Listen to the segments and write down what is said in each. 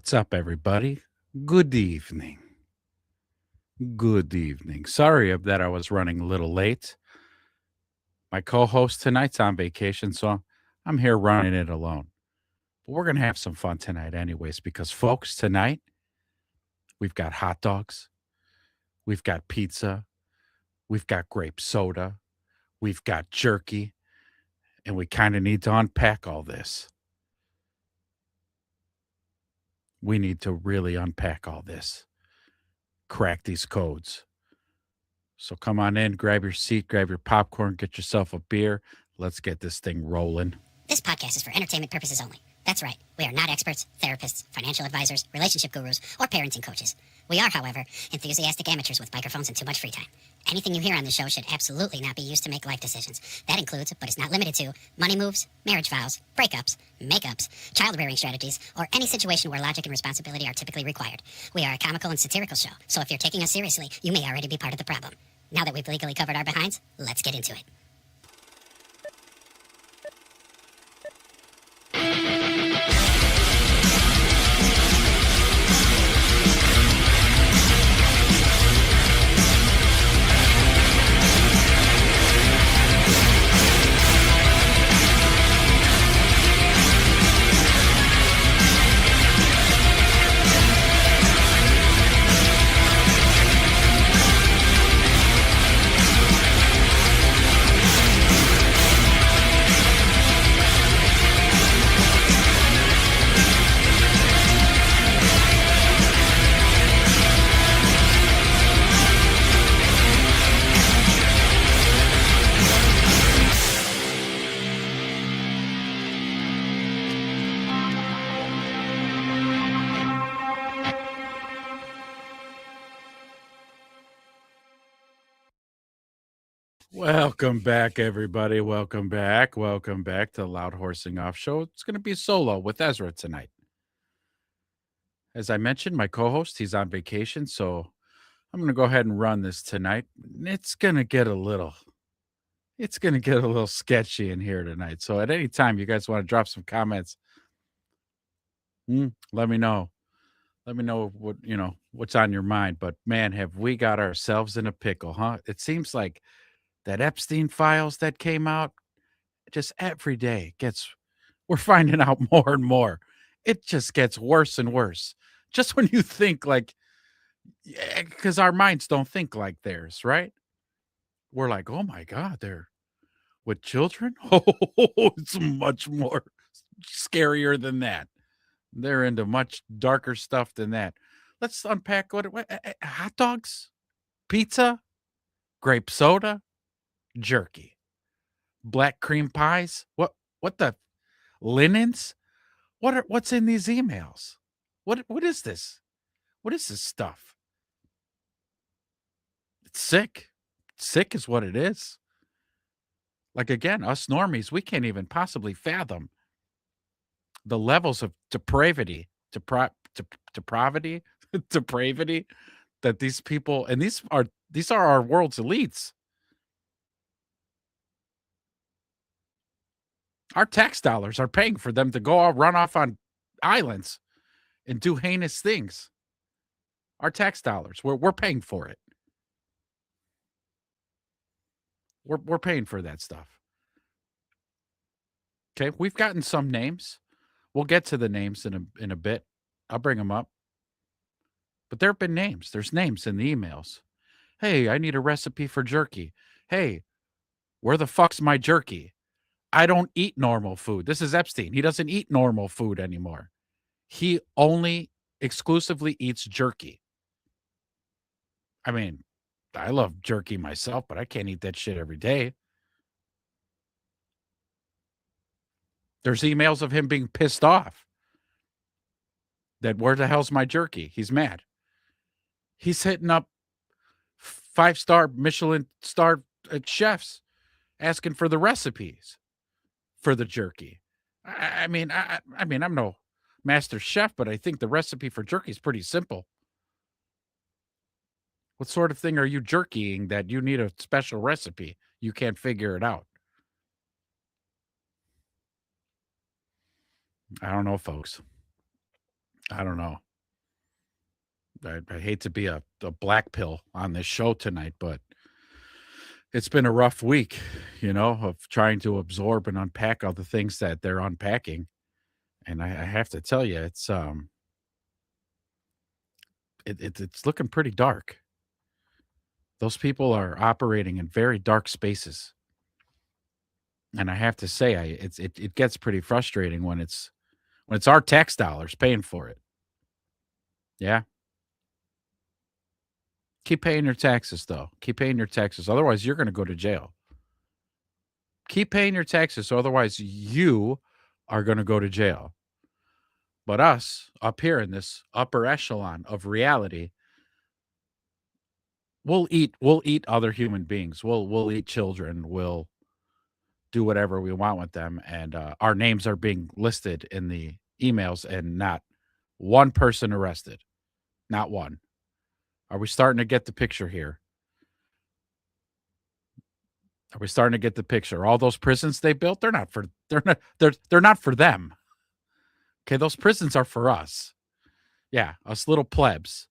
What's up, everybody? Good evening. Good evening. Sorry that I was running a little late. My co host tonight's on vacation, so I'm here running it alone. But we're going to have some fun tonight, anyways, because, folks, tonight we've got hot dogs, we've got pizza, we've got grape soda, we've got jerky, and we kind of need to unpack all this. We need to really unpack all this, crack these codes. So come on in, grab your seat, grab your popcorn, get yourself a beer. Let's get this thing rolling. This podcast is for entertainment purposes only. That's right. We are not experts, therapists, financial advisors, relationship gurus, or parenting coaches. We are, however, enthusiastic amateurs with microphones and too much free time. Anything you hear on the show should absolutely not be used to make life decisions. That includes, but is not limited to, money moves, marriage vows, breakups, makeups, child-rearing strategies, or any situation where logic and responsibility are typically required. We are a comical and satirical show, so if you're taking us seriously, you may already be part of the problem. Now that we've legally covered our behinds, let's get into it. Welcome back, everybody. Welcome back. Welcome back to Loud Horsing Off Show. It's going to be solo with Ezra tonight. As I mentioned, my co host, he's on vacation, so I'm going to go ahead and run this tonight. It's going to get a little. It's going to get a little sketchy in here tonight. So at any time you guys want to drop some comments, let me know. Let me know what's on your mind. But man, have we got ourselves in a pickle, huh? It seems like that Epstein files that came out just every day we're finding out more and more. It just gets worse and worse. Just when you think like, because our minds don't think like theirs, right? We're like, oh my God, they're with children. Oh, it's much more scarier than that. They're into much darker stuff than that. Let's unpack what hot dogs, pizza, grape soda, jerky, black cream pies. What the linens? What's in these emails? What is this? What is this stuff? It's sick. Sick is what it is. Like again, us normies, we can't even possibly fathom the levels of depravity, depravity, depravity that these people, and these are our world's elites. Our tax dollars are paying for them to go all run off on islands and do heinous things. Our tax dollars, we're paying for it. We're paying for that stuff. Okay, we've gotten some names. We'll get to the names in a bit. I'll bring them up. But there have been names. There's names in the emails. Hey, I need a recipe for jerky. Hey, where the fuck's my jerky? I don't eat normal food. This is Epstein. He doesn't eat normal food anymore. He only exclusively eats jerky. I mean, I love jerky myself, but I can't eat that shit every day. There's emails of him being pissed off that where the hell's my jerky? He's mad. He's hitting up 5-star Michelin star chefs asking for the recipes for the jerky. I mean, I'm no master chef, but I think the recipe for jerky is pretty simple. What sort of thing are you jerkying that you need a special recipe? You can't figure it out. I don't know, folks. I don't know. I hate to be a black pill on this show tonight, but it's been a rough week, of trying to absorb and unpack all the things that they're unpacking. And I have to tell you, it's looking pretty dark. Those people are operating in very dark spaces. And I have to say, it gets pretty frustrating when it's our tax dollars paying for it. Yeah. Keep paying your taxes though. Keep paying your taxes. Otherwise, you're going to go to jail. Keep paying your taxes. Otherwise, you are going to go to jail. But us up here in this upper echelon of reality, we'll eat other human beings. We'll eat children. We'll do whatever we want with them. And our names are being listed in the emails and not one person arrested. Not one. Are we starting to get the picture here? Are we starting to get the picture? All those prisons they built, they're not for them. Okay, those prisons are for us. Yeah, us little plebs.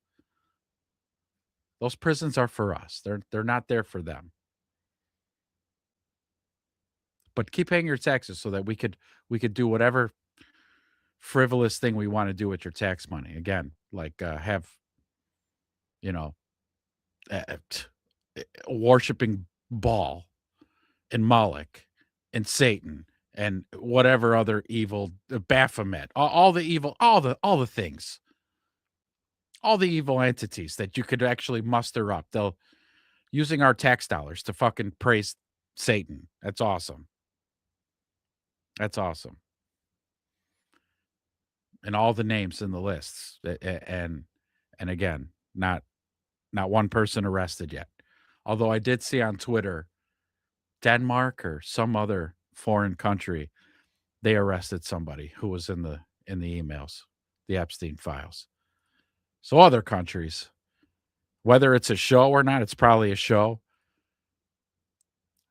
Those prisons are for us. They're not there for them. But keep paying your taxes so that we could do whatever frivolous thing we want to do with your tax money. Again, like have you know worshiping Baal and Moloch and Satan and whatever other evil Baphomet, all the evil, all the things, all the evil entities that you could actually muster up. They'll using our tax dollars to fucking praise Satan. That's awesome. That's awesome. And all the names in the lists, and again, not one person arrested yet. Although I did see on Twitter, Denmark or some other foreign country, they arrested somebody who was in the emails, the Epstein files. So other countries, whether it's a show or not, it's probably a show.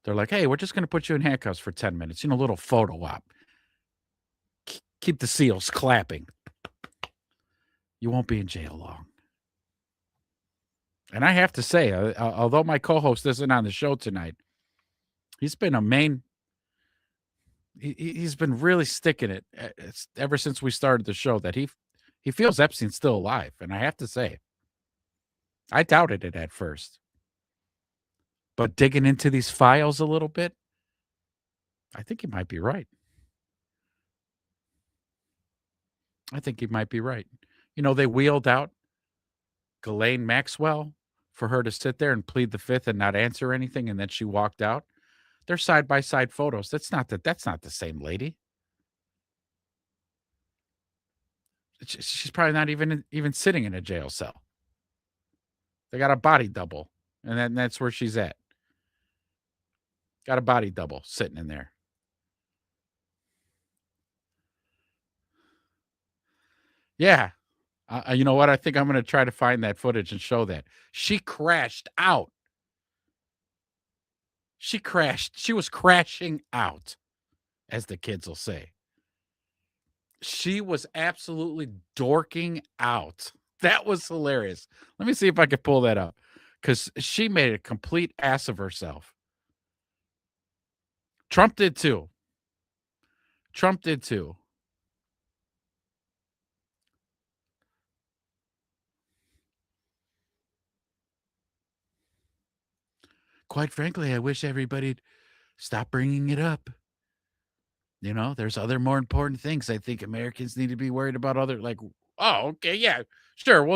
They're like, hey, we're just going to put you in handcuffs for 10 minutes, a little photo op. Keep the seals clapping. You won't be in jail long. And I have to say, although my co-host isn't on the show tonight, he's been he's been really sticking it ever since we started the show that he feels Epstein's still alive. And I have to say, I doubted it at first. But digging into these files a little bit, I think he might be right. I think he might be right. They wheeled out Ghislaine Maxwell for her to sit there and plead the fifth and not answer anything, and then she walked out. They're side by side photos. That's not the same lady. She's probably not even sitting in a jail cell. They got a body double, and then that's where she's at. Got a body double sitting in there. Yeah. You know what? I think I'm going to try to find that footage and show that. She crashed out. She crashed. She was crashing out, as the kids will say. She was absolutely dorking out. That was hilarious. Let me see if I can pull that up, because she made a complete ass of herself. Trump did too. Quite frankly, I wish everybody'd stop bringing it up. There's other more important things I think Americans need to be worried about. Oh, okay, yeah, sure.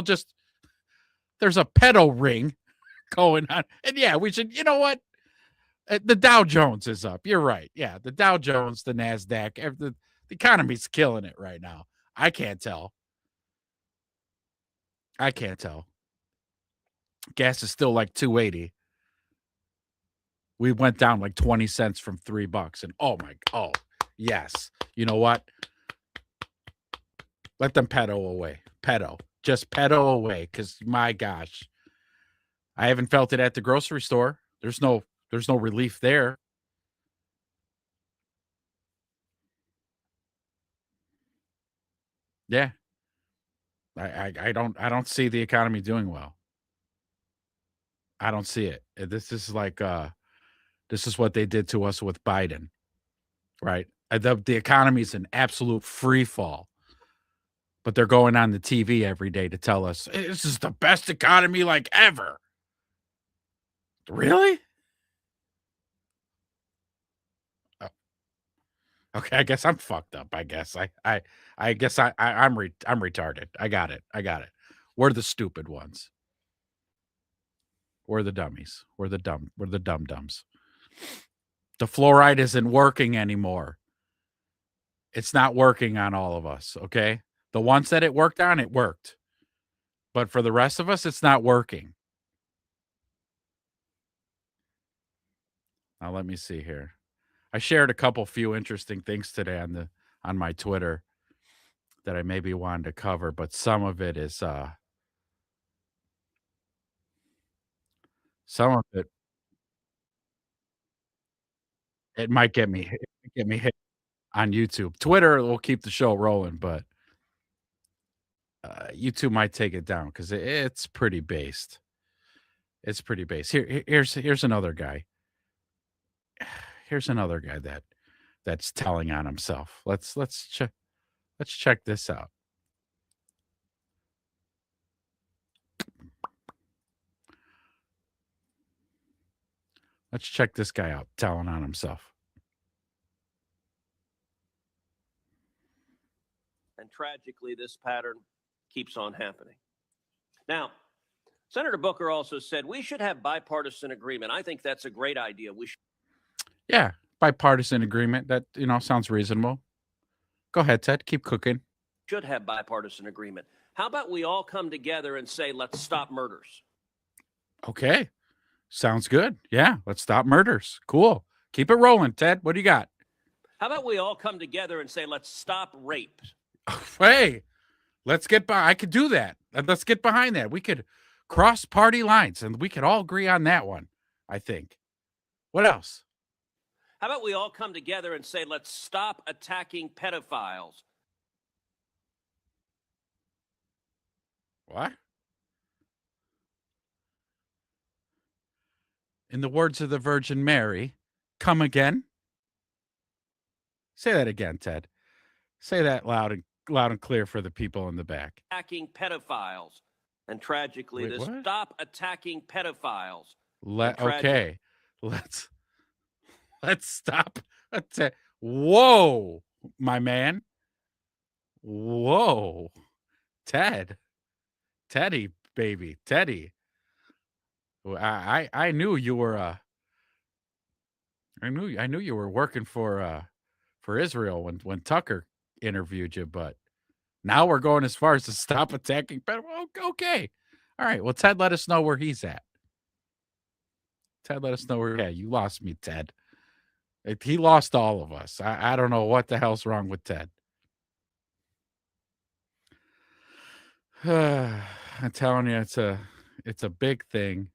There's a pedo ring going on. And yeah, we should, you know what? The Dow Jones is up. You're right. Yeah, the Dow Jones, the NASDAQ, the economy's killing it right now. I can't tell. Gas is still like $2.80. We went down like 20 cents from $3. And oh, yes. You know what? Let them pedo away. Just pedo away, because my gosh. I haven't felt it at the grocery store. There's no relief there. Yeah. I don't see the economy doing well. I don't see it. This is like this is what they did to us with Biden, right? The economy's an absolute free fall, but they're going on the TV every day to tell us this is the best economy like ever. Really? Okay, I guess I'm fucked up. I guess I guess I'm retarded. I got it. We're the stupid ones. We're the dummies. We're the dum dums. The fluoride isn't working anymore. It's not working on all of us, okay? The ones that it worked on, it worked. But for the rest of us, it's not working. Now let me see here. I shared a few interesting things today on my Twitter that I maybe wanted to cover, but some of it is some of it might get me hit on YouTube. Twitter will keep the show rolling, but YouTube might take it down because it's pretty based. It's pretty based. Here's another guy. Here's another guy that's telling on himself. Let's check this out. Let's check this guy out telling on himself. And tragically, this pattern keeps on happening. Now, Senator Booker also said we should have bipartisan agreement. I think that's a great idea. We should. Yeah, bipartisan agreement. That, sounds reasonable. Go ahead, Ted. Keep cooking. Should have bipartisan agreement. How about we all come together and say, let's stop murders? Okay. Sounds good. Yeah, let's stop murders. Cool. Keep it rolling, Ted. What do you got? How about we all come together and say, let's stop rape? Hey, let's get by. I could do that. Let's get behind that. We could cross party lines and we could all agree on that one, I think. What else? How about we all come together and say, let's stop attacking pedophiles? What? In the words of the Virgin Mary, come again? Say that again, Ted. Say that loud and clear for the people in the back. Attacking pedophiles. And tragically, Wait, what? stop attacking pedophiles. Okay. Let's stop. Whoa, my man. Whoa. Teddy, baby. Teddy. I knew you were I knew you were working for Israel when Tucker interviewed you, but now we're going as far as to stop attacking pedophiles. Okay. All right. Well, Ted, let us know where he's at. Ted, let us know where. Yeah, you lost me, Ted. He lost all of us. I don't know what the hell's wrong with Ted. I'm telling you, it's a big thing.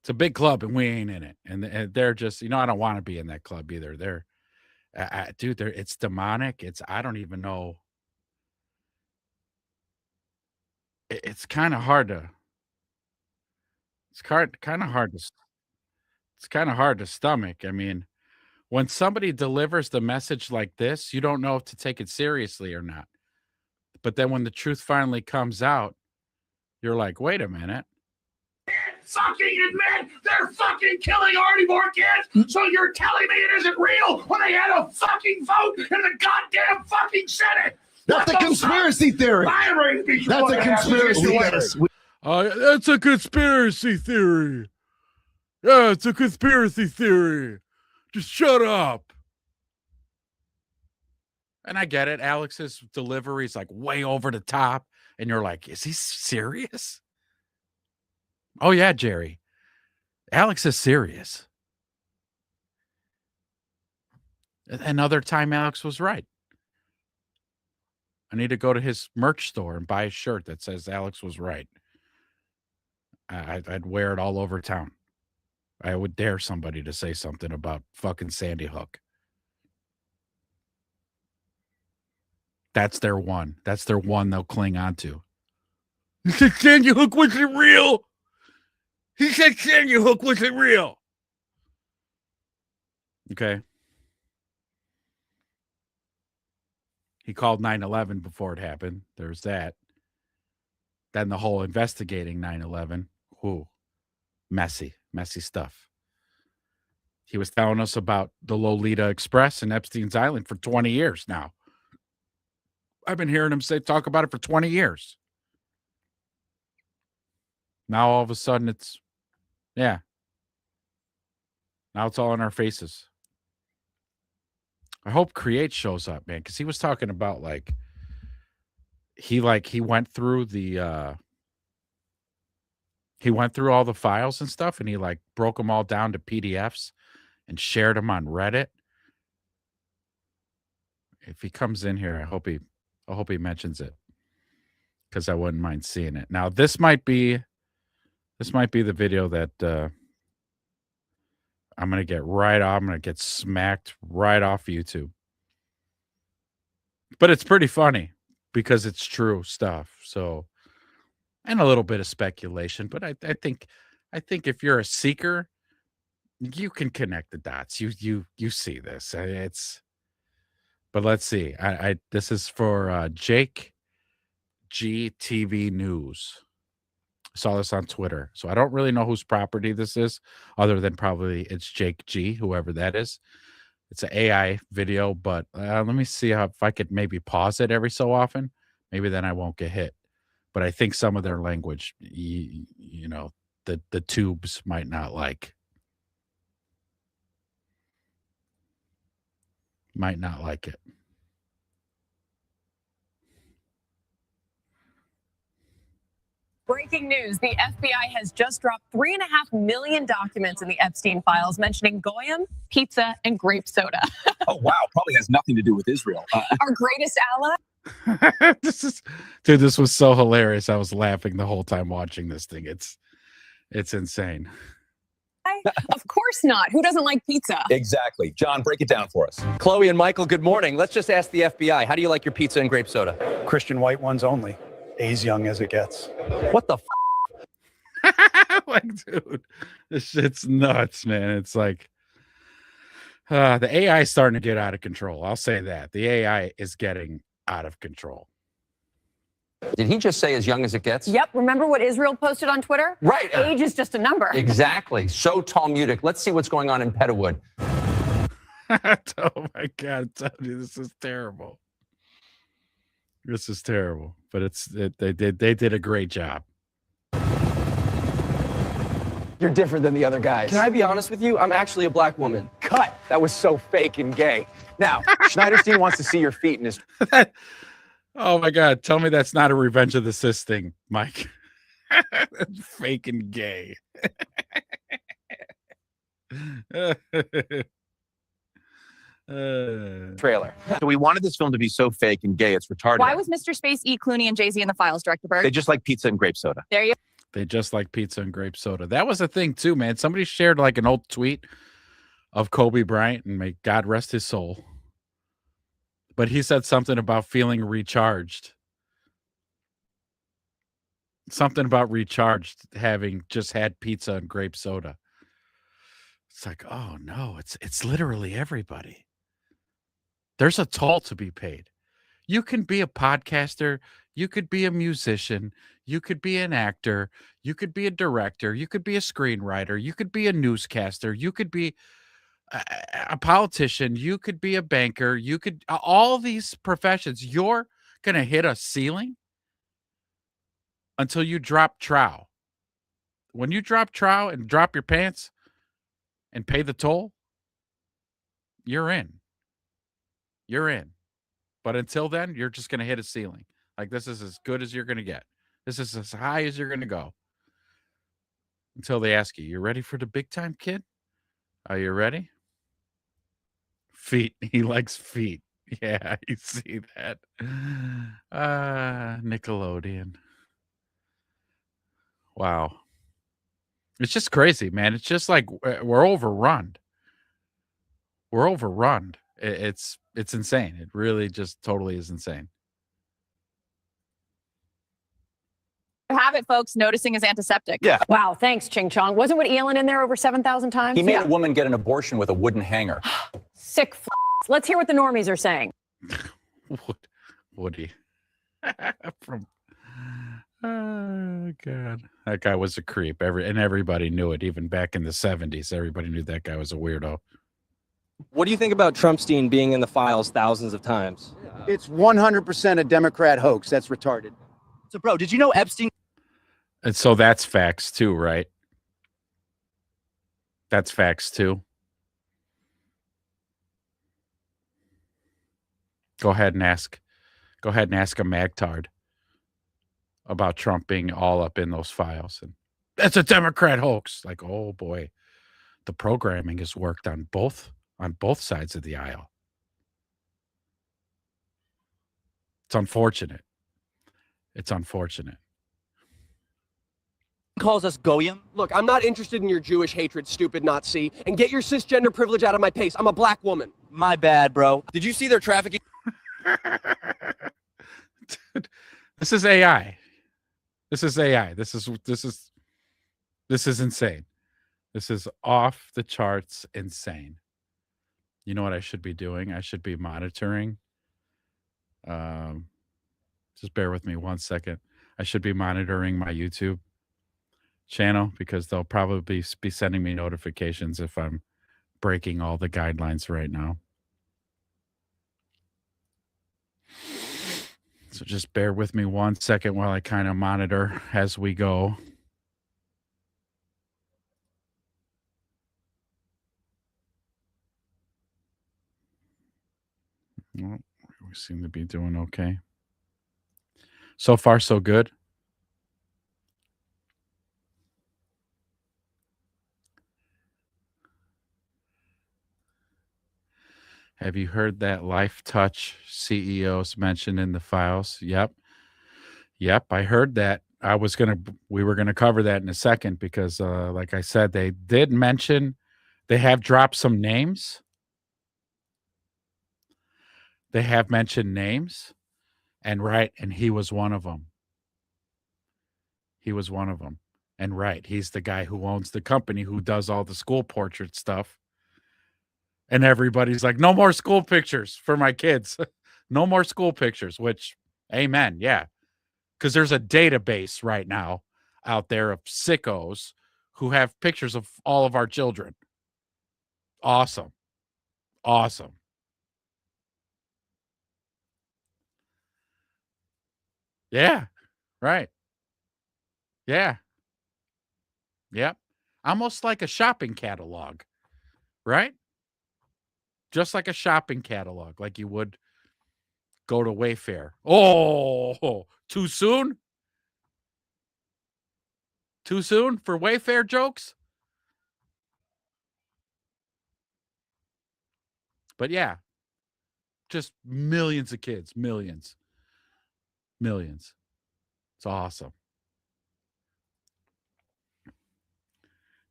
It's a big club, and we ain't in it. And they're just, I don't want to be in that club either. They're, dude, it's demonic. I don't even know. It's kind of hard to. It's kind of hard to. It's kind of hard to stomach. I mean, when somebody delivers the message like this, you don't know if to take it seriously or not. But then when the truth finally comes out, you're like, wait a minute. Fucking admit they're fucking killing already more kids, so you're telling me it isn't real when they had a fucking vote in the goddamn fucking Senate? That's a conspiracy theory. That's a conspiracy theory. That's a conspiracy theory. Yeah, it's a conspiracy theory. Just shut up. And I get it. Alex's delivery is like way over the top. And you're like, is he serious? Oh, yeah, Jerry. Alex is serious. Another time, Alex was right. I need to go to his merch store and buy a shirt that says Alex was right. I'd wear it all over town. I would dare somebody to say something about fucking Sandy Hook. That's their one. That's their one they'll cling on to. He said Sandy Hook wasn't real. He said Sandy Hook wasn't real. Okay. He called 9/11 before it happened. There's that. Then the whole investigating 9/11. Ooh, messy stuff. He was telling us about the Lolita Express and Epstein's Island for 20 years now. I've been hearing him talk about it for 20 years. Now all of a sudden it's, yeah. Now it's all in our faces. I hope Create shows up, man, because he was talking about he went through all the files and stuff, and he broke them all down to PDFs and shared them on Reddit. If he comes in here, I hope he mentions it, because I wouldn't mind seeing it. Now this might be the video that I'm going to get smacked right off YouTube. But it's pretty funny because it's true stuff. So, and a little bit of speculation, but I think if you're a seeker, you can connect the dots. You see this. But let's see. This is for Jake G TV News. Saw this on Twitter, so I don't really know whose property this is, other than probably it's Jake G, whoever that is. It's an AI video, but let me see if I could maybe pause it every so often. Maybe then I won't get hit. But I think some of their language, you know, the tubes might not like. Might not like it. Breaking news, the FBI has just dropped 3.5 million documents in the Epstein files mentioning Goyim, pizza, and grape soda. Oh, wow. Probably has nothing to do with Israel. Our greatest ally? This was so hilarious. I was laughing the whole time watching this thing. It's insane. Of course not. Who doesn't like pizza? Exactly. John, break it down for us. Chloe and Michael, good morning. Let's just ask the FBI. How do you like your pizza and grape soda? Christian white ones only. As young as it gets. What the dude, this shit's nuts, man. It's like the AI is starting to get out of control. I'll say that. The AI is getting out of control. Did he just say as young as it gets? Yep. Remember what Israel posted on Twitter? Right. Age is just a number. Exactly. So Talmudic. Let's see what's going on in Pettawood. Oh my God, I'm telling you, this is terrible. This is terrible, but they did a great job. You're different than the other guys. Can I be honest with you? I'm actually a black woman. Cut. That was so fake and gay. Now, Schneiderstein wants to see your feet in his. Oh my God! Tell me that's not a Revenge of the Sis thing, Mike. Fake and gay. Trailer. So we wanted this film to be so fake and gay, it's retarded. Why was Mr. Space E. Clooney and Jay-Z in the files, Director Berg? They just like pizza and grape soda. There you They just like pizza and grape soda. That was a thing too, man. Somebody shared an old tweet of Kobe Bryant, and may God rest his soul. But he said something about feeling recharged. Something about recharged having just had pizza and grape soda. It's like, oh no, it's literally everybody. There's a toll to be paid. You can be a podcaster, you could be a musician, you could be an actor, you could be a director, you could be a screenwriter, you could be a newscaster, you could be a politician, you could be a banker, you could all these professions. You're going to hit a ceiling until you drop trow. When you drop trow and drop your pants and pay the toll, you're in. You're in. But until then, you're just going to hit a ceiling. Like, this is as good as you're going to get. This is as high as you're going to go. Until they ask you, you ready for the big time, kid? Are you ready? Feet. He likes feet. Yeah, you see that. Nickelodeon. Wow. It's just crazy, man. It's just like we're overrun. We're overrun. It's insane. It really just totally is insane. have it, folks. Noticing is antiseptic. Yeah. Wow, thanks, Ching Chong. Wasn't Woody Allen in there over 7,000 times? He made a woman get an abortion with a wooden hanger. Sick Let's hear what the normies are saying. Woody. From oh god. That guy was a creep. Everybody knew it. Even back in the 70s, everybody knew that guy was a weirdo. What do you think about Trumpstein being in the files thousands of times? It's 100% a Democrat hoax. That's retarded. So, bro, did you know Epstein? And so that's facts too, right? That's facts too. Go ahead and ask a Magtard about Trump being all up in those files. And that's a Democrat hoax. Like, oh boy, the programming has worked on both sides of the aisle. It's unfortunate. It's unfortunate. Calls us goyim. Look, I'm not interested in your Jewish hatred, stupid Nazi, and get your cisgender privilege out of my face. I'm a black woman. My bad, bro. Did you see their trafficking? Dude, this is AI. This is AI. This is insane. This is off the charts insane. You know what I should be doing? I should be monitoring. Just bear with me 1 second. I should be monitoring my YouTube channel because they'll probably be sending me notifications if I'm breaking all the guidelines right now. So just bear with me 1 second while I kind of monitor as we go. Well, we seem to be doing okay. So far, so good. Have you heard that Life Touch CEOs mentioned in the files? Yep, I heard that. We were gonna cover that in a second because, like I said, they did mention they have dropped some names. They have mentioned names, and he was one of them. He was one of them, and he's the guy who owns the company who does all the school portrait stuff. And everybody's like, no more school pictures for my kids. No more school pictures, which, amen. Yeah. Because there's a database right now out there of sickos who have pictures of all of our children. Awesome. Awesome. Yeah. Right. Yeah. Yep. Almost like a shopping catalog. Right? Just like a shopping catalog, like you would go to Wayfair. Oh, too soon? Too soon for Wayfair jokes? But yeah, just millions of kids, millions. It's awesome.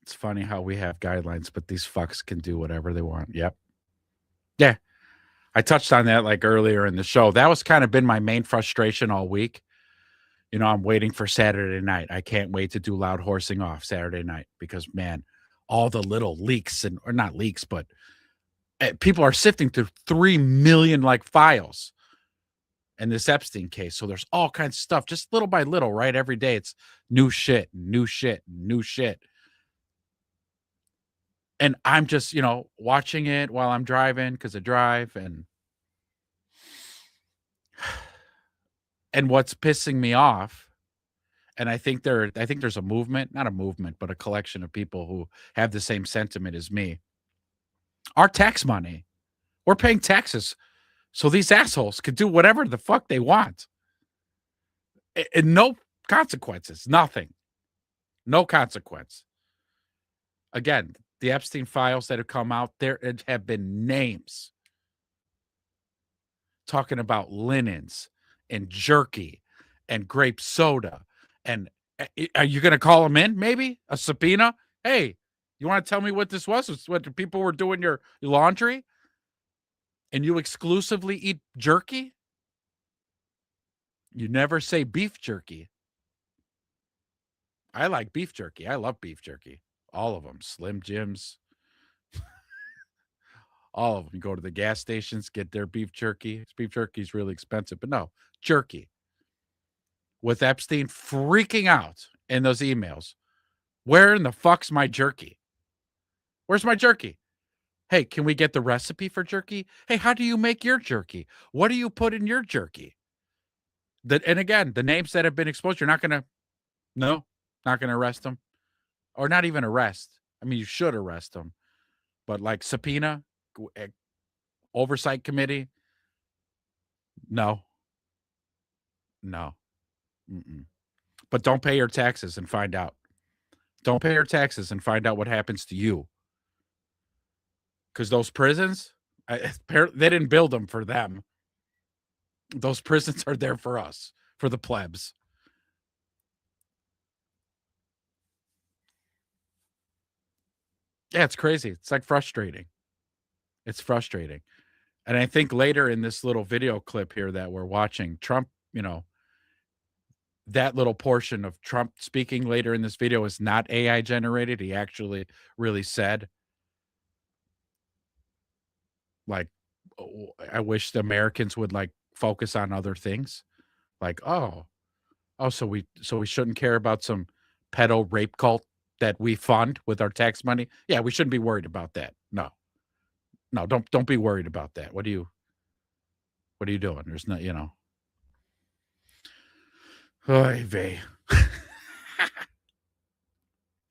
It's funny how we have guidelines, but these fucks can do whatever they want. Yep. Yeah, I touched on that like earlier in the show. That was kind of been my main frustration all week. You know, I'm waiting for Saturday night. I can't wait to do Loud Horsing Off Saturday night because, man, all the little leaks or not leaks, but people are sifting through 3 million like files in this Epstein case. So there's all kinds of stuff just little by little, right? Every day it's new shit. And I'm just, watching it while I'm driving because I drive and what's pissing me off, and I think there's a movement, not a movement, but a collection of people who have the same sentiment as me. Our tax money, we're paying taxes so these assholes can do whatever the fuck they want. And no consequences, nothing. No consequence. Again, the Epstein files that have come out, there have been names talking about linens and jerky and grape soda. And are you going to call them in? Maybe a subpoena? Hey, you want to tell me what this was? It's what the people were doing your laundry? And you exclusively eat jerky? You never say beef jerky. I like beef jerky. I love beef jerky. All of them. Slim Jims. All of them. You go to the gas stations, get their beef jerky. Beef jerky is really expensive, but no, jerky. With Epstein freaking out in those emails. Where in the fuck's my jerky? Where's my jerky? Hey, can we get the recipe for jerky? Hey, how do you make your jerky? What do you put in your jerky? And again, the names that have been exposed, you're not going to, no, not going to arrest them. Or not even arrest. I mean, you should arrest them. But like subpoena, oversight committee, no. No. Mm-mm. But don't pay your taxes and find out. Don't pay your taxes and find out what happens to you. Because those prisons, they didn't build them for them. Those prisons are there for us, for the plebs. Yeah, it's crazy. It's like frustrating. It's frustrating. And I think later in this little video clip here that we're watching, Trump, you know, that little portion of Trump speaking later in this video is not AI generated. He actually really said, like, oh, I wish the Americans would like focus on other things. Like, so we shouldn't care about some pedo rape cult that we fund with our tax money. Yeah, we shouldn't be worried about that. No, don't be worried about that. What are you doing? There's not, you know. Oy vey.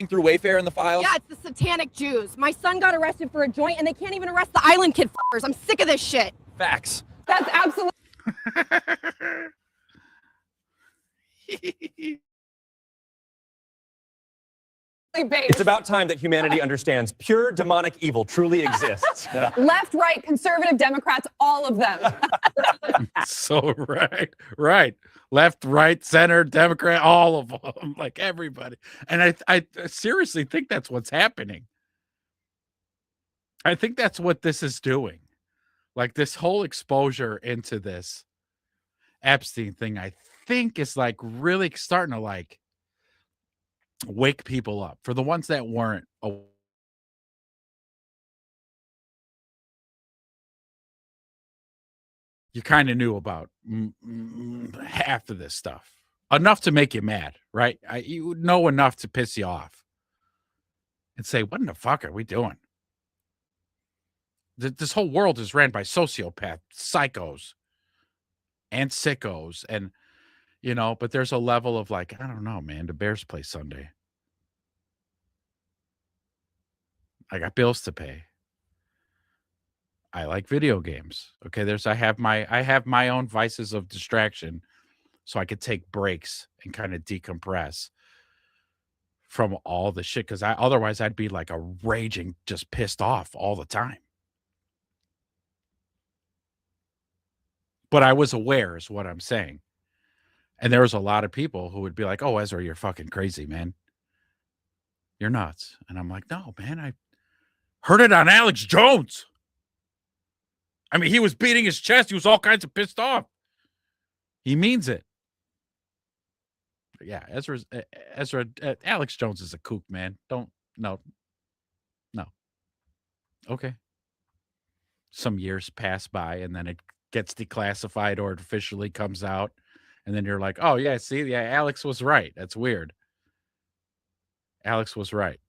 Through Wayfair in the files? Yeah, it's the satanic Jews. My son got arrested for a joint, and they can't even arrest the island kid f***ers. I'm sick of this shit. Facts. That's absolutely... It's about time that humanity understands pure demonic evil truly exists. Left, right, conservative, Democrats, all of them. So right. Left, right, center, Democrat, all of them, like everybody. And I seriously think that's what's happening. I think that's what this is doing. Like this whole exposure into this Epstein thing, I think is like really starting to like wake people up. For the ones that weren't you kind of knew about half of this stuff. Enough to make you mad, right? You know enough to piss you off. And say, what in the fuck are we doing? This whole world is ran by sociopaths, psychos, and sickos. And, you know, but there's a level of like, I don't know, man, the Bears play Sunday. I got bills to pay. I like video games. Okay, I have my own vices of distraction, so I could take breaks and kind of decompress from all the shit. Because otherwise I'd be like a raging, just pissed off all the time. But I was aware, is what I'm saying. And there was a lot of people who would be like, "Oh, Ezra, you're fucking crazy, man. You're nuts." And I'm like, "No, man, I heard it on Alex Jones. I mean, he was beating his chest. He was all kinds of pissed off. He means it." But yeah, Alex Jones is a kook, man. No. Okay. Some years pass by and then it gets declassified or it officially comes out. And then you're like, oh, yeah, see, yeah, Alex was right. That's weird. Alex was right.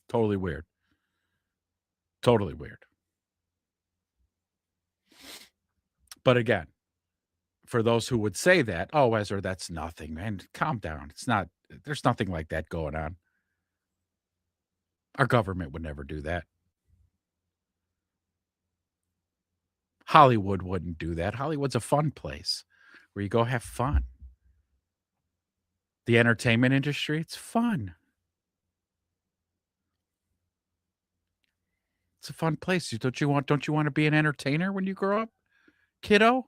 Totally weird. Totally weird. But again, for those who would say that, oh, Ezra, that's nothing, man. Calm down. There's nothing like that going on. Our government would never do that. Hollywood wouldn't do that. Hollywood's a fun place where you go have fun. The entertainment industry, it's fun. It's a fun place. Don't you want to be an entertainer when you grow up, kiddo?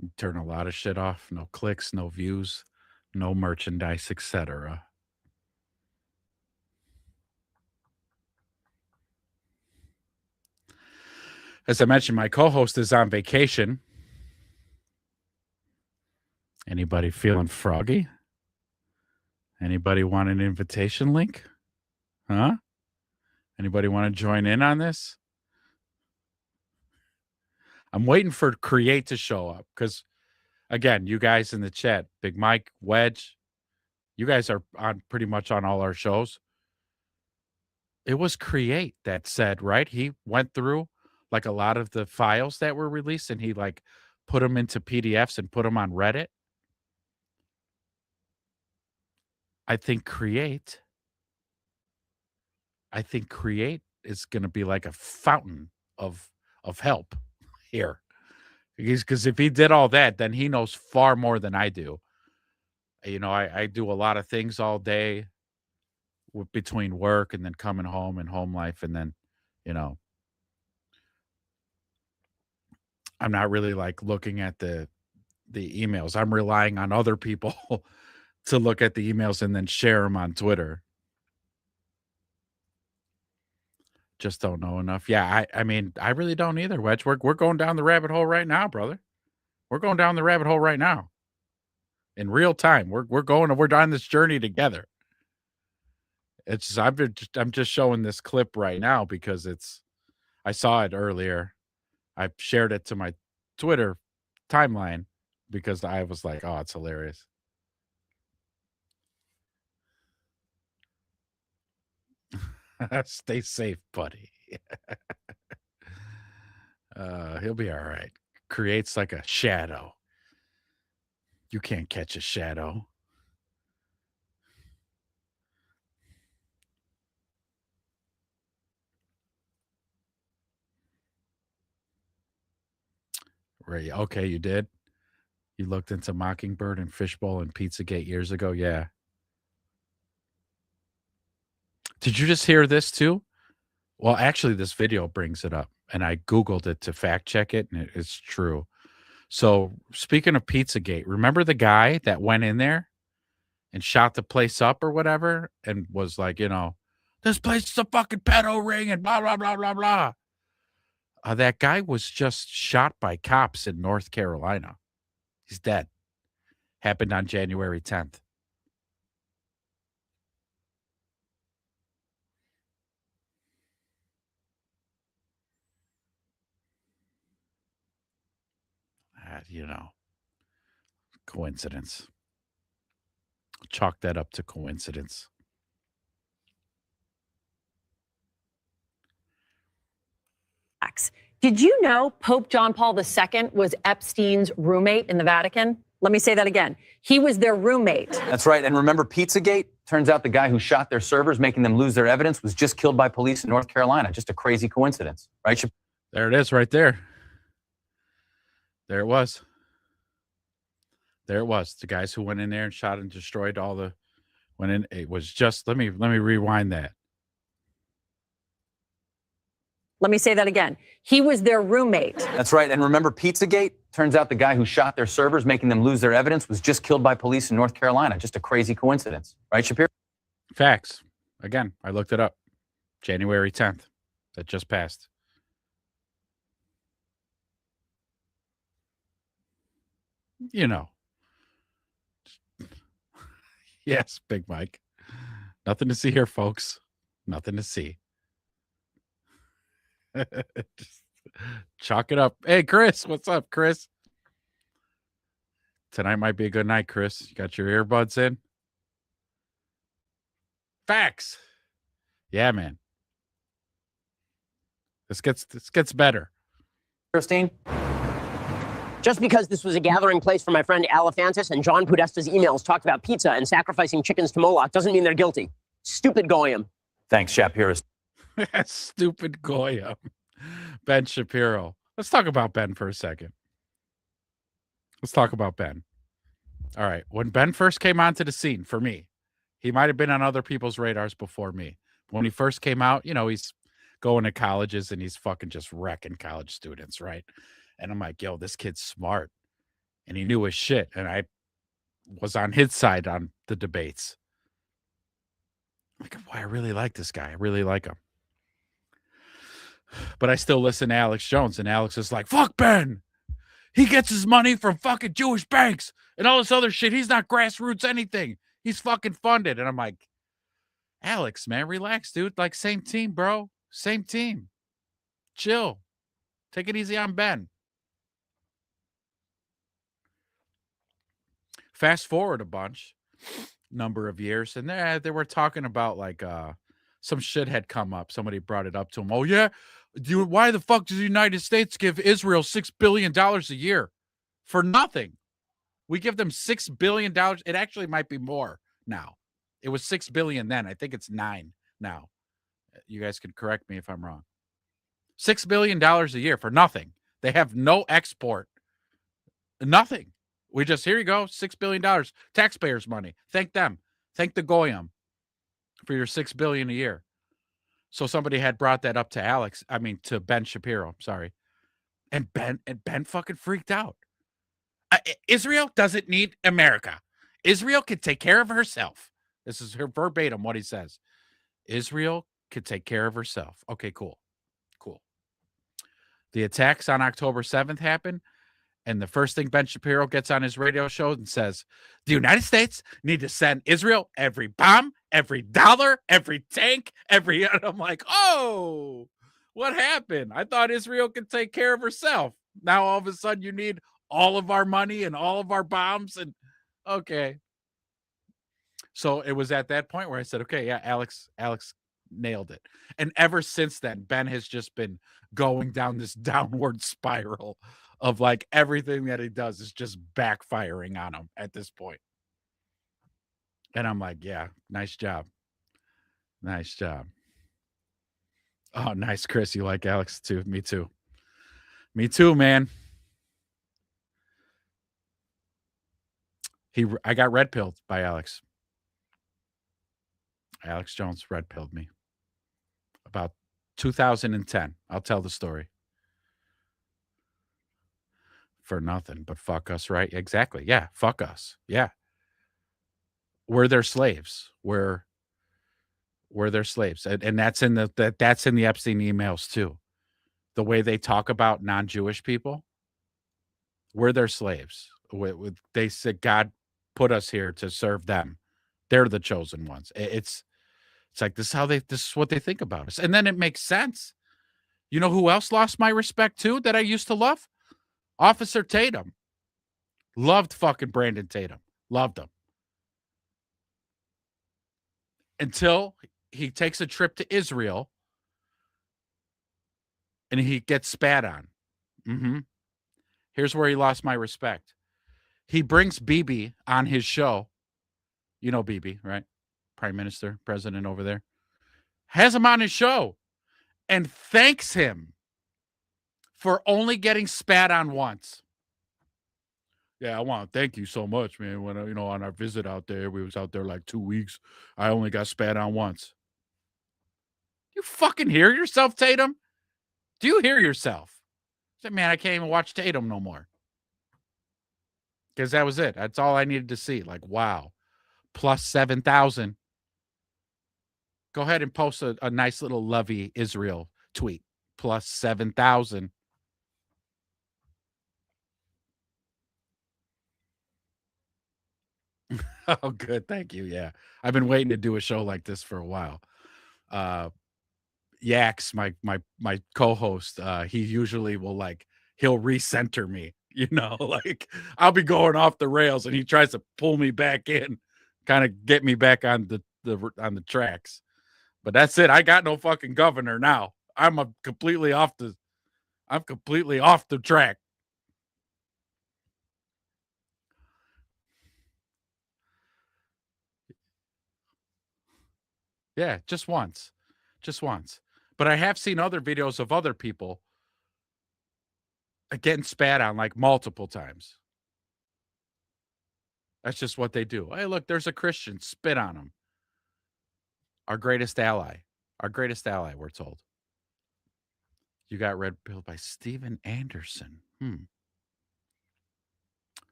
You turn a lot of shit off. No clicks, no views, no merchandise, etc. As I mentioned, my co-host is on vacation. Anybody feeling froggy? Anybody want an invitation link? Huh? Anybody want to join in on this? I'm waiting for Create to show up because, again, you guys in the chat, Big Mike, Wedge, you guys are on pretty much on all our shows. It was Create that said, right? He went through like a lot of the files that were released and he like put them into PDFs and put them on Reddit. I think Create is going to be like a fountain of help here. Because if he did all that, then he knows far more than I do. You know, I do a lot of things all day between work and then coming home and home life. And then, you know, I'm not really like looking at the emails. I'm relying on other people to look at the emails and then share them on Twitter. Just don't know enough. Yeah, I mean, I really don't either, Wedge. We're going down the rabbit hole right now, brother. We're going down the rabbit hole right now. In real time. We're on this journey together. It's I'm just showing this clip right now because I saw it earlier. I shared it to my Twitter timeline because I was like, oh, it's hilarious. Stay safe, buddy. He'll be all right. Creates like a shadow. You can't catch a shadow. Right. Okay, you did. You looked into Mockingbird and Fishbowl and Pizzagate years ago. Yeah. Did you just hear this too? Well, actually, this video brings it up, and I Googled it to fact check it, and it's true. So, speaking of Pizzagate, remember the guy that went in there and shot the place up or whatever and was like, you know, this place is a fucking pedo ring and blah, blah, blah, blah, blah. That guy was just shot by cops in North Carolina. He's dead. Happened on January 10th. You know, coincidence. Chalk that up to coincidence. Did you know Pope John Paul II was Epstein's roommate in the Vatican? Let me say that again. He was their roommate. That's right. And remember Pizzagate? Turns out the guy who shot their servers, making them lose their evidence, was just killed by police in North Carolina. Just a crazy coincidence, right? There it is right there. There it was. There it was. The guys who went in there and shot and destroyed all the went in. It was just let me rewind that. Let me say that again. He was their roommate. That's right. And remember Pizzagate? Turns out the guy who shot their servers, making them lose their evidence, was just killed by police in North Carolina. Just a crazy coincidence, right, Shapiro? Facts. Again, I looked it up. January 10th. That just passed. You know. Yes, Big Mike. Nothing to see here, folks. Nothing to see. Just chalk it up. Hey, Chris, what's up, Chris? Tonight might be a good night, Chris. You got your earbuds in? Facts. Yeah, man. This gets better. Christine? Just because this was a gathering place for my friend Alephantis and John Podesta's emails talked about pizza and sacrificing chickens to Moloch doesn't mean they're guilty. Stupid Goyim. Thanks, Shapiro. Stupid Goya. Ben Shapiro. Let's talk about Ben for a second. Let's talk about Ben. All right. When Ben first came onto the scene, for me, he might have been on other people's radars before me. When he first came out, you know, he's going to colleges and he's fucking just wrecking college students, right? And I'm like, yo, this kid's smart. And he knew his shit. And I was on his side on the debates. Like, boy, I really like this guy. I really like him. But I still listen to Alex Jones, and Alex is like, fuck Ben. He gets his money from fucking Jewish banks and all this other shit. He's not grassroots anything. He's fucking funded. And I'm like, Alex, man, relax, dude. Like, same team, bro. Same team. Chill. Take it easy on Ben. Fast forward a bunch, number of years, and they were talking about like some shit had come up. Somebody brought it up to him. Oh yeah, why the fuck does the United States give Israel $6 billion a year for nothing? We give them $6 billion. It actually might be more now. It was $6 billion then. I think it's $9 billion now. You guys can correct me if I'm wrong. $6 billion a year for nothing. They have no export. Nothing. We just, here you go, $6 billion. Taxpayers' money. Thank them. Thank the Goyim for your $6 billion a year. So somebody had brought that up to Ben Shapiro. Sorry. And Ben fucking freaked out. Israel doesn't need America. Israel can take care of herself. This is her verbatim what he says. Israel could take care of herself. Okay, cool. Cool. The attacks on October 7th happened. And the first thing Ben Shapiro gets on his radio show and says, the United States need to send Israel every bomb, every dollar, every tank, every... And I'm like, oh, what happened? I thought Israel could take care of herself. Now all of a sudden you need all of our money and all of our bombs. And okay. So it was at that point where I said, okay, yeah, Alex nailed it. And ever since then, Ben has just been going down this downward spiral of like everything that he does is just backfiring on him at this point. And I'm like, yeah, nice job. Nice job. Oh, nice, Chris. You like Alex too? Me too. Me too, man. I got red pilled by Alex. Alex Jones red pilled me. About 2010. I'll tell the story. For nothing, but fuck us, right? Exactly. Yeah, fuck us. Yeah. We're their slaves. We're their slaves. And that's in that's in the Epstein emails too. The way they talk about non-Jewish people. We're their slaves. They said God put us here to serve them. They're the chosen ones. It's like this is what they think about us. And then it makes sense. You know who else lost my respect too that I used to love? Officer Tatum. Loved fucking Brandon Tatum. Loved him. Until he takes a trip to Israel and he gets spat on. Here's where he lost my respect. He brings Bibi on his show. You know Bibi, right? Prime Minister, president over there. Has him on his show and thanks him for only getting spat on once. Yeah, I want to thank you so much, man. When on our visit out there, we was out there like 2 weeks. I only got spat on once. You fucking hear yourself, Tatum? Do you hear yourself? I said, man, I can't even watch Tatum no more. Because that was it. That's all I needed to see. Like, wow. Plus 7,000. Go ahead and post a nice little lovey Israel tweet. Plus 7,000. Oh, good. Thank you. Yeah. I've been waiting to do a show like this for a while. Yax, my co-host, he usually will he'll recenter me, like I'll be going off the rails and he tries to pull me back in, kind of get me back on the tracks. But that's it. I got no fucking governor now. I'm completely off the track. Yeah, just once. But I have seen other videos of other people getting spat on multiple times. That's just what they do. Hey, look, there's a Christian. Spit on him. Our greatest ally, we're told. You got red pilled by Steven Anderson.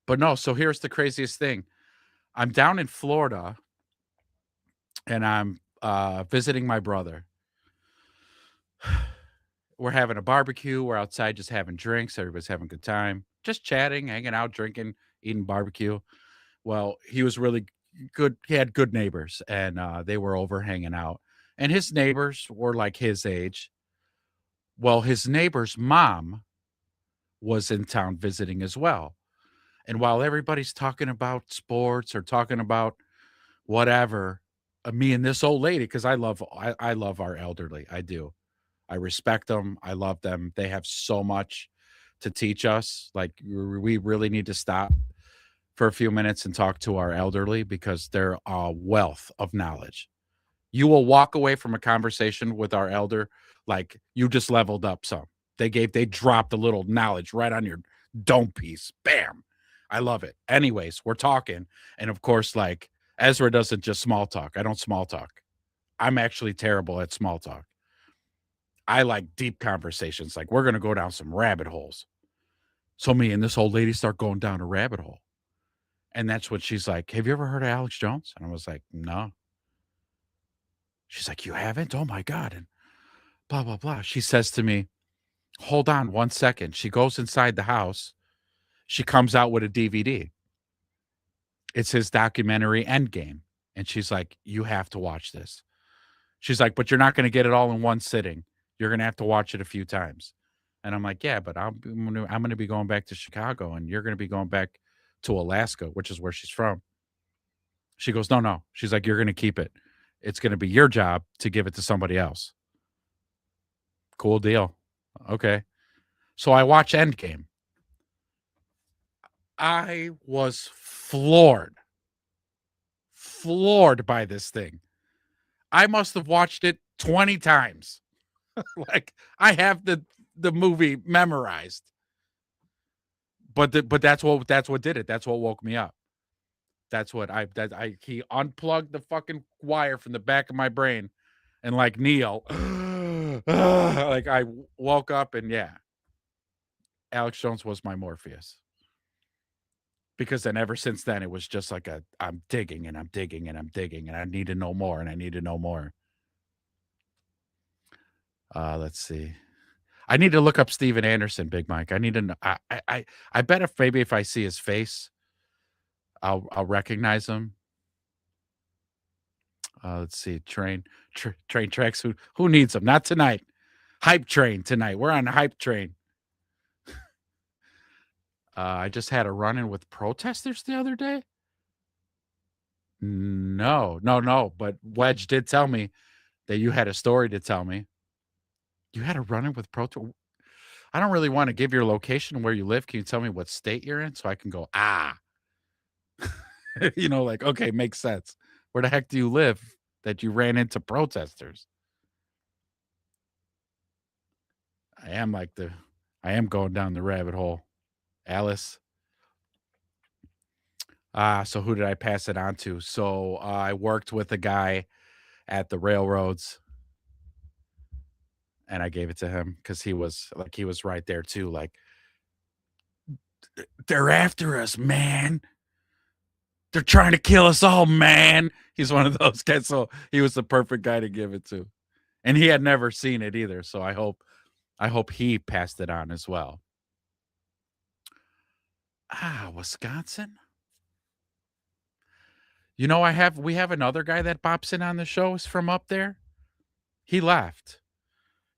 But no, so here's the craziest thing. I'm down in Florida and I'm visiting my brother. We're having a barbecue. We're outside just having drinks. Everybody's having a good time, just chatting, hanging out, drinking, eating barbecue. Well, he was really good. He had good neighbors, and they were over hanging out. And his neighbors were like his age. Well, his neighbor's mom was in town visiting as well. And while everybody's talking about sports or talking about whatever, me and this old lady, because I love our elderly. I do. I respect them. I love them. They have so much to teach us. Like we really need to stop for a few minutes and talk to our elderly because they're a wealth of knowledge. You will walk away from a conversation with our elder like you just leveled up some. They dropped a little knowledge right on your dome piece. Bam. I love it. Anyways, we're talking. And of course, like Ezra doesn't just small talk. I don't small talk. I'm actually terrible at small talk. I like deep conversations. Like we're going to go down some rabbit holes. So me and this old lady start going down a rabbit hole. And that's when she's like, have you ever heard of Alex Jones? And I was like, no. She's like, you haven't? Oh my God. And blah, blah, blah. She says to me, hold on 1 second. She goes inside the house. She comes out with a DVD. It's his documentary Endgame. And she's like, you have to watch this. She's like, but you're not going to get it all in one sitting. You're going to have to watch it a few times. And I'm like, yeah, but I'm going to be going back to Chicago and you're going to be going back to Alaska, which is where she's from. She goes, no. She's like, you're going to keep it. It's going to be your job to give it to somebody else. Cool deal. Okay. So I watch Endgame. I was floored by this thing. I must have watched it 20 times. Like I have the movie memorized. But that's what did it. That's what woke me up. That's what he unplugged the fucking wire from the back of my brain and like Neo like I woke up and yeah. Alex Jones was my Morpheus. Because then ever since then it was just like I'm digging and I'm digging and I'm digging and I need to know more and I need to know more. Let's see. I need to look up Steven Anderson, Big Mike. I need to know. I bet if I see his face, I'll recognize him. Let's see. Train tracks. Who needs them? Not tonight. Hype train tonight. We're on the hype train. I just had a run-in with protesters the other day. No. But Wedge did tell me that you had a story to tell me. You had a run-in with protesters. I don't really want to give your location where you live. Can you tell me what state you're in so I can go, like, okay, makes sense. Where the heck do you live that you ran into protesters? I am going down the rabbit hole. Alice. So who did I pass it on to? So I worked with a guy at the railroads and I gave it to him because he was right there too. Like, they're after us, man. They're trying to kill us all, man. He's one of those guys. So he was the perfect guy to give it to. And he had never seen it either. So I hope he passed it on as well. Wisconsin. You know, we have another guy that bops in on the show is from up there. He left.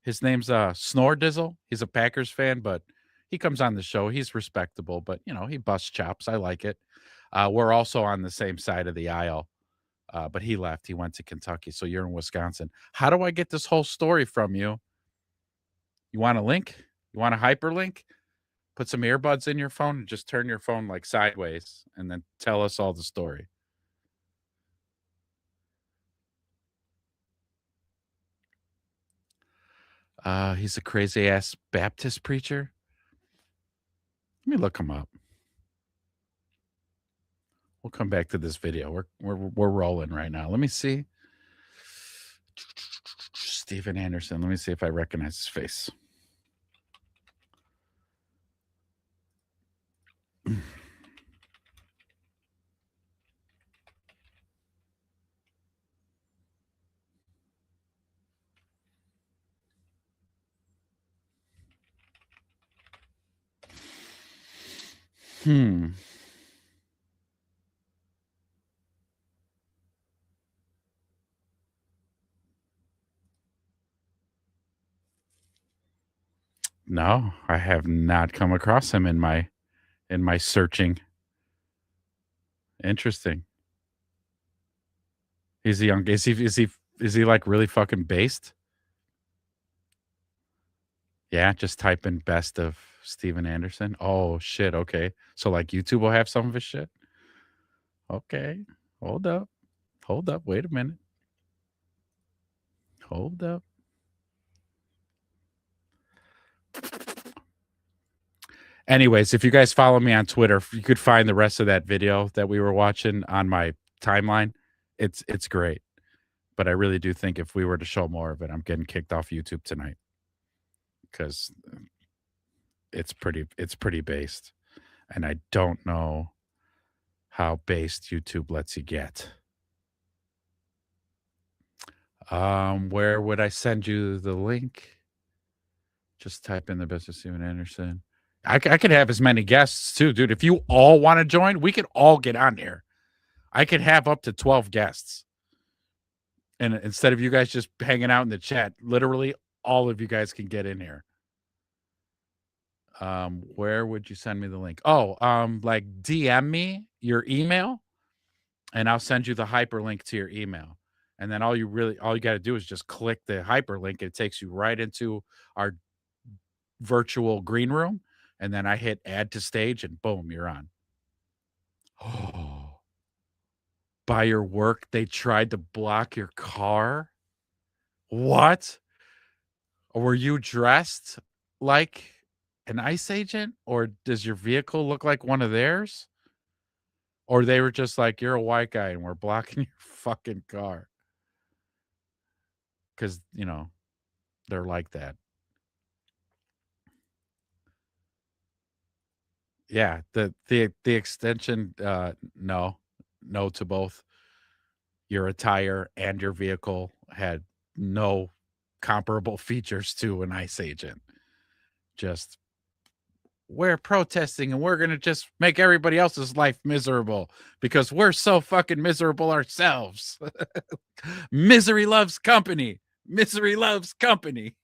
His name's Snordizzle. He's a Packers fan, but he comes on the show. He's respectable, but he busts chops. I like it. We're also on the same side of the aisle. But he left. He went to Kentucky. So you're in Wisconsin. How do I get this whole story from you? You want a link? You want a hyperlink? Put some earbuds in your phone and just turn your phone like sideways and then tell us all the story. He's a crazy ass Baptist preacher. Let me look him up. We'll come back to this video. We're rolling right now. Let me see. Steven Anderson. Let me see if I recognize his face. No, I have not come across him in my searching. Interesting. Is he like really fucking based? Yeah, just type in best of Steven Anderson. Oh shit, okay. So like YouTube will have some of his shit? Okay. Hold up. Wait a minute. Hold up. Anyways, if you guys follow me on Twitter, you could find the rest of that video that we were watching on my timeline. It's great. But I really do think if we were to show more of it, I'm getting kicked off YouTube tonight. Because it's pretty based. And I don't know how based YouTube lets you get. Where would I send you the link? Just type in the best of Steven Anderson. I could have as many guests too, dude. If you all want to join, we could all get on here. I could have up to 12 guests. And instead of you guys just hanging out in the chat, literally all of you guys can get in here. Where would you send me the link? Oh, like DM me your email and I'll send you the hyperlink to your email. And then all you got to do is just click the hyperlink. It takes you right into our virtual green room. And then I hit add to stage and boom, you're on. Oh, by your work, they tried to block your car. What? Or were you dressed like an ICE agent? Or does your vehicle look like one of theirs? Or they were just like, you're a white guy and we're blocking your fucking car. Because, you know, they're like that. Yeah, the extension, no to both. Your attire and your vehicle had no comparable features to an ICE agent. Just, we're protesting and we're going to just make everybody else's life miserable because we're so fucking miserable ourselves. Misery loves company. Misery loves company.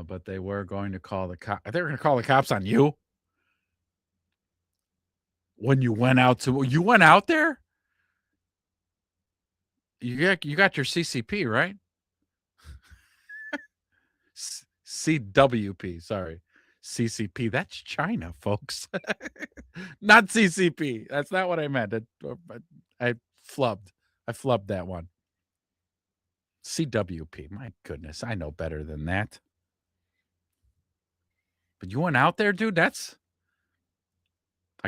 But they were going to call the cops. They were going to call the cops on you when you went out there. You got your CCP, right? CWP, sorry. CCP, that's China, folks. Not CCP. That's not what I meant. I flubbed. I flubbed that one. CWP. My goodness, I know better than that. But you went out there, dude. I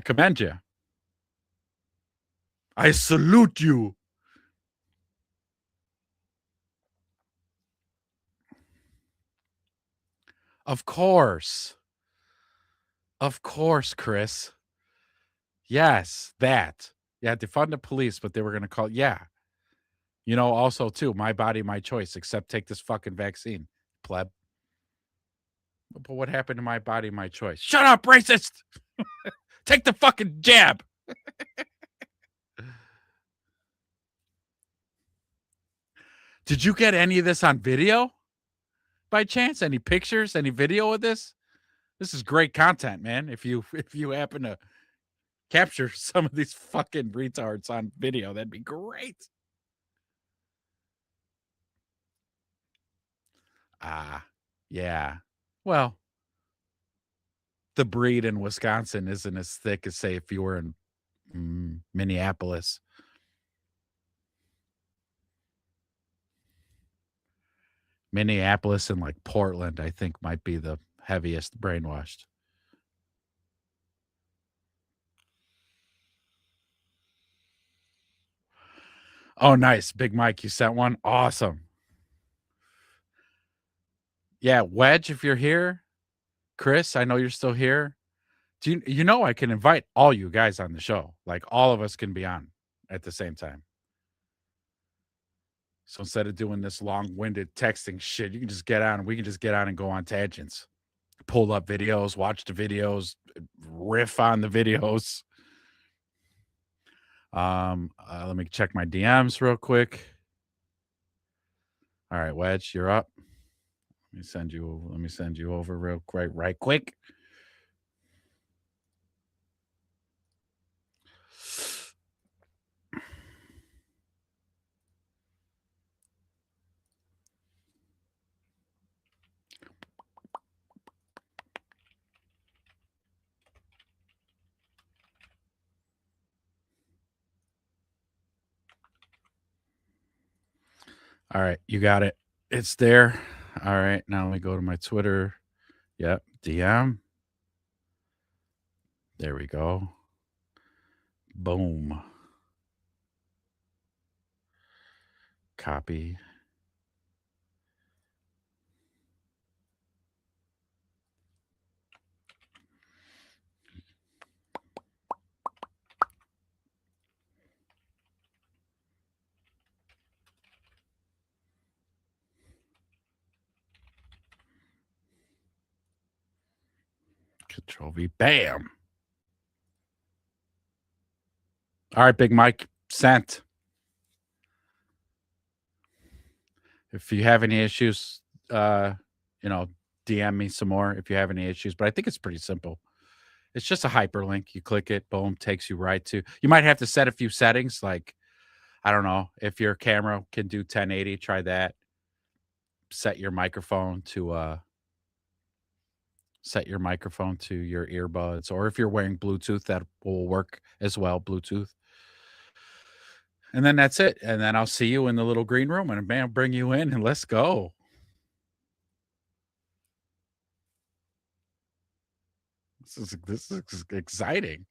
commend you. I salute you. Of course. Of course, Chris. Yes, that. Yeah, defund the police, but they were going to call. Yeah. You know, also, too, my body, my choice, except take this fucking vaccine, pleb. But what happened to my body, my choice? Shut up, racist! Take the fucking jab! Did you get any of this on video? By chance? Any pictures? Any video of this? This is great content, man. If you happen to capture some of these fucking retards on video, that'd be great. Yeah. Well, the breed in Wisconsin isn't as thick as, say, if you were in Minneapolis. Minneapolis and like Portland, I think, might be the heaviest brainwashed. Oh, nice. Big Mike, you sent one? Awesome. Yeah, Wedge, if you're here. Chris, I know you're still here. Do you know I can invite all you guys on the show? Like all of us can be on at the same time. So instead of doing this long-winded texting shit, you can just get on. We can just get on and go on tangents. Pull up videos, watch the videos, riff on the videos. Let me check my DMs real quick. All right, Wedge, you're up. Let me send you over real quick, right quick. All right, you got it. It's there. All right, now let me go to my Twitter. Yep, DM. There we go. Boom. Copy. Control V. Bam. All right, Big Mike, sent. If you have any issues, DM me some more if you have any issues. But I think it's pretty simple. It's just a hyperlink. You click it, boom, takes you right to. You might have to set a few settings, like, I don't know, if your camera can do 1080, try that. Set your microphone to your earbuds, or if you're wearing Bluetooth, that will work as well, Bluetooth. And then that's it. And then I'll see you in the little green room, and man, bring you in and let's go. This is exciting.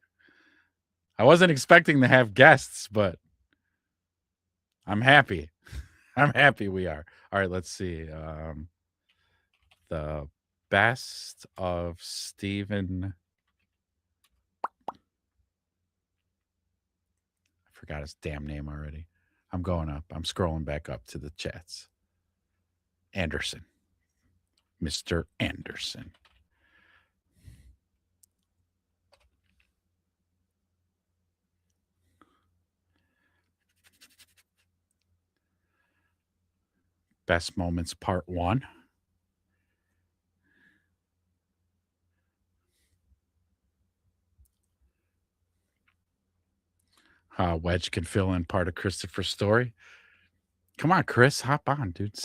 I wasn't expecting to have guests, but I'm happy. I'm happy we are. All right, let's see. The best of Stephen. I forgot his damn name already. I'm going up. I'm scrolling back up to the chats. Anderson. Mr. Anderson. Best Moments Part 1. Wedge can fill in part of Christopher's story. Come on, Chris, hop on, dude.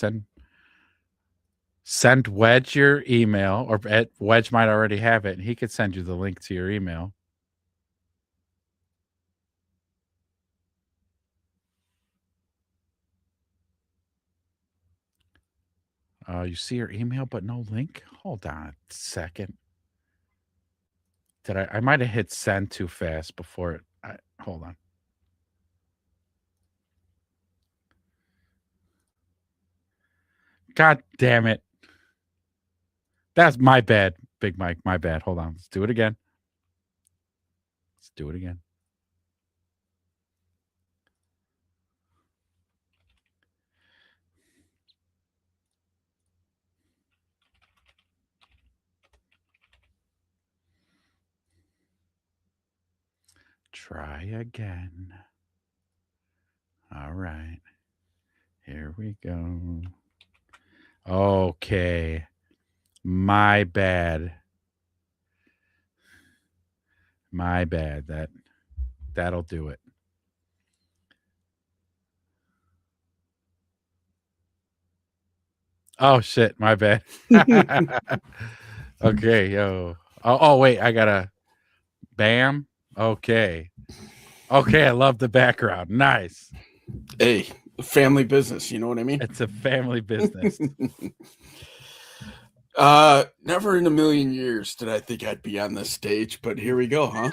Send Wedge your email, or Wedge might already have it, and he could send you the link to your email. You see your email, but no link? Hold on a second. I might have hit send too fast before it. Hold on. God damn it. That's my bad, Big Mike. My bad. Hold on. Let's do it again. Try again. All right. Here we go. Okay. My bad. That'll do it. Oh shit, my bad. Okay, yo. Oh wait, I gotta bam. Okay, I love the background. Nice. Hey, family business, you know what I mean? It's a family business. Never in a million years did I think I'd be on this stage, but here we go, huh?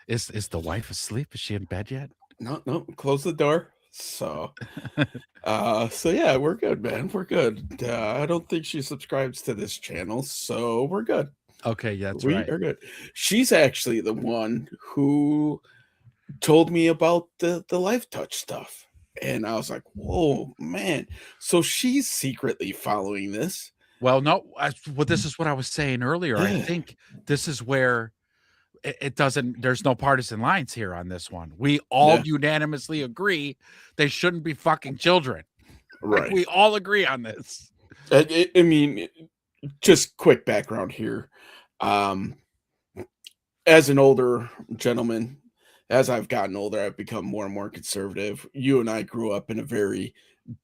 Is the wife asleep? Is she in bed yet? No, close the door. So yeah, we're good, man. We're good. I don't think she subscribes to this channel, so we're good. Okay, yeah, We are good. She's actually the one who told me about the Life Touch stuff. And I was like, whoa, man. So she's secretly following this. Well, no, well, this is what I was saying earlier. I think this is where it doesn't, there's no partisan lines here on this one. We all unanimously agree they shouldn't be fucking children. Right. Like, we all agree on this. I mean, just quick background here. As an older gentleman, as I've gotten older, I've become more and more conservative. You and I grew up in a very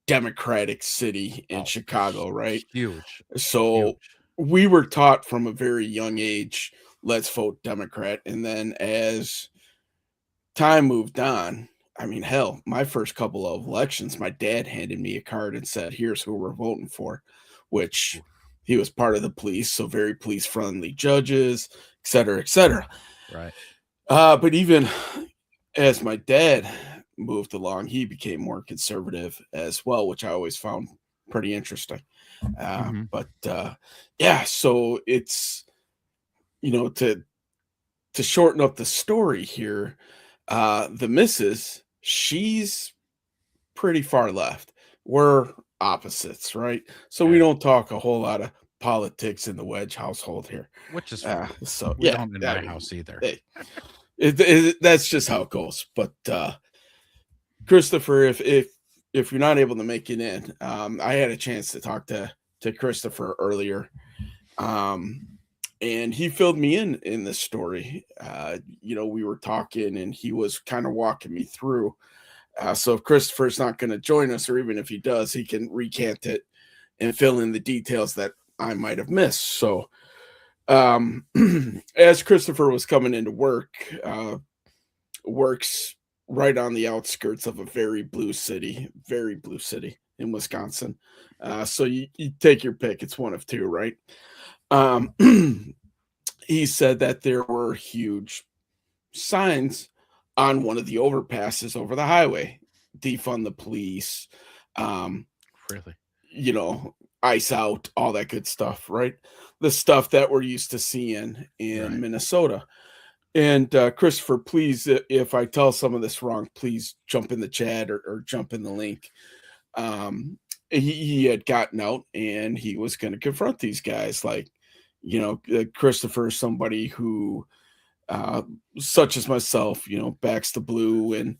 democratic city in Chicago, right? Huge. So we were taught from a very young age, let's vote Democrat. And then as time moved on, I mean, hell, my first couple of elections, my dad handed me a card and said, here's who we're voting for, which he was part of the police. So very police friendly judges, et cetera, et cetera. Right. But even as my dad moved along, he became more conservative as well, which I always found pretty interesting. But yeah, so it's, you know, to shorten up the story here, the missus, she's pretty far left. We're opposites, right? So we don't talk a whole lot of politics in the Wedge household here, which is so we yeah, don't in my house either. That's just how it goes. But Christopher, if you're not able to make it in, I had a chance to talk to Christopher earlier, and he filled me in this story. You know, we were talking, and he was kind of walking me through. So if Christopher's not going to join us, or even if he does, he can recant it and fill in the details that I might have missed. So as Christopher was coming into work, works right on the outskirts of a very blue city in Wisconsin. So you take your pick. It's one of two, right? He said that there were huge signs on one of the overpasses over the highway, defund the police, really, you know, ice out, all that good stuff, right? The stuff that we're used to seeing in Minnesota. And Christopher, please, if I tell some of this wrong, please jump in the chat or jump in the link. He had gotten out and he was going to confront these guys. Like, you know, Christopher is somebody who, such as myself, you know, backs the blue and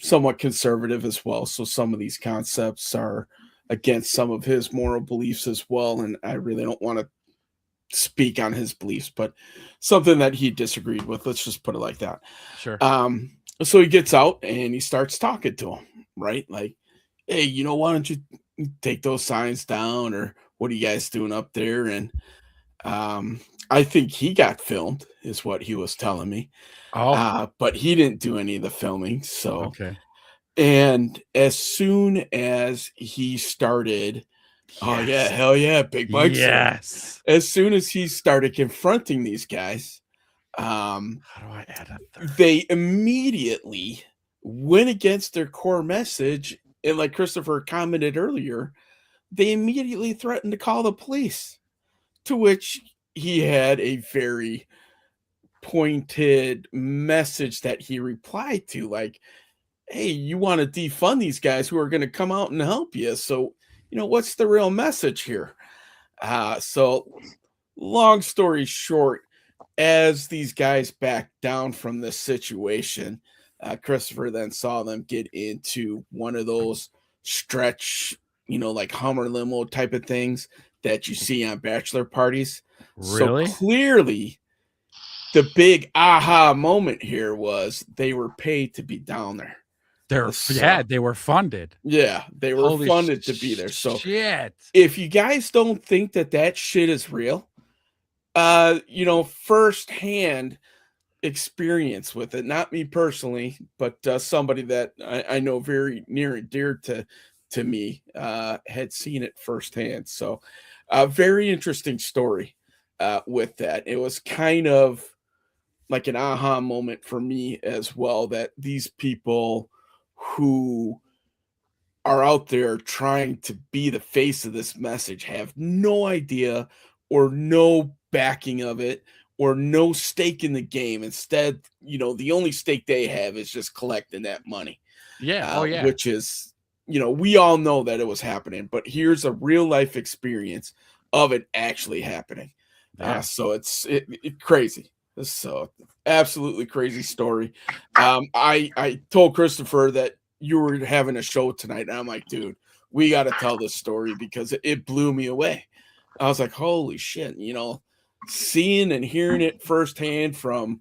somewhat conservative as well. So some of these concepts are against some of his moral beliefs as well. And I really don't want to speak on his beliefs, but something that he disagreed with, let's just put it like that. Sure. So he gets out and he starts talking to him, right? Like, hey, you know, why don't you take those signs down, or what are you guys doing up there? And I think he got filmed is what he was telling me. But he didn't do any of the filming. So, okay. And as soon as he started, oh yeah, hell yeah, Big Mike. Yes. As soon as he started confronting these guys, how do I add up there? They immediately went against their core message. And like Christopher commented earlier, they immediately threatened to call the police, to which he had a very pointed message that he replied to, like, hey, you want to defund these guys who are going to come out and help you. So, you know, what's the real message here? So long story short, as these guys backed down from this situation, Christopher then saw them get into one of those stretch, you know, like Hummer limo type of things that you see on bachelor parties. Really? So clearly the big aha moment here was they were paid to be down there. They were funded. Yeah, they were funded to be there. So shit. If you guys don't think that shit is real, you know, firsthand experience with it, not me personally, but somebody that I know very near and dear to me had seen it firsthand. So very interesting story with that. It was kind of like an aha moment for me as well, that these people who are out there trying to be the face of this message have no idea or no backing of it or no stake in the game. Instead, you know, the only stake they have is just collecting that money. Yeah. Oh, yeah. Which is, we all know that it was happening, but here's a real life experience of it actually happening. Yeah. So it's crazy. So absolutely crazy story. I told Christopher that you were having a show tonight, and I'm like, dude, we got to tell this story because it blew me away. I was like, holy shit, seeing and hearing it firsthand from,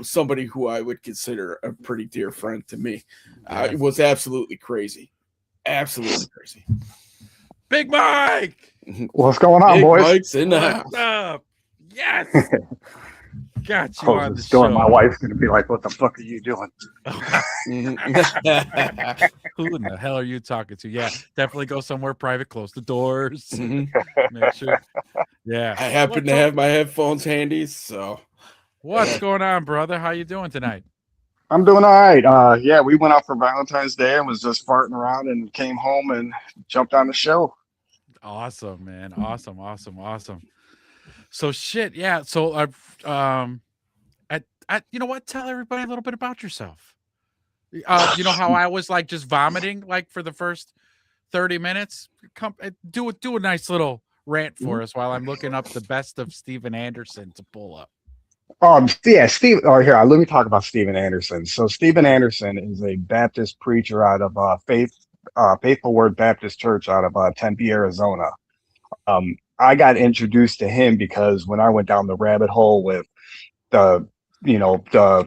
somebody who I would consider a pretty dear friend to me. It was absolutely crazy. Absolutely crazy. Big Mike. What's going on, Big boys? Mike's in the house. What's up? Yes. Got you Close on this the door. show. My wife's gonna be like, "What the fuck are you doing?" Who in the hell are you talking to? Yeah, definitely go somewhere private, close the doors. Make sure. Yeah. I happen to have my headphones handy, so What's going on, brother? How you doing tonight? I'm doing all right. Yeah, we went out for Valentine's Day and was just farting around and came home and jumped on the show. Awesome, man. Awesome. So shit, yeah. So you know what? Tell everybody a little bit about yourself. You know how I was like just vomiting like for the first 30 minutes? Do a nice little rant for us while I'm looking up the best of Steven Anderson to pull up. Yeah, Steve. Oh, here, let me talk about Steven Anderson. So Steven Anderson is a Baptist preacher out of Faithful Word Baptist Church out of Tempe, Arizona. I got introduced to him because when I went down the rabbit hole with the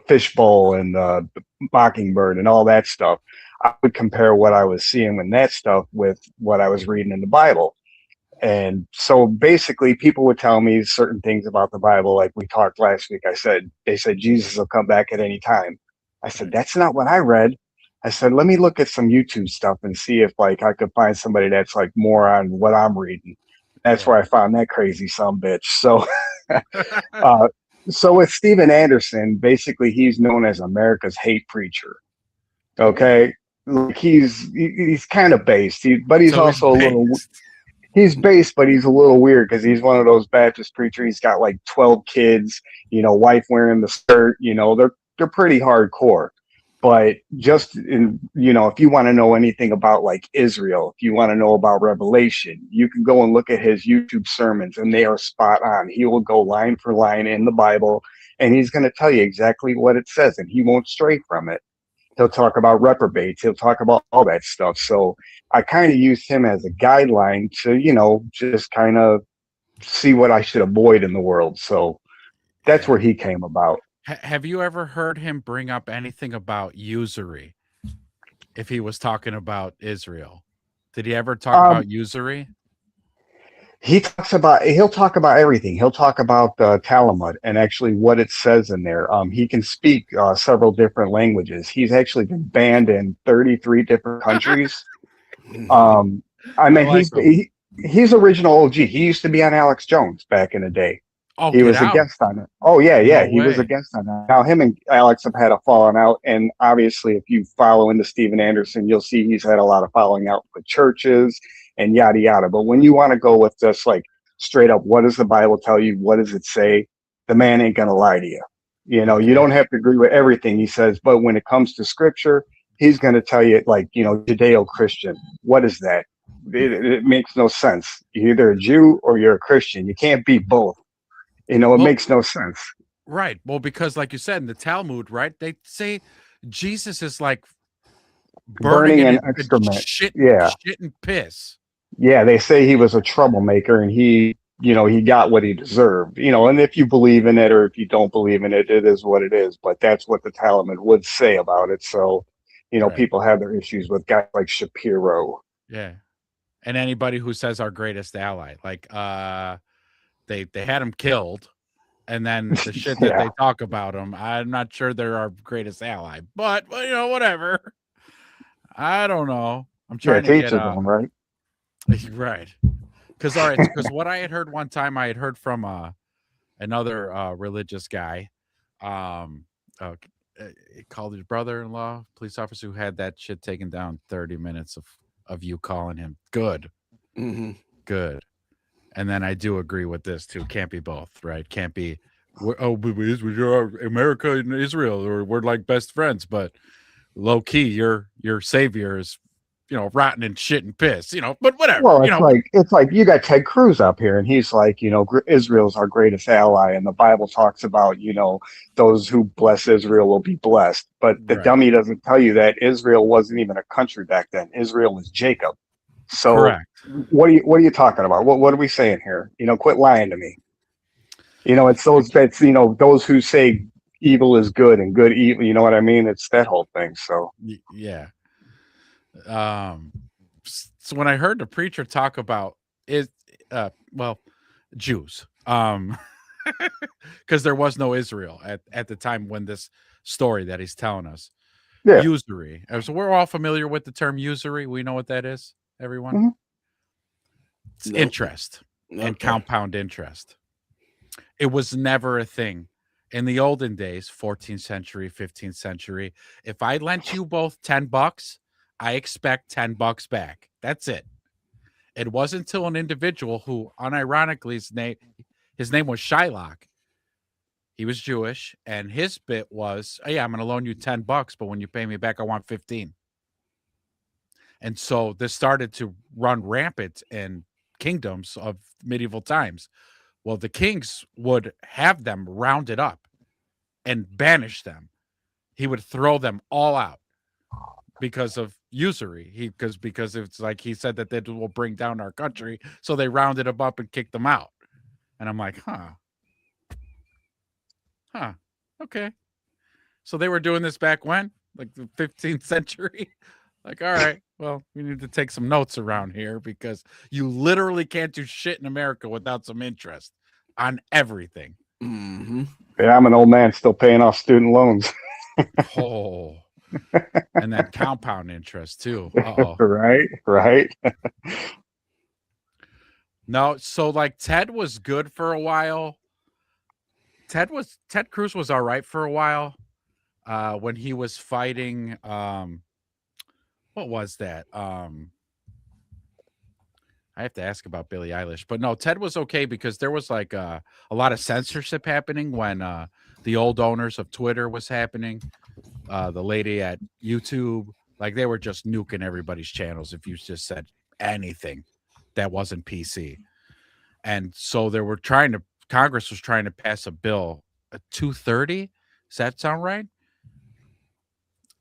fishbowl and the mockingbird and all that stuff, I would compare what I was seeing in that stuff with what I was reading in the Bible. And so basically people would tell me certain things about the Bible. Like we talked last week, they said Jesus will come back at any time. I said, that's not what I read. I said, let me look at some YouTube stuff and see if like I could find somebody that's like more on what I'm reading. That's where I found that crazy sumbitch. So, so with Steven Anderson, basically he's known as America's hate preacher. Okay. Like he's kind of based, but he's also a little, he's based, but he's a little weird because he's one of those Baptist preachers. He's got like 12 kids, wife wearing the skirt, they're pretty hardcore. But just if you want to know anything about like Israel, if you want to know about Revelation, you can go and look at his YouTube sermons and they are spot on. He will go line for line in the Bible and he's going to tell you exactly what it says and he won't stray from it. He'll talk about reprobates. He'll talk about all that stuff. So I kind of used him as a guideline to, just kind of see what I should avoid in the world. So that's where he came about. Have you ever heard him bring up anything about usury? If he was talking about Israel, did he ever talk about usury? He'll talk about everything. He'll talk about the Talmud and actually what it says in there. He can speak several different languages. He's actually been banned in 33 different countries. He's original OG. He used to be on Alex Jones back in the day. Oh, he was a guest on it. Oh yeah. No He was a way. guest on that. Now him and Alex have had a falling out, and obviously if you follow into Steven Anderson, you'll see he's had a lot of falling out with churches and yada yada. But when you want to go with just like straight up, what does the Bible tell you? What does it say? The man ain't gonna lie to you. You don't have to agree with everything he says, but when it comes to scripture, he's gonna tell you like, Judeo-Christian. What is that? It makes no sense. You're either a Jew or you're a Christian. You can't be both. It makes no sense. Right. Well, because like you said in the Talmud, right? They say Jesus is like Burning in and excrement. shit, Yeah. shit and piss. Yeah, they say he was a troublemaker and he got what he deserved. And if you believe in it or if you don't believe in it, it is what it is. But that's what the Talmud would say about it. So, Right. people have their issues with guys like Shapiro. Yeah. And anybody who says our greatest ally, like they had him killed, and then the shit that they talk about him, I'm not sure they're our greatest ally, but whatever. I don't know. I'm trying to get right. right. Because what I had heard one time, I had heard from another religious guy, he called his brother-in-law, police officer, who had that shit taken down. 30 minutes of you calling him good. Good. And then I do agree with this too. Can't be both, right? Can't be, we're America and Israel, or we're like best friends, but low key, your savior is, rotten and shit and piss, but whatever. Well, it's like you got Ted Cruz up here, and he's like, Israel's our greatest ally, and the Bible talks about, those who bless Israel will be blessed. But the dummy doesn't tell you that Israel wasn't even a country back then. Israel was Jacob. So correct. What are you talking about? What are we saying here? Quit lying to me. It's those who say evil is good and good evil. You know what I mean? It's that whole thing. So yeah. So when I heard the preacher talk about Jews, because there was no Israel at the time when this story that he's telling us, usury. So we're all familiar with the term usury. We know what that is, everyone. Mm-hmm. It's interest and compound interest. It was never a thing in the olden days, 14th century, 15th century. If I lent you both $10, I expect $10 back. That's it. It wasn't until an individual who, unironically, his name was Shylock. He was Jewish, and his bit was, "Oh, yeah, I'm going to loan you $10, but when you pay me back, I want 15." And so this started to run rampant in kingdoms of medieval times. Well, the kings would have them rounded up and banish them. He would throw them all out because of usury. Because it's like he said that they will bring down our country, so they rounded them up and kicked them out. And I'm like, okay. So they were doing this back when, like the 15th century. Like, all right, well, we need to take some notes around here because you literally can't do shit in America without some interest on everything. Mm-hmm. Yeah, I'm an old man still paying off student loans. Oh, and that compound interest too. Uh-oh. Right. No, so like Ted was good for a while. Ted Cruz was all right for a while. When he was fighting, what was that? I have to ask about Billie Eilish, but no, Ted was okay because there was like a lot of censorship happening when the old owners of Twitter was happening. The lady at YouTube, like they were just nuking everybody's channels if you just said anything that wasn't PC. And so Congress was trying to pass a bill, a 230. Does that sound right?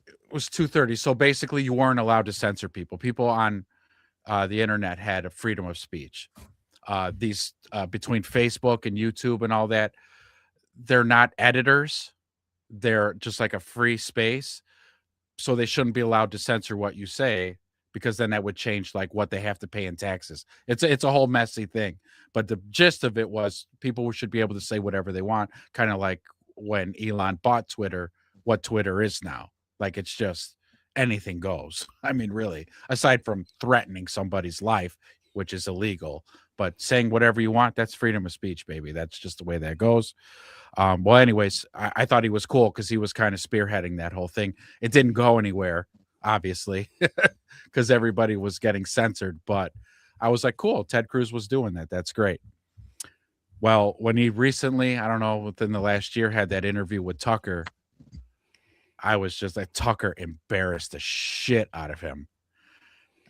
It was 230. So basically you weren't allowed to censor people. People on the internet had a freedom of speech. These between Facebook and YouTube and all that, they're not editors. They're just like a free space. So they shouldn't be allowed to censor what you say, because then that would change like what they have to pay in taxes. It's a whole messy thing. But the gist of it was people should be able to say whatever they want, kind of like when Elon bought Twitter, what Twitter is now. Like it's just anything goes. I mean, really, aside from threatening somebody's life, which is illegal, but saying whatever you want, that's freedom of speech, baby. That's just the way that goes. Well, anyways, I thought he was cool because he was kind of spearheading that whole thing. It didn't go anywhere, obviously, because everybody was getting censored. But I was like, cool, Ted Cruz was doing that. That's great. Well, when he recently, I don't know, within the last year, had that interview with Tucker, I was just like, Tucker embarrassed the shit out of him.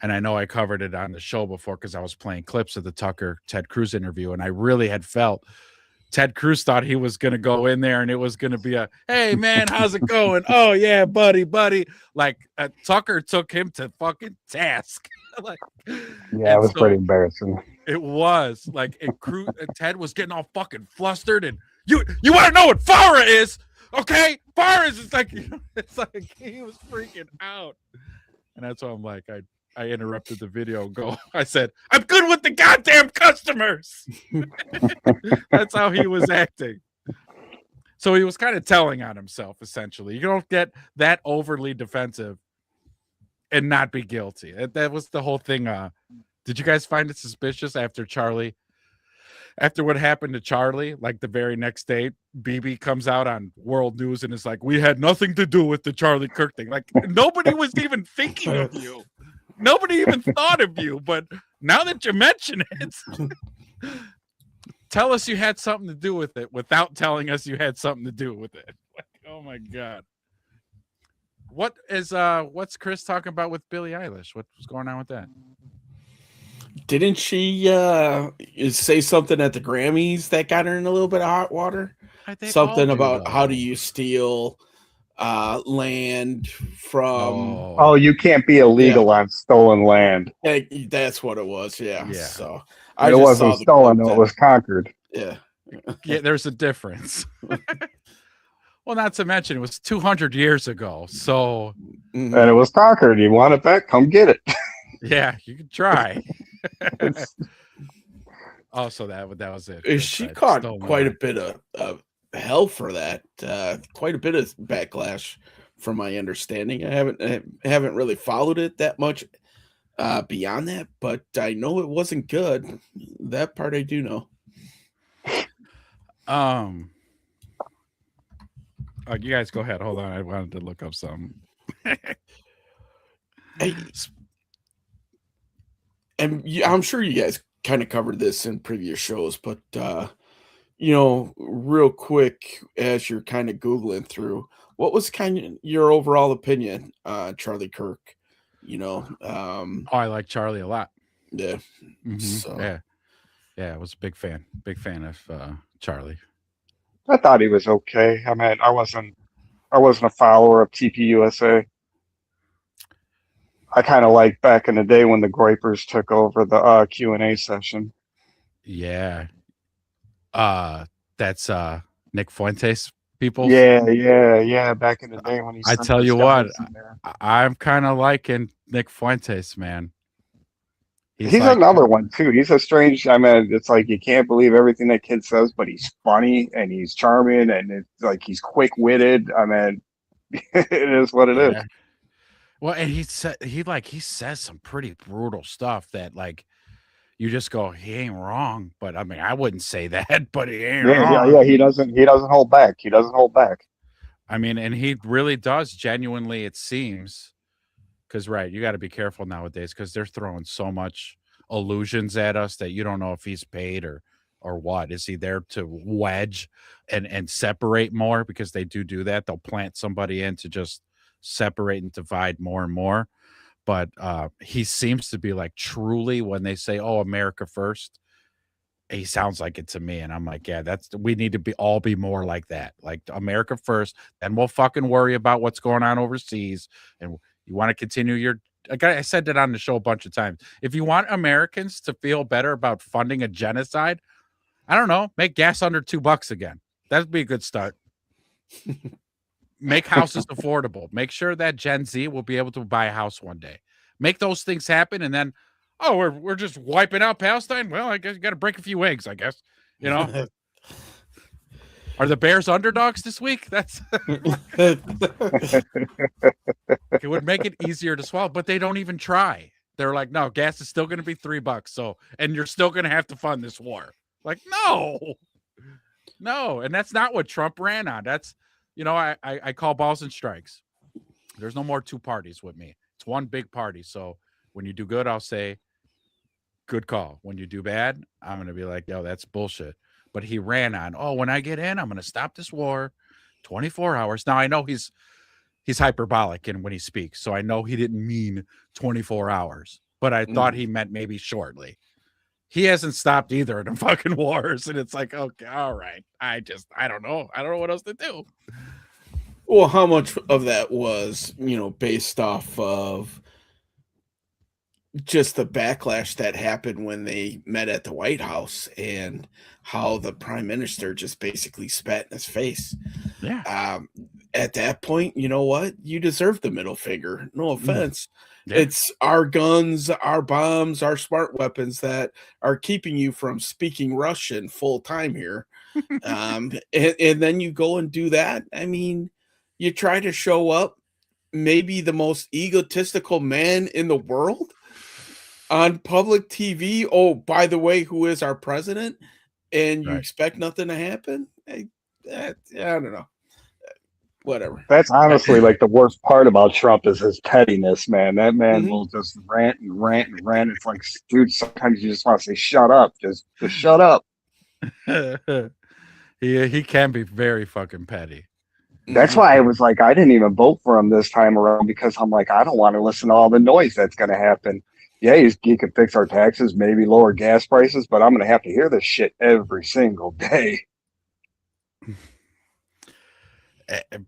And I know I covered it on the show before because I was playing clips of the Ted Cruz interview, and I really had felt Ted Cruz thought he was going to go in there and it was going to be a, hey, man, how's it going? Oh, yeah, buddy. Like Tucker took him to fucking task. Like, yeah, it was pretty embarrassing. It was like, Ted was getting all fucking flustered. And you want to know what Farah is? Okay, Farah is like, it's like he was freaking out. And that's why I'm like, I interrupted the video and I said, I'm good with the goddamn customers. That's how he was acting. So he was kind of telling on himself, essentially. You don't get that overly defensive and not be guilty. That was the whole thing. Did you guys find it suspicious after what happened to Charlie? Like the very next day, BB comes out on World News and is like, we had nothing to do with the Charlie Kirk thing. Like nobody was even thinking of you. Nobody even thought of you, but now that you mention it, tell us you had something to do with it without telling us you had something to do with it. Like, oh my God. What's Chris talking about with Billie Eilish? What's going on with that? Didn't she say something at the Grammys that got her in a little bit of hot water? Something about how do you steal land from? Oh, you can't be illegal on stolen land. That's what it was. Yeah. So It wasn't stolen; it was conquered. Yeah. Yeah, there's a difference. Well, not to mention it was 200 years ago. So, and it was conquered. You want it back? Come get it. Yeah, you can try. So that was it. She caught quite a bit of hell for that. Quite a bit of backlash, from my understanding. I haven't really followed it that much beyond that, but I know it wasn't good. That part I do know. You guys go ahead. Hold on, I wanted to look up something. I'm sure you guys kind of covered this in previous shows, but real quick, as you're kind of Googling through, what was kind of your overall opinion on Charlie Kirk? I like Charlie a lot. Yeah. Mhm. So. Yeah, I was a big fan of Charlie. I thought he was okay. I mean, I wasn't a follower of TPUSA. I kind of like back in the day when the Groypers took over the Q&A session. Yeah. That's Nick Fuentes people. Yeah. Back in the day when he. I tell you what, I'm kind of liking Nick Fuentes, man. He's like, another one too. He's a strange. I mean, it's like you can't believe everything that kid says, but he's funny and he's charming and it's like he's quick-witted. I mean, it is what it is. Well, and he says some pretty brutal stuff that like you just go, he ain't wrong. But I mean, I wouldn't say that, but he ain't wrong. Yeah. He doesn't hold back. I mean, and he really does genuinely, it seems. Because you got to be careful nowadays because they're throwing so much illusions at us that you don't know if he's paid or what. Is he there to wedge and separate more? Because they do that. They'll plant somebody in to just separate and divide more and more. But he seems to be like truly when they say, "Oh, America first," he sounds like it to me, and I'm like, yeah, we need to all be more like that, like America first. Then we'll fucking worry about what's going on overseas and. You want to continue I said that on the show a bunch of times. If you want Americans to feel better about funding a genocide, I don't know, make gas under $2 again. That'd be a good start. Make houses affordable. Make sure that Gen Z will be able to buy a house one day. Make those things happen, and then, we're just wiping out Palestine. Well, I guess you got to break a few eggs. I guess Are the Bears underdogs this week? It would make it easier to swallow, but they don't even try. They're like, no, gas is still going to be $3. So, and you're still going to have to fund this war. Like, no. And that's not what Trump ran on. That's, I call balls and strikes. There's no more two parties with me. It's one big party. So when you do good, I'll say, good call. When you do bad, I'm going to be like, yo, that's bullshit. But he ran on, when I get in, I'm going to stop this war 24 hours. Now, I know he's hyperbolic when he speaks, so I know he didn't mean 24 hours, but I thought he meant maybe shortly. He hasn't stopped either of the fucking wars, and it's like, okay, all right. I don't know. I don't know what else to do. Well, how much of that was, based off of just the backlash that happened when they met at the White House and how the prime minister just basically spat in his face. Yeah. At that point, you know what? You deserve the middle finger. No offense. Yeah. It's our guns, our bombs, our smart weapons that are keeping you from speaking Russian full time here. And then you go and do that. I mean, you try to show up maybe the most egotistical man in the world on public TV. Oh, by the way, who is our president? And you expect nothing to happen? I don't know. Whatever. That's honestly like the worst part about Trump is his pettiness, man. That man will just rant and rant and rant. It's like, dude, sometimes you just want to say, shut up. Just shut up. He can be very fucking petty. That's why I was like, I didn't even vote for him this time around because I'm like, I don't want to listen to all the noise that's going to happen. Yeah, he could fix our taxes, maybe lower gas prices, but I'm going to have to hear this shit every single day.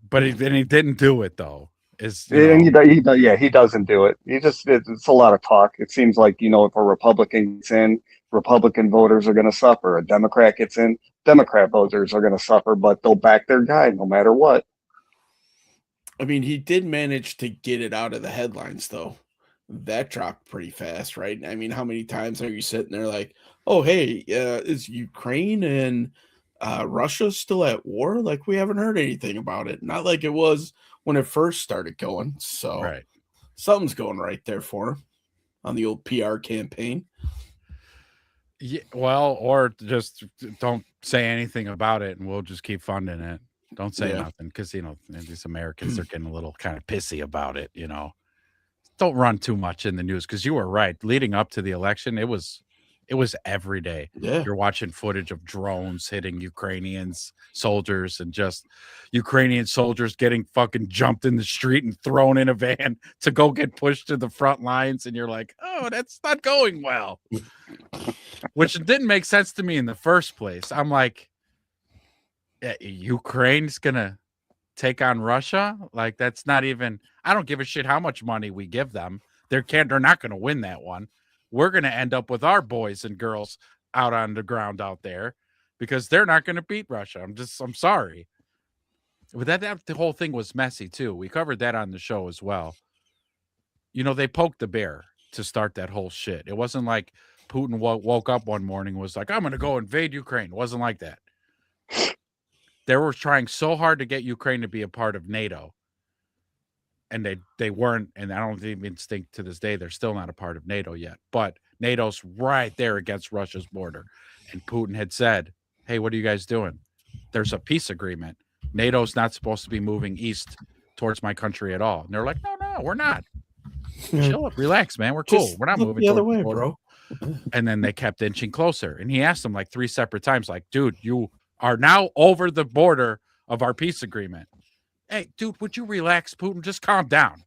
But he didn't do it though. And he doesn't do it. It's a lot of talk. It seems like, if a Republican gets in, Republican voters are going to suffer. A Democrat gets in, Democrat voters are going to suffer, but they'll back their guy no matter what. I mean, he did manage to get it out of the headlines, though. That dropped pretty fast, right? I mean, how many times are you sitting there like, oh, hey, is Ukraine and Russia still at war? Like, we haven't heard anything about it. Not like it was when it first started going. So something's going right there for him on the old PR campaign. Yeah, well, or just don't say anything about it and we'll just keep funding it. Don't say nothing because, these Americans are getting a little kind of pissy about it, Don't run too much in the news because you were right. Leading up to the election, it was every day. Yeah. You're watching footage of drones hitting Ukrainians, soldiers, and just Ukrainian soldiers getting fucking jumped in the street and thrown in a van to go get pushed to the front lines. And you're like, oh, that's not going well. Which didn't make sense to me in the first place. I'm like, Ukraine's gonna take on Russia? Like, that's not even, I don't give a shit how much money we give them. They're not gonna win that one. We're gonna end up with our boys and girls out on the ground out there because they're not gonna beat Russia. I'm sorry. But that the whole thing was messy too. We covered that on the show as well. They poked the bear to start that whole shit. It wasn't like Putin woke up one morning and was like, I'm going to go invade Ukraine. It wasn't like that. They were trying so hard to get Ukraine to be a part of NATO. And they weren't, and I don't even think to this day they're still not a part of NATO yet. But NATO's right there against Russia's border. And Putin had said, hey, what are you guys doing? There's a peace agreement. NATO's not supposed to be moving east towards my country at all. And they're like, no, we're not. Chill, relax, man. We're cool. We're not moving the other way, border. bro. And then they kept inching closer. And he asked them like 3 separate times, like, dude, you are now over the border of our peace agreement. Hey, dude, would you relax, Putin? Just calm down.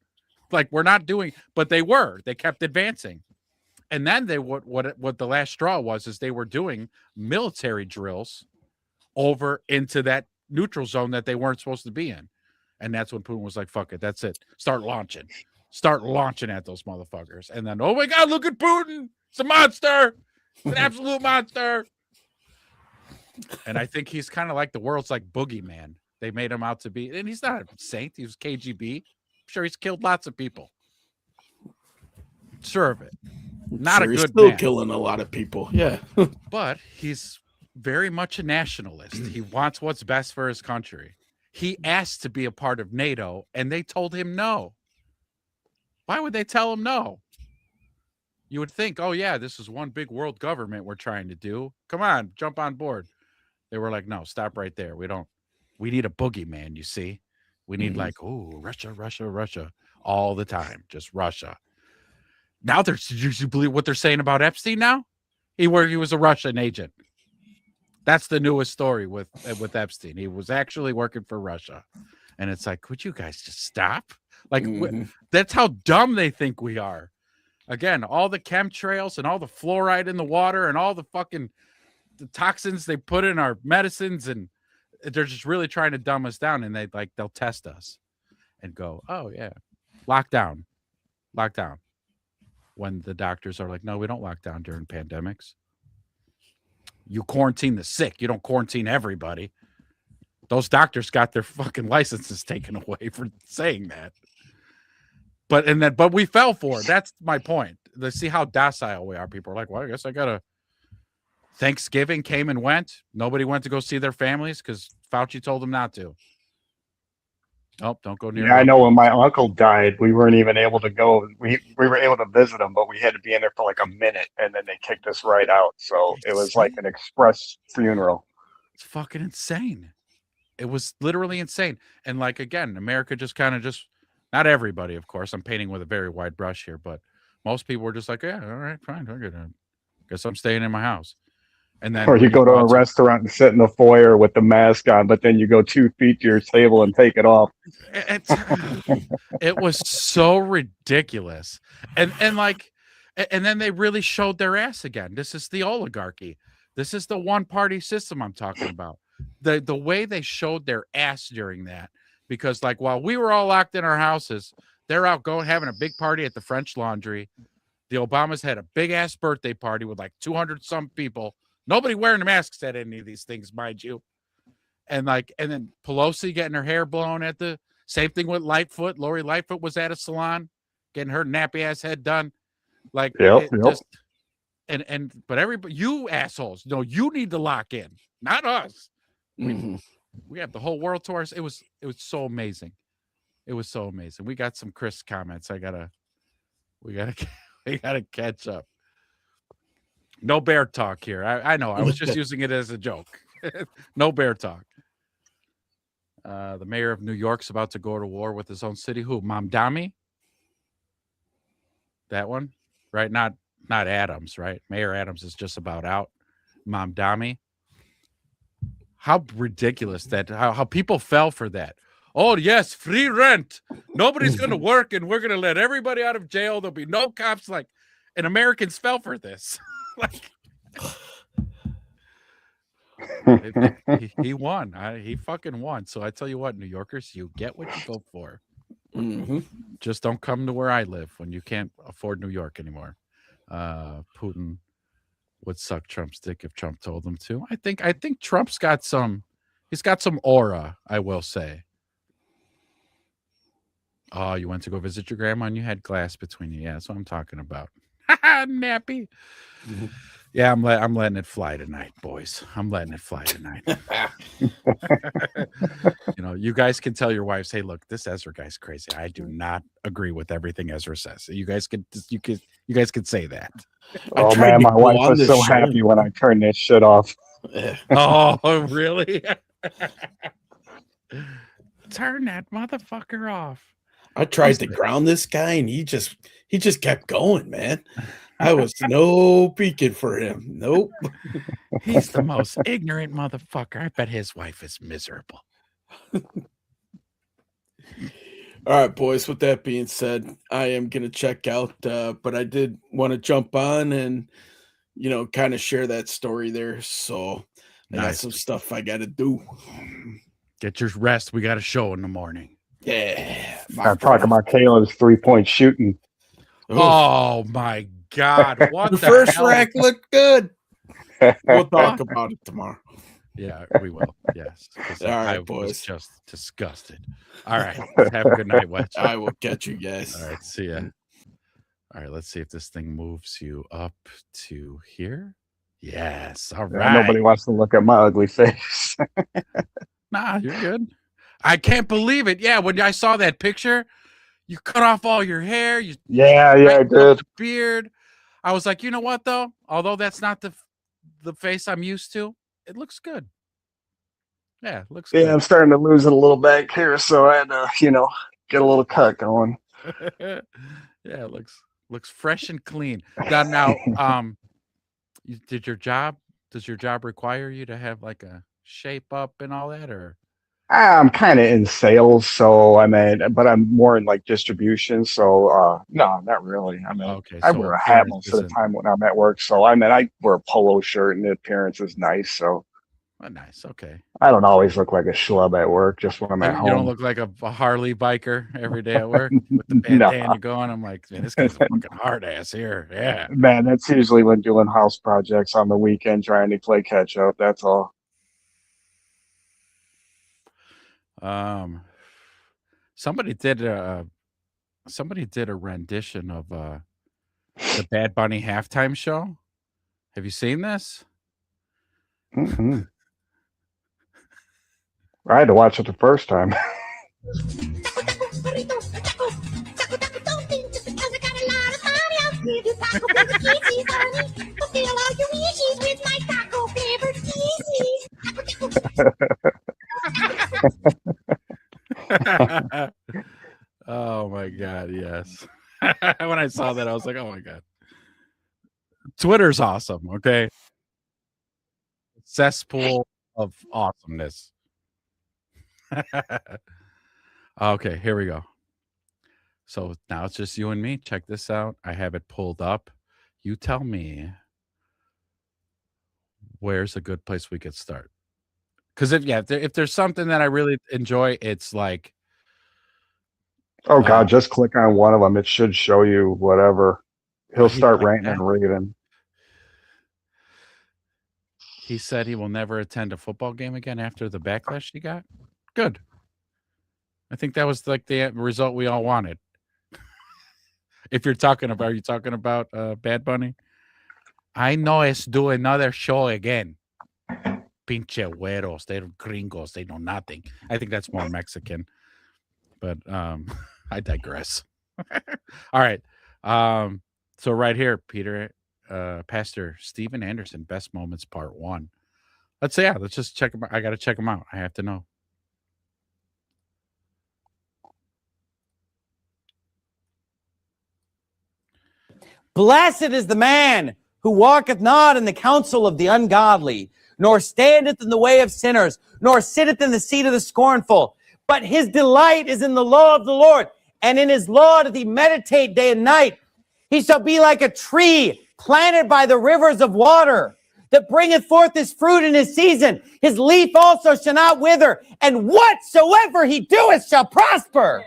Like, we're not doing, but they kept advancing. And then what the last straw was is they were doing military drills over into that neutral zone that they weren't supposed to be in. And that's when Putin was like, fuck it, that's it. Start launching at those motherfuckers. And then, oh my God, look at Putin. It's a monster. It's an absolute monster. And I think he's kind of like the world's like boogeyman. They made him out to be, and he's not a saint. He was KGB. I'm sure he's killed lots of people. Sure of it. Not Sure, a he's good still man. killing a lot of people. Yeah. But he's very much a nationalist. He wants what's best for his country. He asked to be a part of NATO, and they told him no. Why would they tell him no? You would think, oh, yeah, this is one big world government we're trying to do. Come on, jump on board. They were like, no, stop right there. We need a boogeyman, you see? We need like, oh, Russia, all the time. Just Russia. Now do you believe what they're saying about Epstein now? He was a Russian agent. That's the newest story with Epstein. He was actually working for Russia. And it's like, would you guys just stop? Like, that's how dumb they think we are. Again, all the chemtrails and all the fluoride in the water and all the fucking the toxins they put in our medicines, and they're just really trying to dumb us down. And they'll test us and go, oh yeah, lockdown. When the doctors are like, no, we don't lock down during pandemics. You quarantine the sick. You don't quarantine everybody. Those doctors got their fucking licenses taken away for saying that. But we fell for it. That's my point. Let's see how docile we are. People are like, well, I guess I gotta. Thanksgiving came and went. Nobody went to go see their families because Fauci told them not to. Oh, don't go near. Yeah, I know when my uncle died, we weren't even able to go. We were able to visit him, but we had to be in there for like a minute, and then they kicked us right out. So it was like an express funeral. It's fucking insane. It was literally insane. And like, again, America just not everybody, of course. I'm painting with a very wide brush here, but most people were just like, yeah, all right, fine. I guess I'm staying in my house. And then Or you when go to a out restaurant and sit in the foyer with the mask on, but then you go 2 feet to your table and take it off. it was so ridiculous. And then they really showed their ass again. This is the oligarchy. This is the one party system I'm talking about. The way they showed their ass during that, because like while we were all locked in our houses, they're out having a big party at the French Laundry. The Obamas had a big ass birthday party with like 200 some people. Nobody wearing masks at any of these things, mind you. And then Pelosi getting her hair blown at the same thing with Lightfoot. Lori Lightfoot was at a salon getting her nappy ass head done. Like, just, but everybody, you assholes, no, you need to lock in, not us. We have the whole world to ours. It was so amazing. It was so amazing. We got some Chris comments. We gotta catch up. No bear talk here. I know. I was just using it as a joke. No bear talk. The mayor of New York's about to go to war with his own city. Who? Mamdani? That one? Right? Not Adams, right? Mayor Adams is just about out. Mamdani. How ridiculous that how people fell for that. Oh, yes, free rent. Nobody's going to work, and we're going to let everybody out of jail. There'll be no cops. And Americans fell for this. He won. He fucking won. So I tell you what, New Yorkers, you get what you go for. Just don't come to where I live when you can't afford New York anymore. Putin would suck Trump's dick if Trump told him to. I think Trump's got some. He's got some aura, I will say. Oh, you went to go visit your grandma and you had glass between you. Yeah, that's what I'm talking about. Nappy. Yeah, I'm letting it fly tonight, boys. I'm letting it fly tonight. You guys can tell your wives, hey, look, this Ezra guy's crazy. I do not agree with everything Ezra says. You guys could say that. Oh man, my wife was so happy when I turned that shit off. Oh, really? Turn that motherfucker off. I tried to ground this guy, and he just kept going, man. I was no peeking for him. Nope. He's the most ignorant motherfucker. I bet his wife is miserable. All right, boys. With that being said, I am gonna check out, but I did want to jump on and kind of share that story there. So I got some stuff I got to do. Get your rest. We got a show in the morning. Yeah. I'm talking about Caleb's 3-point shooting. Oh my God! What the the first hell? rack looked good. We'll talk about it tomorrow. Yeah, we will. Yes. All right, I boys. was just disgusted. All right. Have a good night, Wetch. I will catch you guys. All right. See ya. All right. Let's see if this thing moves you up to here. Yes. All right. Nobody wants to look at my ugly face. Nah, you're good. I can't believe it. Yeah, when I saw that picture, you cut off all your hair. Yeah, I did. The beard. I was like, you know what though? Although that's not the face I'm used to, it looks good. Yeah, it looks good. Yeah, I'm starting to lose it a little back here, so I had to, get a little cut going. Yeah, it looks fresh and clean. Now, does your job require you to have like a shape up and all that, or? I'm kind of in sales, so but I'm more in like distribution. So no, not really. Okay, I so wear a hat appearance most of the isn't- time when I'm at work. So I wear a polo shirt and the appearance is nice. So Oh, nice. Okay. I don't always look like a schlub at work, just when I'm at You home. don't look like a Harley biker every day at work with the No. bandana going. I'm like, man, this guy's a fucking hard ass here. Yeah. Man, that's usually when doing house projects on the weekend, trying to play catch up. That's all. Somebody did a rendition of the Bad Bunny halftime show. Have you seen this? Mm-hmm. I had to watch it the first time. Oh my God, yes. When I saw that, I was like, oh my God. Twitter's awesome, okay? cesspool of awesomeness. Okay, here we go. So now it's just you and me. Check this out. I have it pulled up. You tell me where's a good place we could start. Because if there's something that I really enjoy, it's like, Oh God, just click on one of them. It should show you whatever. He'll start ranting and raving. he said he will never attend a football game again after the backlash he got. Good. I think that was like the result we all wanted. If you're talking about, are you talking about Bad Bunny? I know it's do another show again. Pinche güeros, they're gringos, they know nothing. I think that's more Mexican, but I digress. All right. So right here, Peter, Pastor Steven Anderson, Best Moments Part 1. Let's just check them out. I got to check them out. I have to know. Blessed is the man who walketh not in the counsel of the ungodly, nor standeth in the way of sinners, nor sitteth in the seat of the scornful. But his delight is in the law of the Lord, and in his law doth he meditate day and night. He shall be like a tree planted by the rivers of water, that bringeth forth his fruit in his season. His leaf also shall not wither, and whatsoever he doeth shall prosper.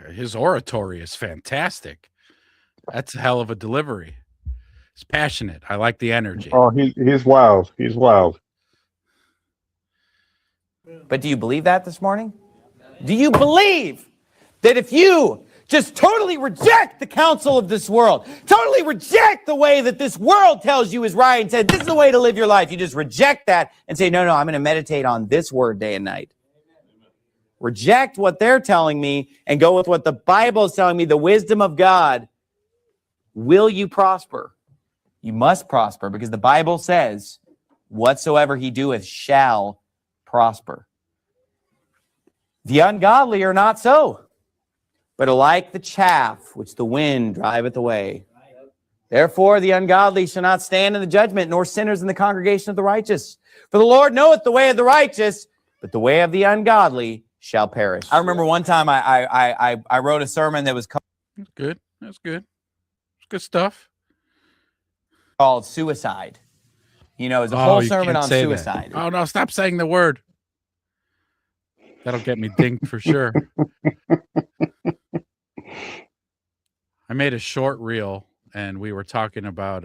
His oratory is fantastic. That's a hell of a delivery. It's passionate. I like the energy. Oh, he's wild. He's wild. But do you believe that this morning? Do you believe that if you just totally reject the counsel of this world, totally reject the way that this world tells you is right and said, this is the way to live your life, you just reject that and say, no, I'm going to meditate on this word day and night. Reject what they're telling me and go with what the Bible is telling me, the wisdom of God. Will you prosper? You must prosper because the Bible says, whatsoever he doeth shall prosper. The ungodly are not so, but are like the chaff which the wind driveth away. Therefore the ungodly shall not stand in the judgment, nor sinners in the congregation of the righteous. For the Lord knoweth the way of the righteous, but the way of the ungodly shall perish. I remember one time I wrote a sermon that was That's good. That's good. It's good stuff. Called Suicide. You know, it's a whole sermon on suicide. That. Oh, no, stop saying the word. That'll get me dinged for sure. I made a short reel, and we were talking about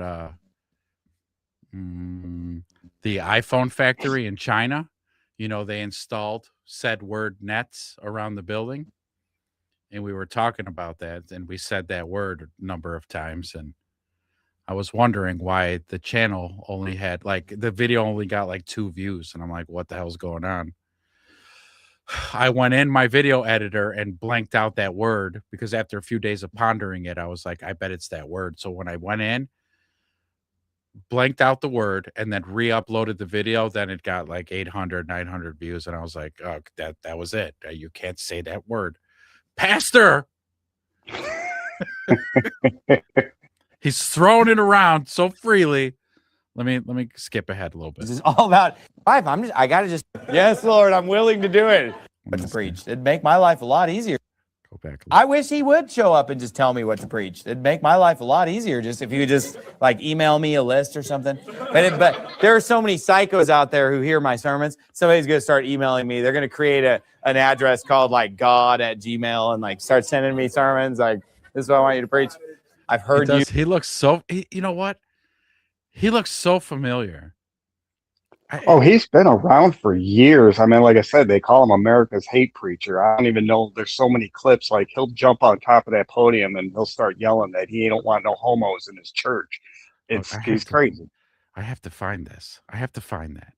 the iPhone factory in China. You know, they installed said word nets around the building. And we were talking about that, and we said that word a number of times. And I was wondering why the channel only had, like, the video only got like 2 views. And I'm like, what the hell's going on? I went in my video editor and blanked out that word because after a few days of pondering it, I was like, I bet it's that word. So when I went in, blanked out the word, and then re-uploaded the video, then it got like 800, 900 views. And I was like, oh, that was it. You can't say that word. Pastor, he's throwing it around so freely. Let me skip ahead a little bit. This is all about life. I gotta just, yes, Lord, I'm willing to do it. What to preach? It'd make my life a lot easier. Go back. I wish he would show up and just tell me what to preach. It'd make my life a lot easier just if you could just like email me a list or something. But there are so many psychos out there who hear my sermons. Somebody's going to start emailing me. They're going to create an address called like God@gmail and like start sending me sermons. Like, this is what I want you to preach. I've heard you. He looks so, you know what? He looks so familiar. Oh, he's been around for years. I mean, like I said, they call him America's hate preacher. I don't even know. There's so many clips. Like, he'll jump on top of that podium and he'll start yelling that he don't want no homos in his church. He's crazy. I have to find this. I have to find that.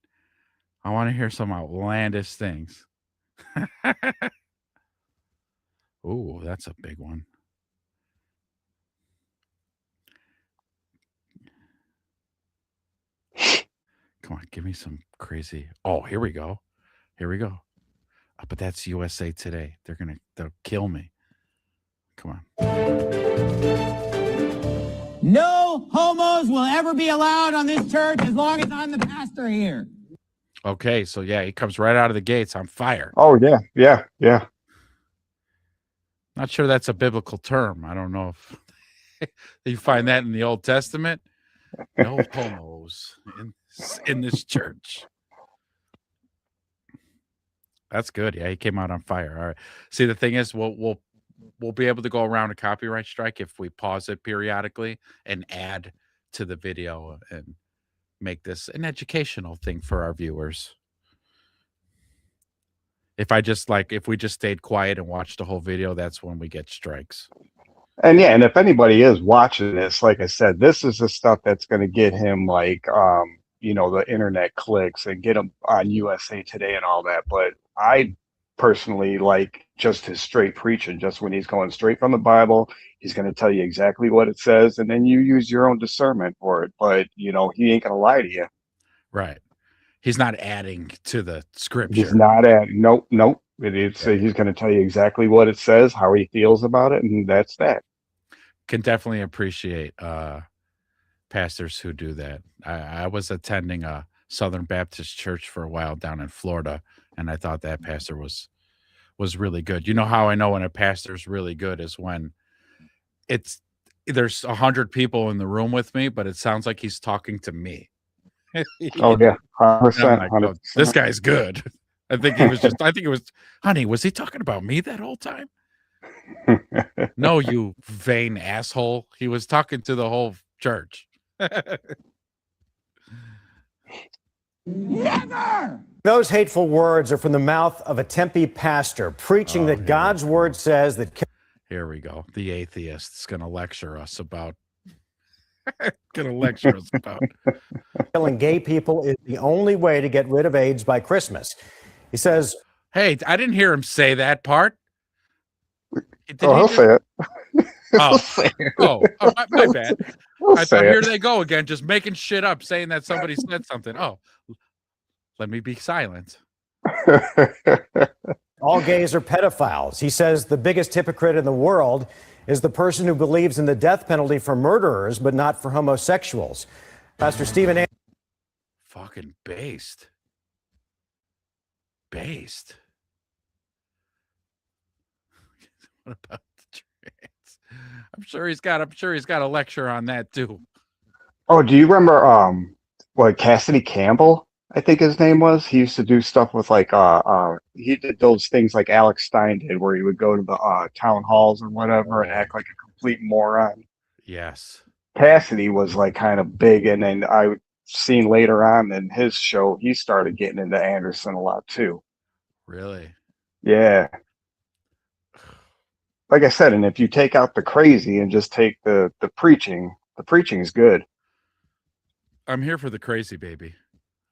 I want to hear some outlandish things. Ooh, that's a big one. Come on, give me some crazy. Oh, here we go. Here we go. But that's USA Today. They'll kill me. Come on. No no homos will ever be allowed on this church as long as I'm the pastor here. Okay, so yeah, he comes right out of the gates on fire. Oh yeah, yeah, yeah. Not sure that's a biblical term. I don't know if you find that in the Old Testament. No homos in this church. That's good. Yeah, he came out on fire. All right. See, the thing is, we'll be able to go around a copyright strike if we pause it periodically and add to the video and make this an educational thing for our viewers. If we just stayed quiet and watched the whole video, that's when we get strikes. And yeah, and if anybody is watching this, like I said, this is the stuff that's going to get him like, the internet clicks and get him on USA Today and all that. But I personally like just his straight preaching, just when he's going straight from the Bible, he's going to tell you exactly what it says, and then you use your own discernment for it. But, he ain't going to lie to you. Right. He's not adding to the scripture. He's not adding. Nope. He's going to tell you exactly what it says, how he feels about it, and that's that. Can definitely appreciate pastors who do that. I was attending a Southern Baptist church for a while down in Florida, and I thought that pastor was really good. You know how I know when a pastor's really good is when there's 100 people in the room with me, but it sounds like he's talking to me. Oh yeah, 100%, Like, oh, this guy's good. I think it was, honey, was he talking about me that whole time? No, you vain asshole. He was talking to the whole church. Never! Those hateful words are from the mouth of a Tempe pastor preaching that God's word says that. Here we go. The atheist's going to lecture us about. Killing gay people is the only way to get rid of AIDS by Christmas. He says, "Hey, I didn't hear him say that part." He'll say it. My bad. I thought here they go again, just making shit up, saying that somebody said something. Oh, let me be silent. all gays are pedophiles. He says the biggest hypocrite in the world is the person who believes in the death penalty for murderers, but not for homosexuals. Pastor Stephen fucking based. What about the trans? I'm sure he's got a lecture on that too. Oh, do you remember Cassidy Campbell, I think his name was? He used to do stuff with he did those things like Alex Stein did, where he would go to the town halls or whatever and act like a complete moron. Yes. Cassidy was like kind of big, and then I seen later on in his show he started getting into Anderson a lot too. Really? Yeah. Like I said, and if you take out the crazy and just take the preaching is good. I'm here for the crazy, baby.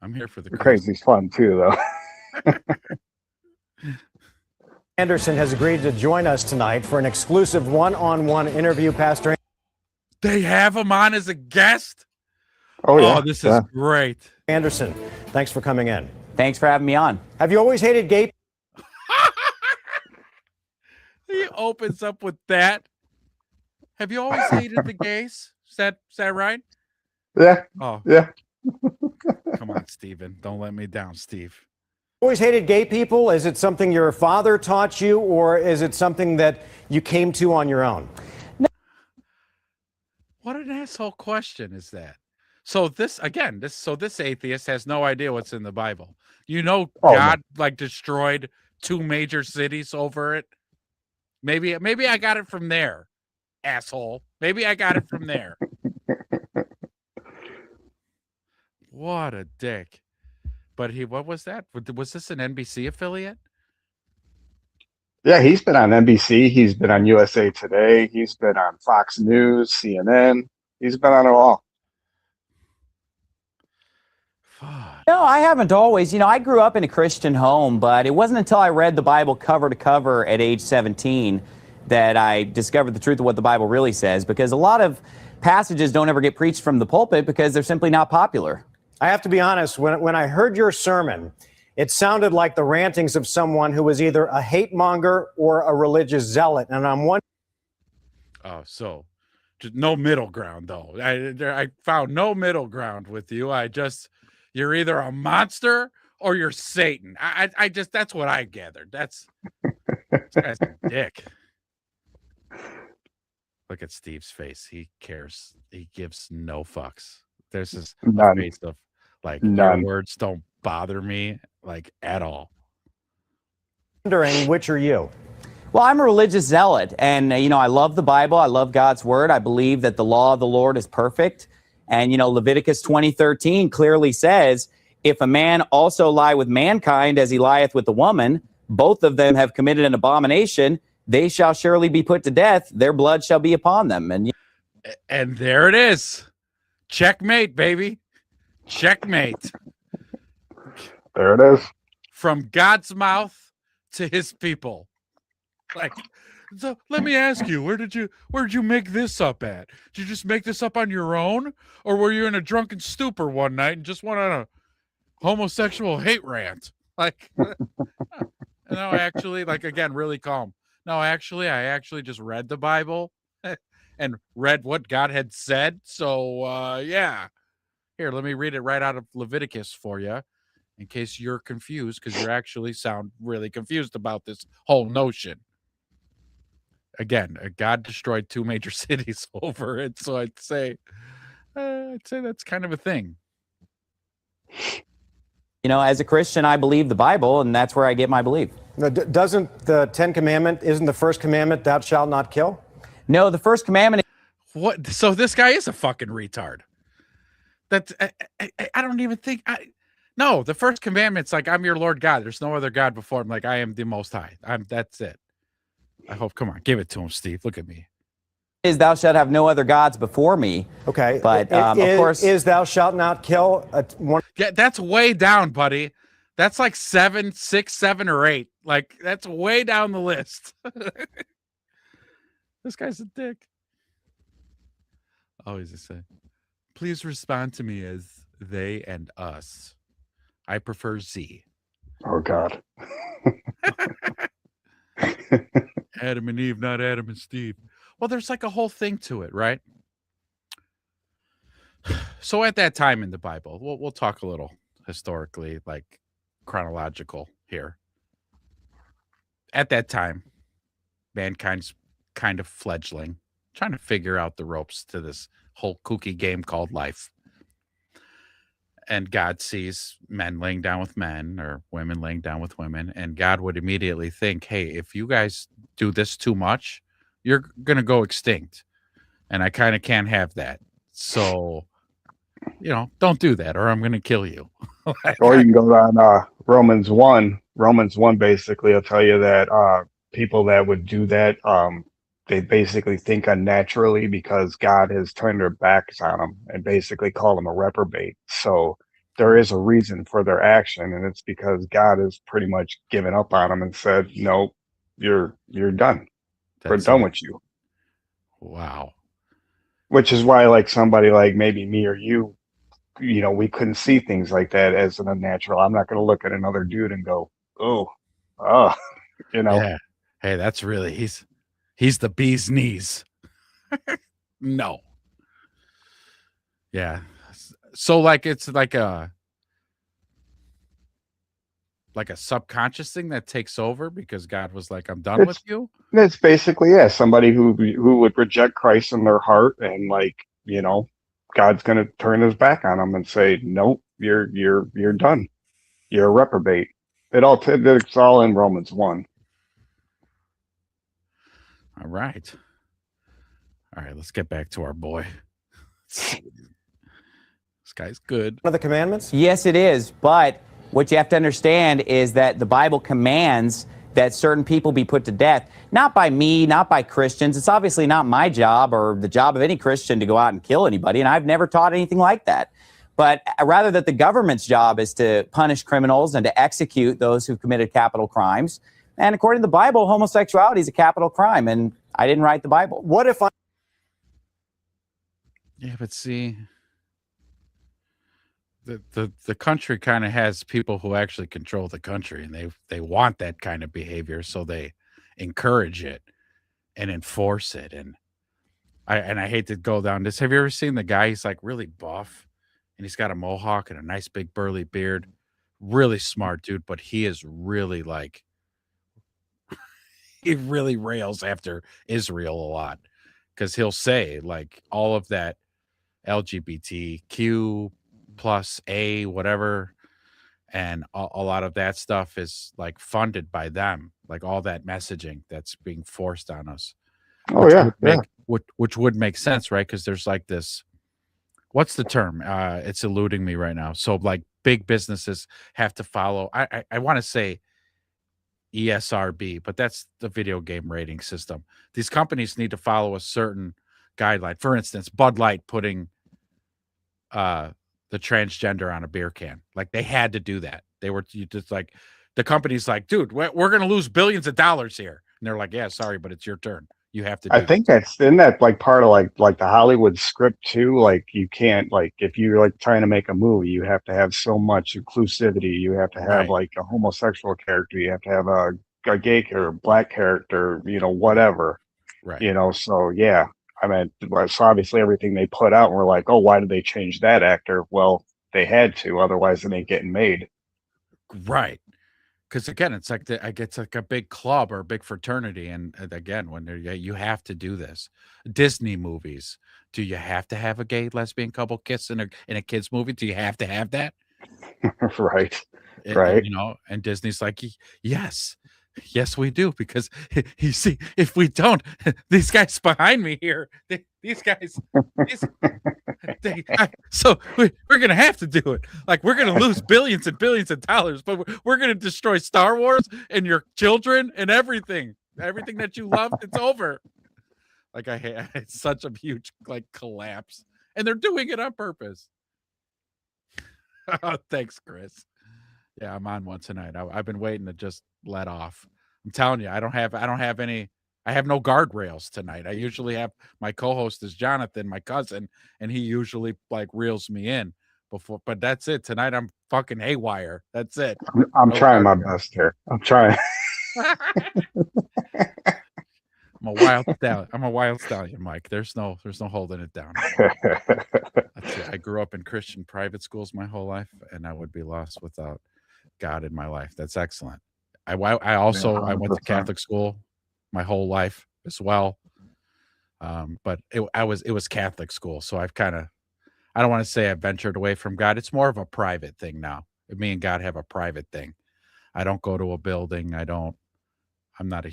I'm here for the crazy's fun too, though. Anderson has agreed to join us tonight for an exclusive one-on-one interview, Pastor. They have him on as a guest? Oh, yeah. Oh, this is great. Anderson, thanks for coming in. Thanks for having me on. Have you always hated gay? He opens up with that. Have you always hated the gays? Is that right? Yeah. Oh. Yeah. Come on, Steven. Don't let me down, Steve. Always hated gay people? Is it something your father taught you, or is it something that you came to on your own? What an asshole question is that? So this atheist has no idea what's in the Bible. God destroyed 2 major cities over it. Maybe I got it from there, asshole. Maybe I got it from there. What a dick. But what was that? Was this an NBC affiliate? Yeah, he's been on NBC. He's been on USA Today. He's been on Fox News, CNN. He's been on it all. No, I haven't always. I grew up in a Christian home, but it wasn't until I read the Bible cover to cover at age 17 that I discovered the truth of what the Bible really says, because a lot of passages don't ever get preached from the pulpit because they're simply not popular. I have to be honest, when I heard your sermon, it sounded like the rantings of someone who was either a hate monger or a religious zealot. And I'm wondering. Oh, so No middle ground, though. I found no middle ground with you. You're either a monster or you're Satan. I just, that's what I gathered. This guy's a dick. Look at Steve's face. He cares. He gives no fucks. There's this face of like, your words don't bother me like at all. Wondering, which are you? Well, I'm a religious zealot, and I love the Bible. I love God's word. I believe that the law of the Lord is perfect. And Leviticus 20:13 clearly says, if a man also lie with mankind as he lieth with the woman, both of them have committed an abomination, they shall surely be put to death. Their blood shall be upon them. And there it is. Checkmate, baby. Checkmate. There it is. From God's mouth to his people. Like, so let me ask you, where did you make this up at? Did you just make this up on your own? Or were you in a drunken stupor one night and just went on a homosexual hate rant? Like, no, actually, like, again, really calm. No, actually, I actually just read the Bible and read what God had said. So, yeah. Here, let me read it right out of Leviticus for you in case you're confused, because you actually sound really confused about this whole notion. Again, God destroyed 2 major cities over it. So I'd say that's kind of a thing. As a Christian, I believe the Bible, and that's where I get my belief. Doesn't the 10 Commandment, isn't the first commandment, thou shalt not kill? No, the first commandment. What? So this guy is a fucking retard. That's, I don't even think, no, the first commandment's like, I'm your Lord God. There's no other God before him. Like, I am the Most High. That's it. I hope, come on, give it to him, Steve. Look at me. Is thou shalt have no other gods before me. Okay. But of course, is thou shalt not kill Yeah, that's way down, buddy. That's like 7, 6, 7, or 8. Like, that's way down the list. This guy's a dick. Always a say. Please respond to me as they and us. I prefer Z. Oh, God. Adam and Eve, not Adam and Steve. Well, there's like a whole thing to it, right? So at that time in the Bible, we'll talk a little historically, like chronological here. At that time, mankind's kind of fledgling, trying to figure out the ropes to this whole kooky game called life. And God sees men laying down with men or women laying down with women. And God would immediately think, hey, if you guys do this too much, you're going to go extinct. And I kind of can't have that. So, don't do that or I'm going to kill you. Or you can go on Romans 1. Romans 1 basically will tell you that people that would do that, they basically think unnaturally because God has turned their backs on them and basically called them a reprobate. So there is a reason for their action, and it's because God has pretty much given up on them and said, "No, you're done. We're done with you." Wow. Which is why, like somebody like maybe me or you, we couldn't see things like that as an unnatural. I'm not going to look at another dude and go, Yeah. Hey, that's really he's the bee's knees. No. Yeah. So like it's like a subconscious thing that takes over because God was like, I'm done with you. It's basically, somebody who would reject Christ in their heart and God's going to turn his back on them and say, nope, you're done. You're a reprobate. It's all in Romans 1. All right, let's get back to our boy. This guy's good. One of the commandments? Yes, it is. But what you have to understand is that the Bible commands that certain people be put to death, not by me, not by Christians. It's obviously not my job or the job of any Christian to go out and kill anybody, and I've never taught anything like that. But rather that the government's job is to punish criminals and to execute those who've committed capital crimes. And according to the Bible, homosexuality is a capital crime, and I didn't write the Bible. What if I... Yeah, but see, the country kind of has people who actually control the country, and they want that kind of behavior, so they encourage it and enforce it. And I hate to go down this. Have you ever seen the guy? He's like really buff, and he's got a mohawk and a nice big burly beard. Really smart dude, but he is really like he really rails after Israel a lot because he'll say like all of that LGBTQ plus A whatever, and a lot of that stuff is like funded by them, like all that messaging that's being forced on us. Oh Which yeah, would yeah. make which would make sense, right? Because there's like this, what's the term? It's eluding me right now. So like big businesses have to follow. I want to say ESRB, but that's the video game rating system. These companies need to follow a certain guideline. For instance, Bud Light putting the transgender on a beer can. Like they had to do that. They were just like the company's like, dude, we're going to lose billions of dollars here. And they're like, yeah, sorry, but it's your turn. You have to do I think that's in that like part of like the Hollywood script too. Like you can't like if you're like trying to make a movie, you have to have so much inclusivity. You have to have Right. like a homosexual character. You have to have a gay character, black character. You know, whatever. Right. You know, so yeah. I mean, so obviously everything they put out, and we're like, oh, why did they change that actor? Well, they had to, otherwise it ain't getting made. Right. Because again, it's like it's like a big club or a big fraternity, and again, when you have to do this. Disney movies, do you have to have a gay lesbian couple kiss in a kids movie? Do you have to have that? Right. Right. You know, and Disney's like, yes, we do, because you see, if we don't, these guys behind me here, these guys, so we're gonna have to do it. Like we're gonna lose billions and billions of dollars, but we're gonna destroy Star Wars and your children and everything that you loved. It's over. Like it's such a huge like collapse, and they're doing it on purpose. Oh, thanks, Chris. Yeah, I'm on one tonight. I've been waiting to just let off. I'm telling you, I don't have no guardrails tonight. I usually have my co-host is Jonathan, my cousin, and he usually like reels me in before, but that's it. Tonight I'm fucking haywire. That's it. I'm No trying my guardrails. best here. I'm trying. I'm a wild stallion, Mike. There's no holding it down. That's it. I grew up in Christian private schools my whole life, and I would be lost without God in my life. That's excellent. I went to 100%. Catholic school my whole life as well. But it was Catholic school, so I don't want to say I've ventured away from God. It's more of a private thing now. Me and God have a private thing. I don't go to a building. I'm not a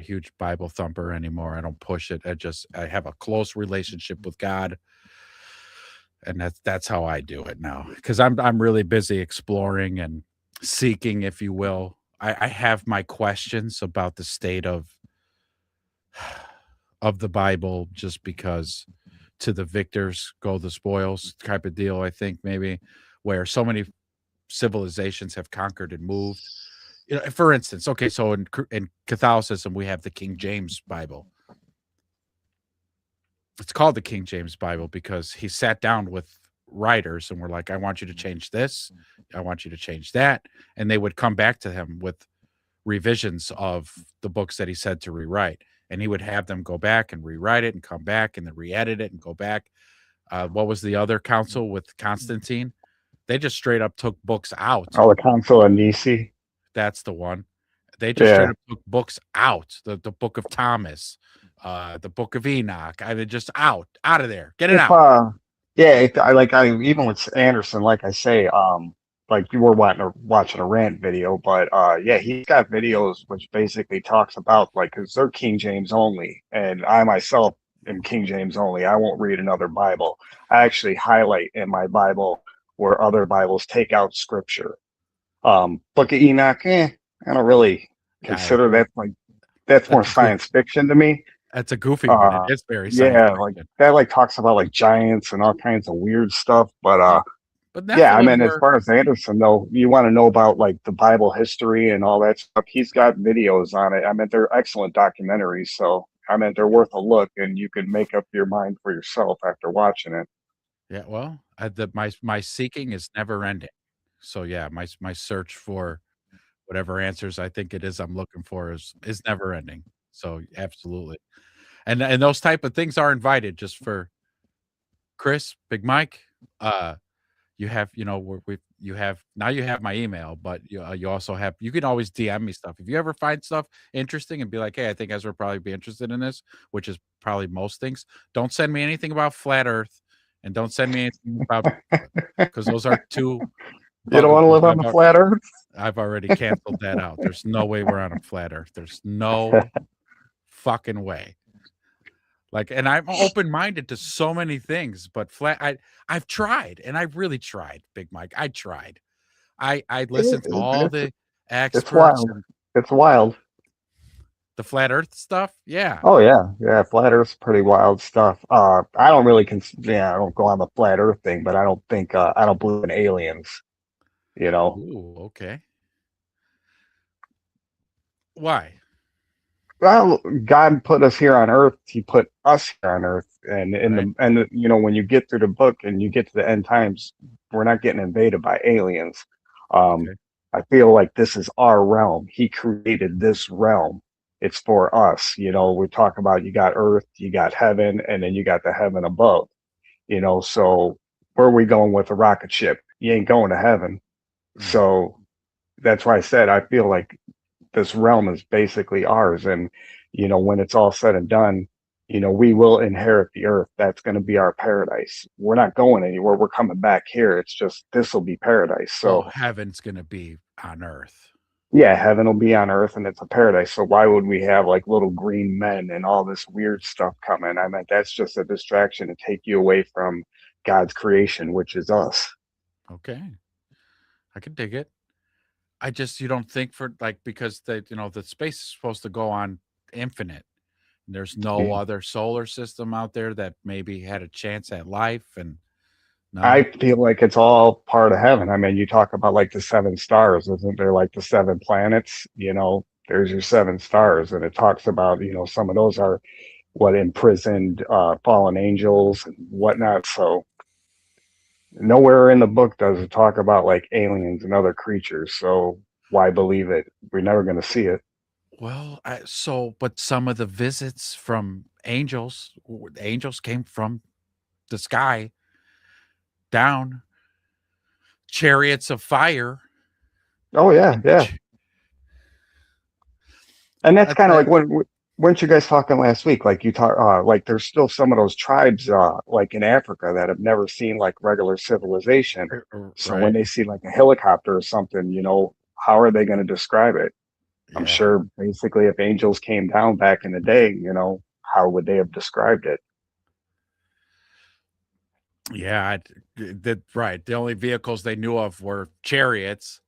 huge Bible thumper anymore. I don't push it. I have a close relationship with God. And that's how I do it now, because I'm really busy exploring and seeking, if you will. I have my questions about the state of the Bible, just because to the victors go the spoils type of deal. I think maybe where so many civilizations have conquered and moved. You know, for instance, okay, so in Catholicism we have the King James Bible. It's called the King James Bible because he sat down with writers and were like, I want you to change this, I want you to change that, and they would come back to him with revisions of the books that he said to rewrite, and he would have them go back and rewrite it and come back and then re-edit it and go back. What was the other council with Constantine? They just straight up took books out. Oh, the Council of Nicaea. That's the one. They just straight up took books out. The Book of Thomas, the Book of Enoch. I mean, just out of there. Get it out. I even with Anderson, like I say, like you were watching a rant video, but yeah, he's got videos which basically talks about like, because they're King James only, and I myself am King James only. I won't read another Bible. I actually highlight in my Bible where other Bibles take out scripture. Book of Enoch, I don't really consider that's more science fiction to me. That's a goofy one. It's very like that like talks about like giants and all kinds of weird stuff. But yeah, I mean, as far as Anderson though, you want to know about like the Bible history and all that stuff, he's got videos on it. I mean, they're excellent documentaries, so I mean they're worth a look, and you can make up your mind for yourself after watching it. Yeah, well, my seeking is never ending. So yeah, my search for whatever answers I think it is I'm looking for is never ending. So absolutely. And those type of things are invited just for Chris, Big Mike. You have, you know, you have my email, but you also have, you can always DM me stuff. If you ever find stuff interesting and be like, hey, I think Ezra would probably be interested in this, which is probably most things. Don't send me anything about flat Earth, and don't send me anything about, because those are two. You don't want to live on the flat Earth? I've already canceled that out. There's no way we're on a flat Earth. There's no fucking way. Like, and I'm open-minded to so many things, but I've tried, and I really tried, Big Mike. I tried. I listened to all the experts. It's wild. It's wild. The flat Earth stuff, yeah. Oh yeah. Flat Earth's pretty wild stuff. I don't really I don't go on the flat Earth thing, but I don't think I don't believe in aliens. You know. Ooh, okay. Why? Well, God put us here on Earth. He put us here on Earth, and you know, when you get through the book and you get to the end times, we're not getting invaded by aliens. I feel like this is our realm. He created this realm. It's for us. You know, we talk about, you got Earth, you got heaven, and then you got the heaven above. You know, so where are we going with a rocket ship? You ain't going to heaven. So that's why I said I feel like this realm is basically ours. And, you know, when it's all said and done, you know, we will inherit the earth. That's going to be our paradise. We're not going anywhere. We're coming back here. It's just, this will be paradise. So heaven's going to be on earth. Yeah, heaven will be on earth, and it's a paradise. So why would we have like little green men and all this weird stuff coming? I mean, that's just a distraction to take you away from God's creation, which is us. Okay. I can dig it. I just, you don't think for like, because the space is supposed to go on infinite. There's no other solar system out there that maybe had a chance at life. And no. I feel like it's all part of heaven. I mean, you talk about like the 7 stars, isn't there like the 7 planets? You know, there's your 7 stars, and it talks about, you know, some of those are what imprisoned fallen angels and whatnot. So nowhere in the book does it talk about like aliens and other creatures. So why believe it? We're never going to see it. Well, but some of the visits from angels came from the sky down, chariots of fire. Oh yeah. And that's kind of like when weren't you guys talking last week? Like you talk, like there's still some of those tribes, like in Africa, that have never seen like regular civilization. So when they see like a helicopter or something, you know, how are they going to describe it? I'm sure basically if angels came down back in the day, you know, how would they have described it? Yeah, right. The only vehicles they knew of were chariots.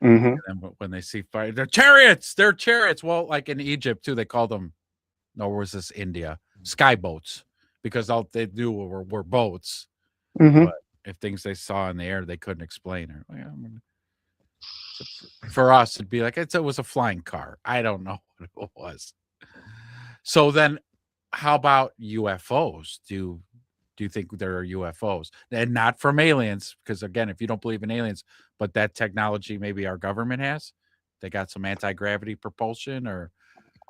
Mm-hmm. And when they see fire, they're chariots. Well, like in Egypt too, they called them. Nor was this India sky boats, because all they knew were boats. Mm-hmm. But if things they saw in the air they couldn't explain, or for us it'd be like it was a flying car. I don't know what it was. So then, how about UFOs? Do you think there are UFOs, and not from aliens? Because again, if you don't believe in aliens, but that technology maybe our government has, they got some anti-gravity propulsion, or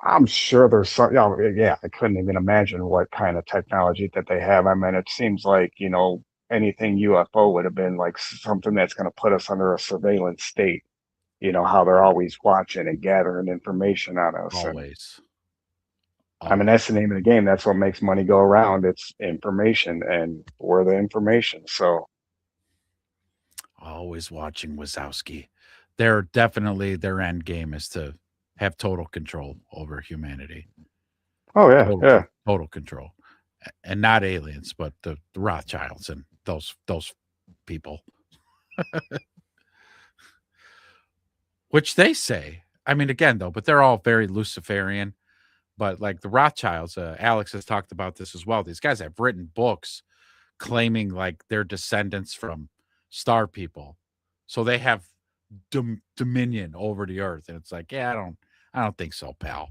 I'm sure there's some. Yeah, I couldn't even imagine what kind of technology that they have. I mean, it seems like, you know, anything UFO would have been like something that's going to put us under a surveillance state. You know, how they're always watching and gathering information on us. Always. I mean, that's the name of the game. That's what makes money go around. It's information, and we're the information. So always watching Wazowski. They're definitely, their end game is to have total control over humanity. Oh yeah, total control, and not aliens, but the Rothschilds and those people. Which they say, I mean, again though, but they're all very Luciferian. But like the Rothschilds, Alex has talked about this as well. These guys have written books claiming like they're descendants from star people, so they have dominion over the earth. And it's like, yeah, I don't think so, pal.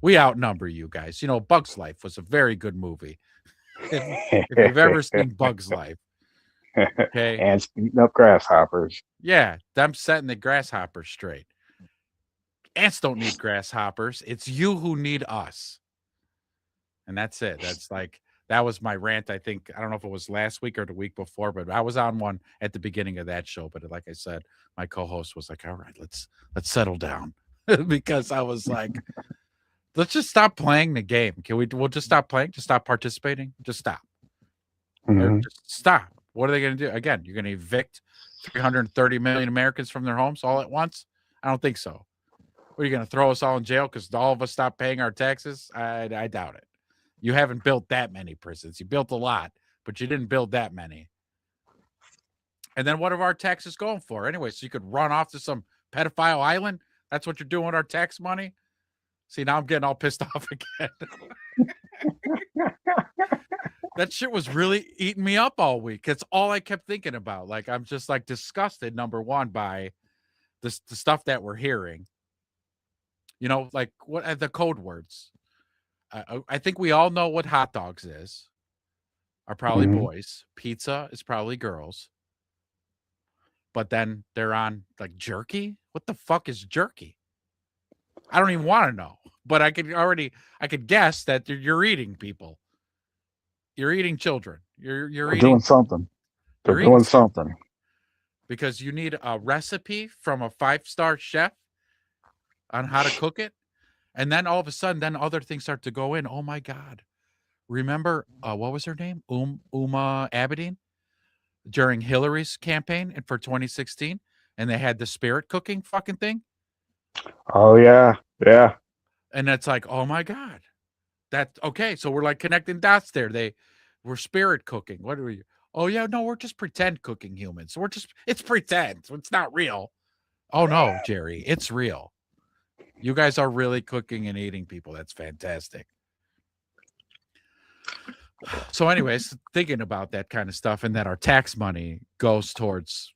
We outnumber you guys. You know, Bug's Life was a very good movie. If you've ever seen Bug's Life, okay, and speeding up grasshoppers. Yeah, them setting the grasshoppers straight. Ants don't need grasshoppers. It's you who need us. And that's it. That's like, that was my rant. I think, I don't know if it was last week or the week before, but I was on one at the beginning of that show. But like I said, my co-host was like, all right, let's settle down. Because I was like, let's just stop playing the game. We'll just stop playing, just stop participating, just stop. Or just stop. What are they going to do? Again, you're going to evict 330 million Americans from their homes all at once? I don't think so. What, are you going to throw us all in jail because all of us stop paying our taxes? I doubt it. You haven't built that many prisons. You built a lot, but you didn't build that many. And then what are our taxes going for anyway? So you could run off to some pedophile island? That's what you're doing with our tax money? See, now I'm getting all pissed off again. That shit was really eating me up all week. It's all I kept thinking about. Like, I'm just like disgusted, number one, by the stuff that we're hearing. You know, like what are the code words? I think we all know what hot dogs are probably boys. Pizza is probably girls. But then they're on like jerky. What the fuck is jerky? I don't even want to know. But I could guess that you're eating people. You're eating children. You're eating, doing something. They're doing something. Because you need a recipe from a 5-star chef on how to cook it. And then all of a sudden, then other things start to go in. Oh my God. Remember, what was her name? Uma Abedin during Hillary's campaign and for 2016. And they had the spirit cooking fucking thing. Oh yeah. Yeah. And it's like, oh my God. That's okay. So we're like connecting dots there. We're spirit cooking. What are we? Oh yeah, no, we're just pretend cooking humans. It's pretend. It's not real. Oh no, Jerry, it's real. You guys are really cooking and eating people. That's fantastic. So anyways, thinking about that kind of stuff and that our tax money goes towards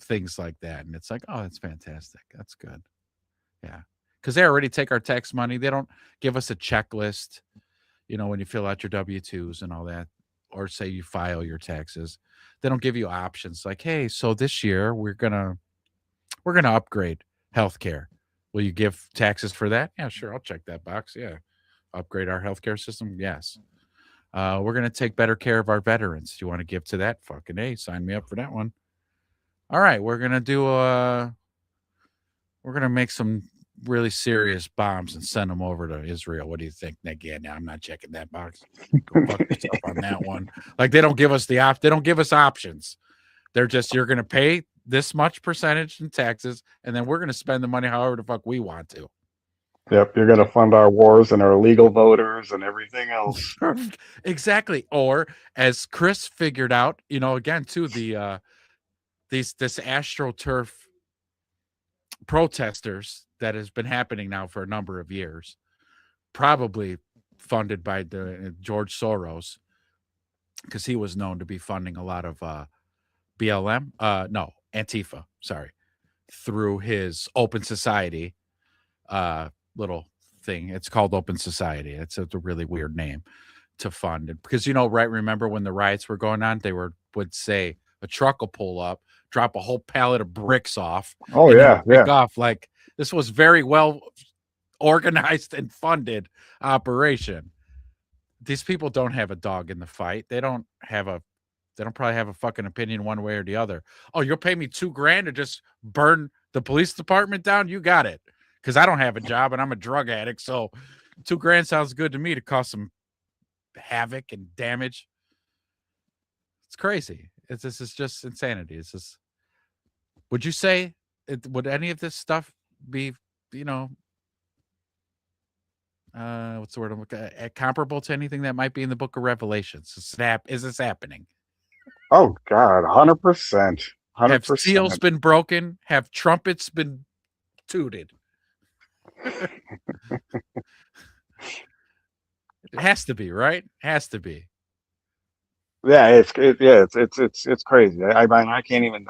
things like that. And it's like, oh, that's fantastic. That's good. Yeah. Because they already take our tax money. They don't give us a checklist, you know, when you fill out your W-2s and all that, or say you file your taxes. They don't give you options like, hey, so this year we're gonna upgrade healthcare. Will you give taxes for that? Yeah, sure. I'll check that box. Yeah. Upgrade our healthcare system. Yes. We're going to take better care of our veterans. Do you want to give to that? Fucking A, sign me up for that one. All right. We're going to make some really serious bombs and send them over to Israel. What do you think, Nick? Yeah, no, I'm not checking that box. Go fuck yourself on that one. Like, they don't give us they don't give us options. They're just, you're going to pay this much percentage in taxes, and then we're going to spend the money however the fuck we want to. Yep, you're going to fund our wars and our illegal voters and everything else. Exactly. Or as Chris figured out, you know, again too, this AstroTurf protesters that has been happening now for a number of years, probably funded by George Soros, because he was known to be funding a lot of BLM, Antifa, sorry, through his Open Society little thing. It's called Open Society. It's a really weird name to fund it, because, you know, right, remember when the riots were going on, they would say a truck will pull up, drop a whole pallet of bricks off. Oh yeah, off. Like, this was very well organized and funded operation. These people don't have a dog in the fight. They don't probably have a fucking opinion one way or the other. Oh, you'll pay me $2,000 to just burn the police department down? You got it. Because I don't have a job and I'm a drug addict. So $2,000 sounds good to me to cause some havoc and damage. It's crazy. This is just insanity. It's just, would you say, would any of this stuff be, you know, what's the word I'm looking at, comparable to anything that might be in the book of Revelations? Is this happening? Oh God, 100%. Have seals been broken? Have trumpets been tooted? It has to be, right? Has to be. Yeah, it's crazy. I can't even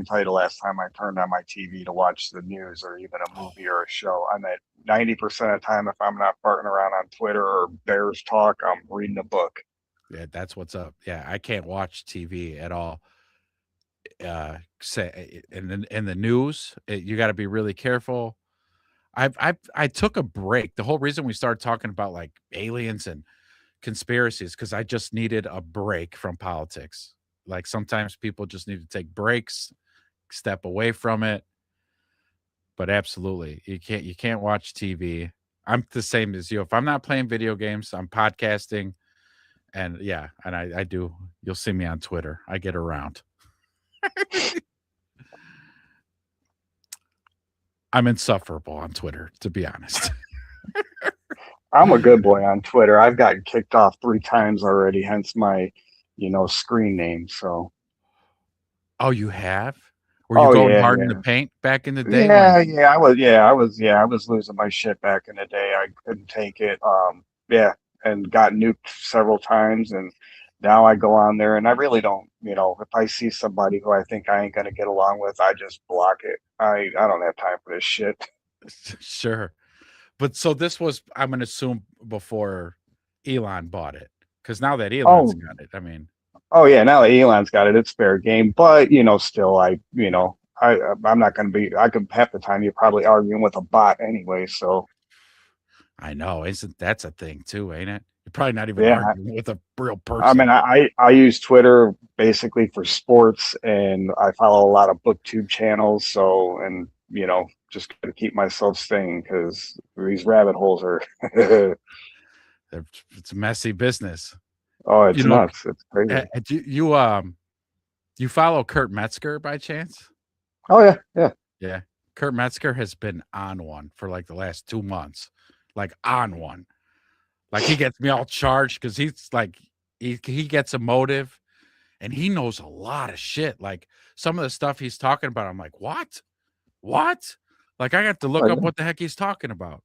tell you the last time I turned on my TV to watch the news or even a movie or a show. I'm at 90% of the time, if I'm not farting around on Twitter or Bears Talk, I'm reading a book. Yeah, that's what's up. Yeah, I can't watch TV at all. Say in the news, you got to be really careful. I took a break. The whole reason we started talking about like aliens and conspiracies because I just needed a break from politics. Like sometimes people just need to take breaks, step away from it. But absolutely, you can't watch TV. I'm the same as you. If I'm not playing video games, I'm podcasting, and yeah, and I do. You'll see me on Twitter. I get around. I'm insufferable on Twitter, to be honest. I'm a good boy on Twitter. I've gotten kicked off 3 times already, hence my, screen name. So. Oh, you have? Were you going hard in the paint back in the day? I was losing my shit back in the day. I couldn't take it. And got nuked several times, and now I go on there and I really don't, if I see somebody who I think I ain't gonna get along with, I just block it. I don't have time for this shit. Sure. But so this was, I'm gonna assume, before Elon bought it. Because now that Elon's got it, I mean. Oh yeah, now that Elon's got it, it's fair game. But still, I'm not going to be. I could half the time you're probably arguing with a bot anyway. So I know, that's a thing too, ain't it? You're probably not even arguing with a real person. I mean, I use Twitter basically for sports, and I follow a lot of BookTube channels. So just to keep myself sane because these rabbit holes are. It's a messy business. Oh, it's nuts. It's crazy. You follow Kurt Metzger by chance? Oh, yeah. Yeah. Kurt Metzger has been on one for like the last 2 months. Like on one. Like he gets me all charged because he's like, he gets emotive and he knows a lot of shit. Like some of the stuff he's talking about, I'm like, what? Like I have to look up what the heck he's talking about.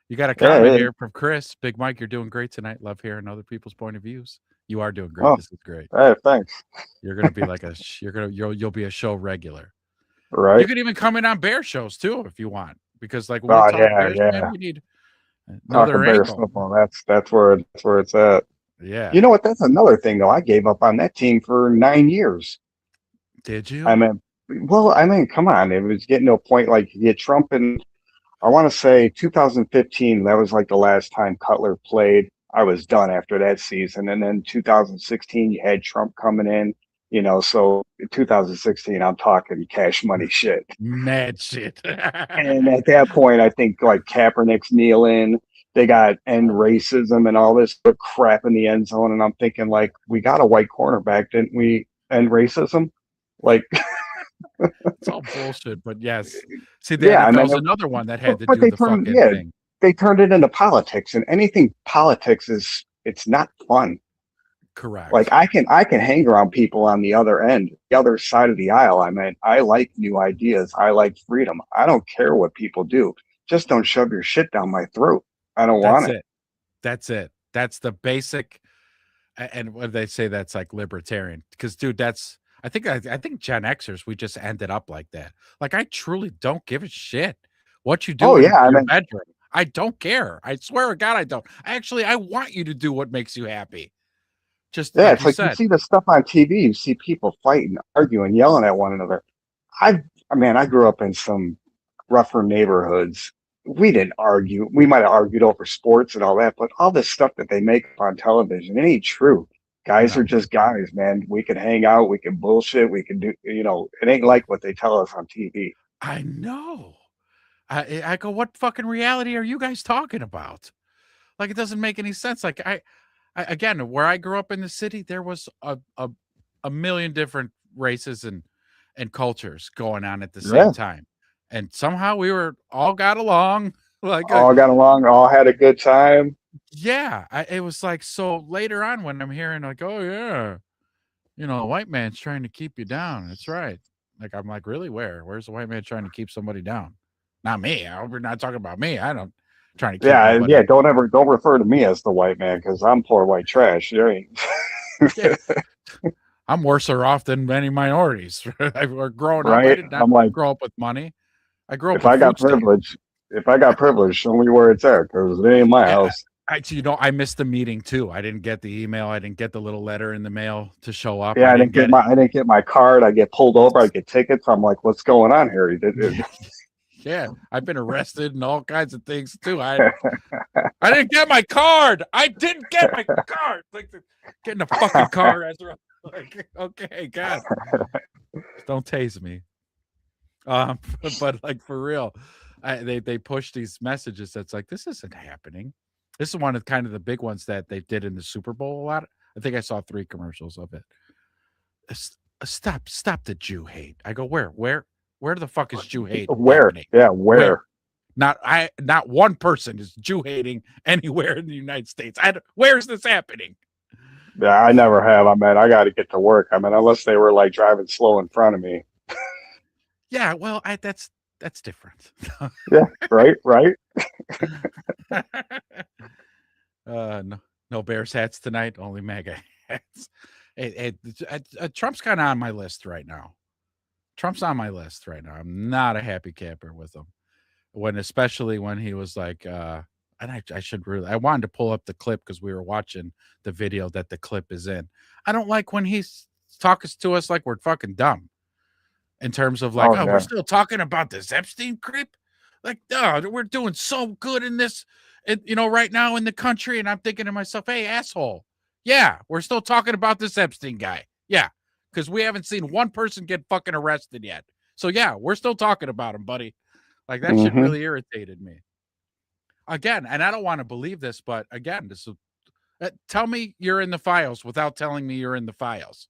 You got a comment here from Chris. Big Mike, you're doing great tonight. Love hearing other people's point of views. You are doing great. This is great. Hey, thanks. You're gonna be like you'll be a show regular. Right. You can even come in on bear shows too if you want. Because like when we talk bears, man, we need another angle. That's where it's at. Yeah. You know what? That's another thing though. I gave up on that team for 9 years. Did you? I mean, come on. It was getting to a point like you get Trump and I want to say 2015, that was like the last time Cutler played. I was done after that season. And then 2016, you had Trump coming in, so in 2016, I'm talking cash money shit. Mad shit. And at that point, I think like Kaepernick's kneeling. They got end racism and all this crap in the end zone. And I'm thinking like, we got a white cornerback, didn't we? End racism? Like... It's all bullshit, but yes. See, that was another one that had to do the fucking thing. They turned it into politics, and anything politics it's not fun. Correct. Like I can hang around people on the other end, the other side of the aisle. I mean, I like new ideas. I like freedom. I don't care what people do. Just don't shove your shit down my throat. I don't want it. That's it. That's the basic. And what they say, that's like libertarian. Because, dude, I think Gen Xers, we just ended up like that. Like, I truly don't give a shit what you do in your bedroom. I don't care. I swear to God, I don't. Actually, I want you to do what makes you happy. Just it's like you see the stuff on TV. You see people fighting, arguing, yelling at one another. I grew up in some rougher neighborhoods. We didn't argue. We might have argued over sports and all that, but all this stuff that they make on television, it ain't true. Guys are just guys, man. We can hang out. We can bullshit. We can do, it ain't like what they tell us on TV. I know. I go, what fucking reality are you guys talking about? Like, it doesn't make any sense. Like, I again, where I grew up in the city, there was a million different races and cultures going on at the same time. And somehow we all got along. Like all got along, all had a good time. Yeah, it was like, so later on when I'm hearing like, oh yeah, a white man's trying to keep you down. That's right. Like, I'm like, really? Where's the white man trying to keep somebody down? Not me. I hope you're not talking about me. I don't trying to keep nobody. Don't refer to me as the white man because I'm poor white trash. I'm worse off than many minorities. We're growing up. Right? I did not grow up with money. I grew up. If I got privilege, show me where it's at because it ain't my house. I missed the meeting too. I didn't get the email. I didn't get the little letter in the mail to show up. Yeah, I didn't get my card. I get pulled over. I get tickets. I'm like, what's going on here? yeah, I've been arrested and all kinds of things too. I didn't get my card. I didn't get my card. Like getting a fucking car, Ezra. Like, okay, God, don't tase me. But like for real, they push these messages that's like, this isn't happening. This is one of kind of the big ones that they did in the Super Bowl a lot. I think I saw 3 commercials of it. Stop the Jew hate. I go, where the fuck is Jew hate happening? Yeah, where? Not one person is Jew hating anywhere in the United States. Where is this happening? Yeah, I never have. I mean, I got to get to work. I mean, unless they were like driving slow in front of me. Yeah, well, that's different. Yeah, right. No Bears hats tonight. Only MAGA hats. Trump's kind of on my list right now. I'm not a happy camper with him. Especially when he was like, and I wanted to pull up the clip because we were watching the video that the clip is in. I don't like when he's talking to us like we're fucking dumb. In terms of like, we're still talking about this Epstein creep. Like, we're doing so good in this, right now in the country. And I'm thinking to myself, hey, asshole. Yeah, we're still talking about this Epstein guy. Yeah, because we haven't seen one person get fucking arrested yet. So yeah, we're still talking about him, buddy. Like that shit really irritated me. Again, and I don't want to believe this, but again, tell me you're in the files without telling me you're in the files.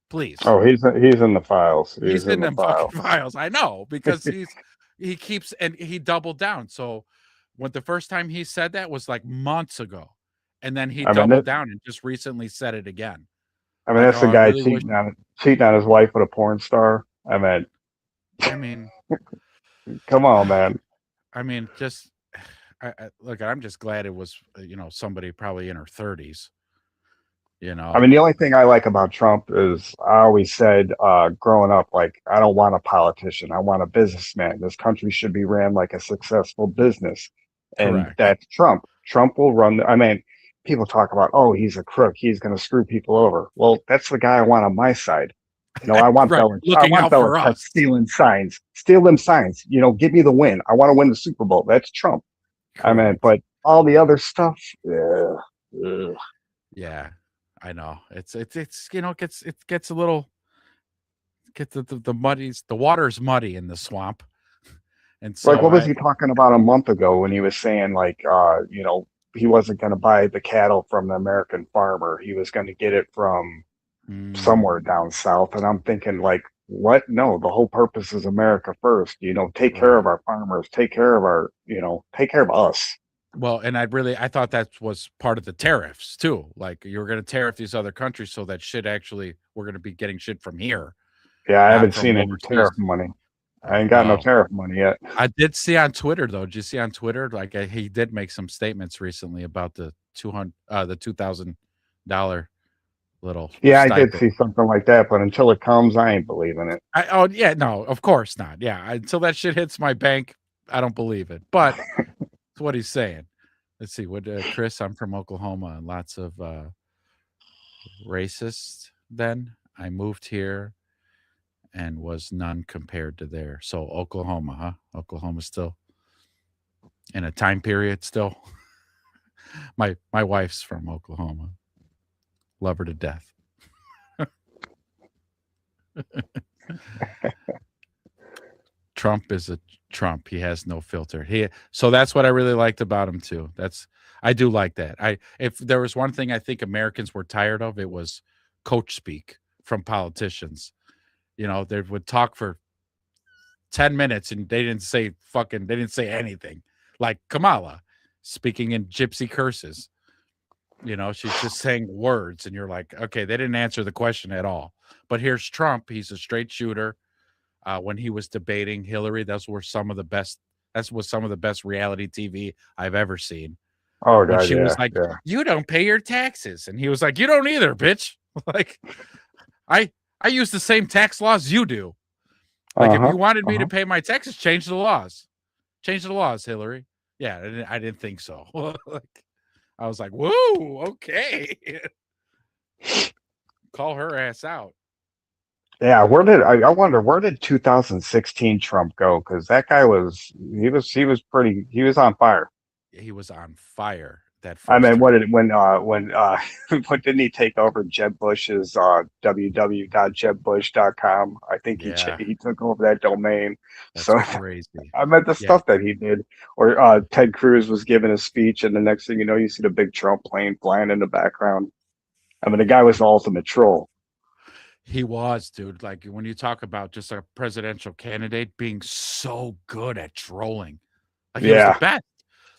Please. Oh, he's in the files. He's in the fucking files. I know, because he keeps, and he doubled down. So when the first time he said that was like months ago, and then he doubled down and just recently said it again. I mean, that's the guy cheating on his wife with a porn star. I mean, come on, man. I mean, just look, I'm just glad it was somebody probably in her 30s. I mean, the only thing I like about Trump is I always said growing up, like, I don't want a politician. I want a businessman. This country should be ran like a successful business. And Correct. That's Trump. Trump will run. I mean, people talk about, oh, he's a crook. He's going to screw people over. Well, that's the guy I want on my side. I want right. Belichick stealing signs. Steal them signs. Give me the win. I want to win the Super Bowl. That's Trump. Correct. I mean, but all the other stuff, yeah. I know it gets a little the muddies. The water's muddy in the swamp. And so like, what was he talking about a month ago when he was saying like, he wasn't going to buy the cattle from the American farmer. He was going to get it from somewhere down south. And I'm thinking like, what? No, the whole purpose is America first. Take care of our farmers, take care of take care of us. Well, and I thought that was part of the tariffs too. Like you were going to tariff these other countries so that we're going to be getting shit from here. Yeah, I haven't seen any tariff money. I ain't got no tariff money yet. I did see on Twitter though. Did you see on Twitter? Like he did make some statements recently about the $2,000 little. Yeah, stipend. I did see something like that, but until it comes, I ain't believing it. No, of course not. Yeah, until that shit hits my bank, I don't believe it. But it's what he's saying. Let's see. What Chris? I'm from Oklahoma, and lots of racists. Then I moved here, and was none compared to there. So Oklahoma, huh? Oklahoma still in a time period still. My wife's from Oklahoma. Love her to death. Trump is a Trump. He has no filter. So that's what I really liked about him too. I do like that. If there was one thing I think Americans were tired of, it was coach speak from politicians. They would talk for 10 minutes and they didn't say anything. Like Kamala speaking in gypsy curses. She's just saying words and you're like, okay, they didn't answer the question at all. But here's Trump. He's a straight shooter. When he was debating Hillary, that was some of the best reality TV I've ever seen. Oh, God, when she was like, you don't pay your taxes. And he was like, you don't either, bitch. Like, I use the same tax laws you do. Like, if you wanted me to pay my taxes, change the laws. Change the laws, Hillary. Yeah, I didn't think so. Like, I was like, whoa, okay. Call her ass out. Yeah, I wonder where did 2016 Trump go? Because that guy he was pretty he was on fire. He was on fire that I first mean, term. what did when what didn't he take over Jeb Bush's www.jebbush.com? I think Yeah. he took over that domain. That's So crazy. I meant the Yeah. stuff that he did. Or Ted Cruz was giving a speech, and the next thing you know, you see the big Trump plane flying in the background. I mean, the guy was the ultimate troll. He was, dude. Like when you talk about just a presidential candidate being so good at trolling, like he was Yeah. the best.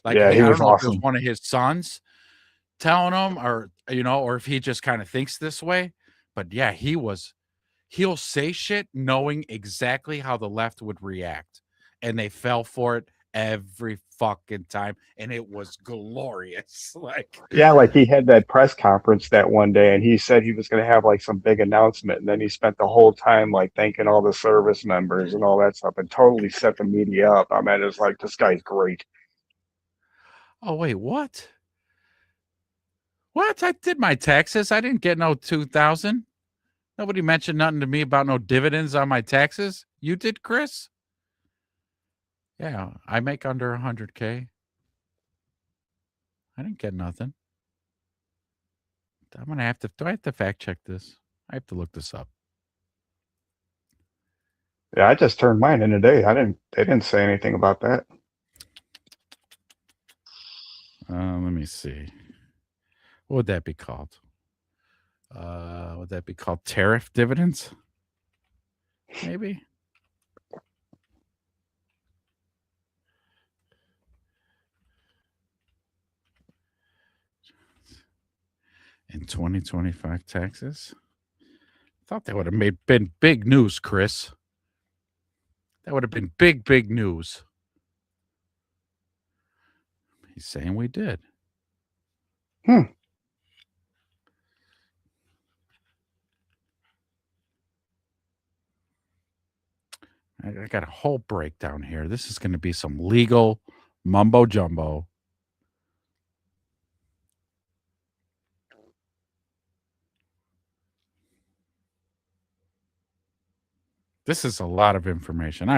Like Yeah, he I was don't know if it was awesome. one of his sons telling him, or or if he just kind of thinks this way. But yeah, he'll say shit knowing exactly how the left would react, and they fell for it every fucking time, and it was glorious. Like, Yeah, like he had that press conference that one day, and he said he was going to have like some big announcement, and then he spent the whole time like thanking all the service members and all that stuff, and totally set the media up. I mean, it's like this guy's great. oh wait, what? What? I did my taxes. I didn't get no 2,000. Nobody mentioned nothing to me about no dividends on my taxes. You did, Chris? Yeah, I make under 100K. I didn't get nothing. I'm gonna have to. Do I have to fact check this? I have to look this up. Yeah, I just turned mine in today. They didn't say anything about that. Let me see. What would that be called? Would that be called tariff dividends? Maybe. In 2025 taxes? Thought that would have been big news, Chris. That would have been big news. He's saying we did. I got a whole breakdown here. This is going to be some legal mumbo jumbo. This is a lot of information.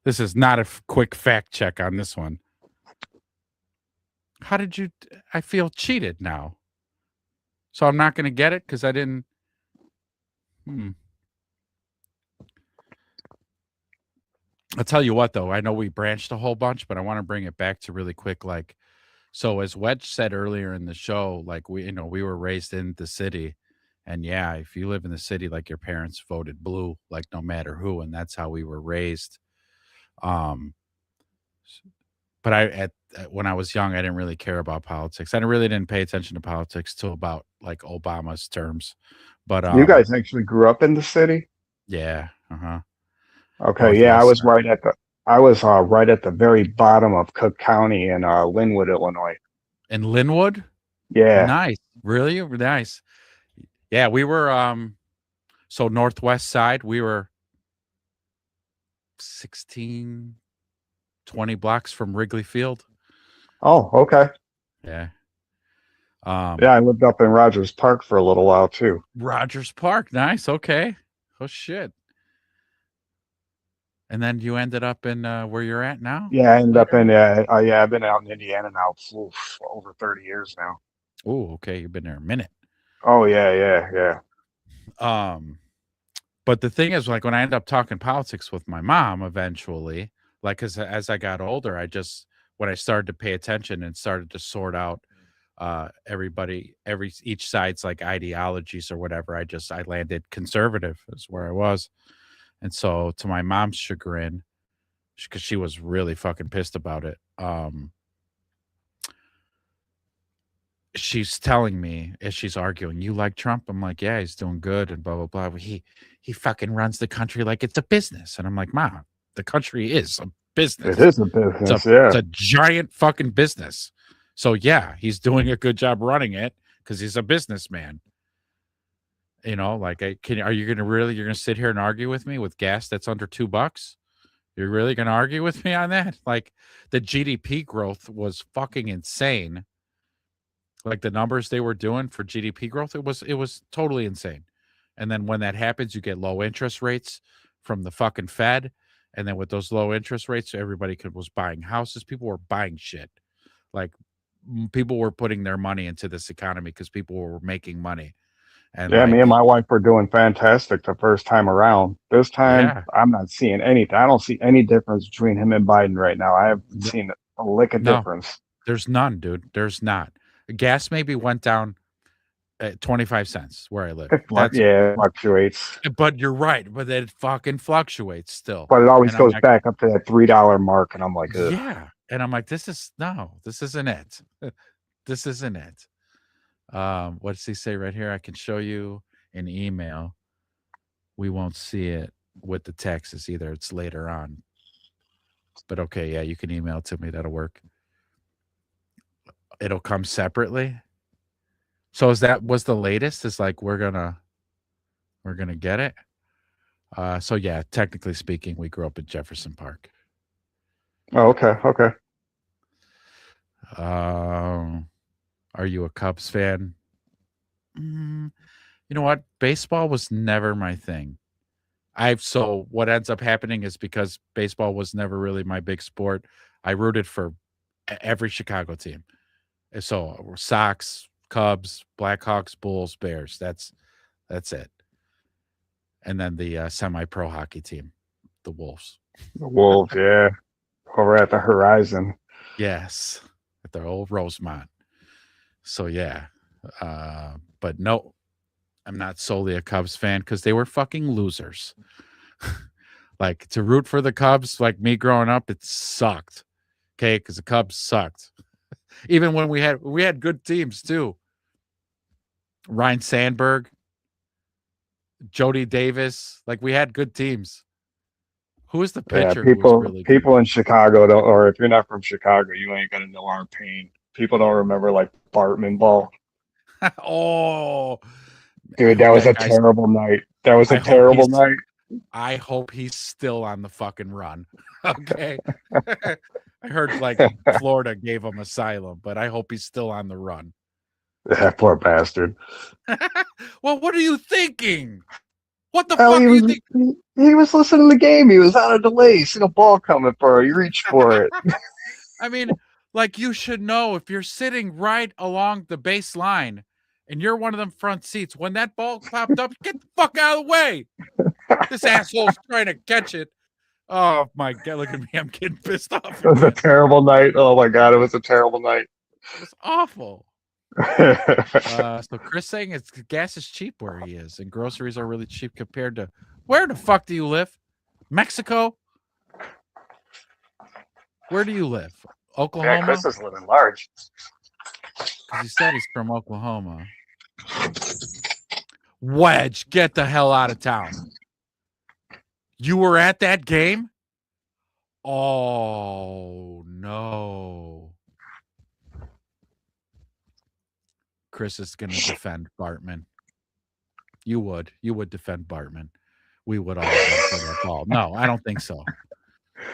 This is not a quick fact check on this one. How did you, I feel cheated now. So I'm not going to get it because I didn't. I'll tell you what, though. I know we branched a whole bunch, but I want to bring it back to really quick. Like, so as Wedge said earlier in the show, like we were raised in the city, and yeah, if you live in the city, like your parents voted blue, like no matter who, and that's how we were raised. But when I was young, I didn't really care about politics. I really didn't pay attention to politics till about like Obama's terms. But You guys actually grew up in the city? yeah, Okay, yeah, I was right at the very bottom of Cook County in Linwood, Illinois. In Linwood? Yeah. Nice. Really? Nice. Yeah, we were so northwest side, we were 16, 20 blocks from Wrigley Field. Oh, okay. Yeah. Yeah, I lived up in Rogers Park for a little while too. Rogers Park. Nice. Okay. Oh shit. And then you ended up in where you're at now? Yeah, I ended up in I've been out in Indiana now for over 30 years now. Oh, okay. You've been there a minute. Oh yeah. But the thing is, like when I ended up talking politics with my mom eventually, like as I got older, when I started to pay attention and started to sort out each side's like ideologies or whatever, I landed conservative is where I was. And so to my mom's chagrin, because she was really fucking pissed about it, she's telling me as she's arguing, you like Trump? I'm like, yeah, he's doing good and blah, blah, blah. He fucking runs the country like it's a business. And I'm like, Mom, the country is a business. It is a business, It's a giant fucking business. So yeah, he's doing a good job running it because he's a businessman. Like are you you're gonna sit here and argue with me with gas that's under $2? You're really gonna argue with me on that? Like the GDP growth was fucking insane. Like the numbers they were doing for GDP growth, it was totally insane. And then when that happens, you get low interest rates from the fucking Fed. And then with those low interest rates, everybody was buying houses. People were buying shit. Like people were putting their money into this economy because people were making money. And yeah, like, me and my wife were doing fantastic the first time around. This time, Yeah. I'm not seeing anything. I don't see any difference between him and Biden right now. I haven't seen a lick of No. difference. There's none, dude. There's not. Gas maybe went down at 25 cents where I live. Yeah, it fluctuates. But you're right. But it fucking fluctuates still. But it always And I'm goes like, back up to that $3 mark, and I'm like, ugh. Yeah. And I'm like, this isn't it. This isn't it. What does he say right here? I can show you an email. We won't see it with the taxes either. It's later on. But okay, yeah, you can email it to me. That'll work. It'll come separately. So was the latest? Is like we're gonna get it. So yeah, technically speaking, we grew up in Jefferson Park. Oh, okay. Are you a Cubs fan? You know what? Baseball was never my thing. So what ends up happening is because baseball was never really my big sport, I rooted for every Chicago team. So Sox, Cubs, Blackhawks, Bulls, Bears. That's it. And then the semi-pro hockey team, the Wolves. The Wolves, yeah. Over at the horizon. Yes, at the old Rosemont. So yeah, but no, I'm not solely a Cubs fan because they were fucking losers. Like to root for the Cubs, like me growing up, it sucked. Okay, because the Cubs sucked. Even when we had good teams too. Ryan Sandberg, Jody Davis, like we had good teams. Who was the pitcher? Yeah, who was really good? people in Chicago don't, or if you're not from Chicago, you ain't gonna know our pain. People don't remember like Bartman Ball. Oh, dude, that was a terrible night. That was a terrible night. I hope he's still on the fucking run. Okay. I heard like Florida gave him asylum, but I hope he's still on the run. That poor bastard. Well, what are you thinking? What the Hell, fuck are you thinking? he was listening to the game. He was on a delay. See a ball coming for you. You reach for it. I mean, like you should know if you're sitting right along the baseline and you're one of them front seats, when that ball popped up, get the fuck out of the way. This asshole's trying to catch it. Oh my God, look at me. I'm getting pissed off. It was a terrible night. Oh my God, it was a terrible night. It was awful. So Chris saying gas is cheap where he is, and groceries are really cheap compared to where the fuck do you live? Mexico? Where do you live? Oklahoma? Yeah, Chris is living large. Because he said he's from Oklahoma. Wedge, get the hell out of town. You were at that game? Oh no. Chris is going to defend Bartman. You would defend Bartman. We would all vote for that ball. No, I don't think so.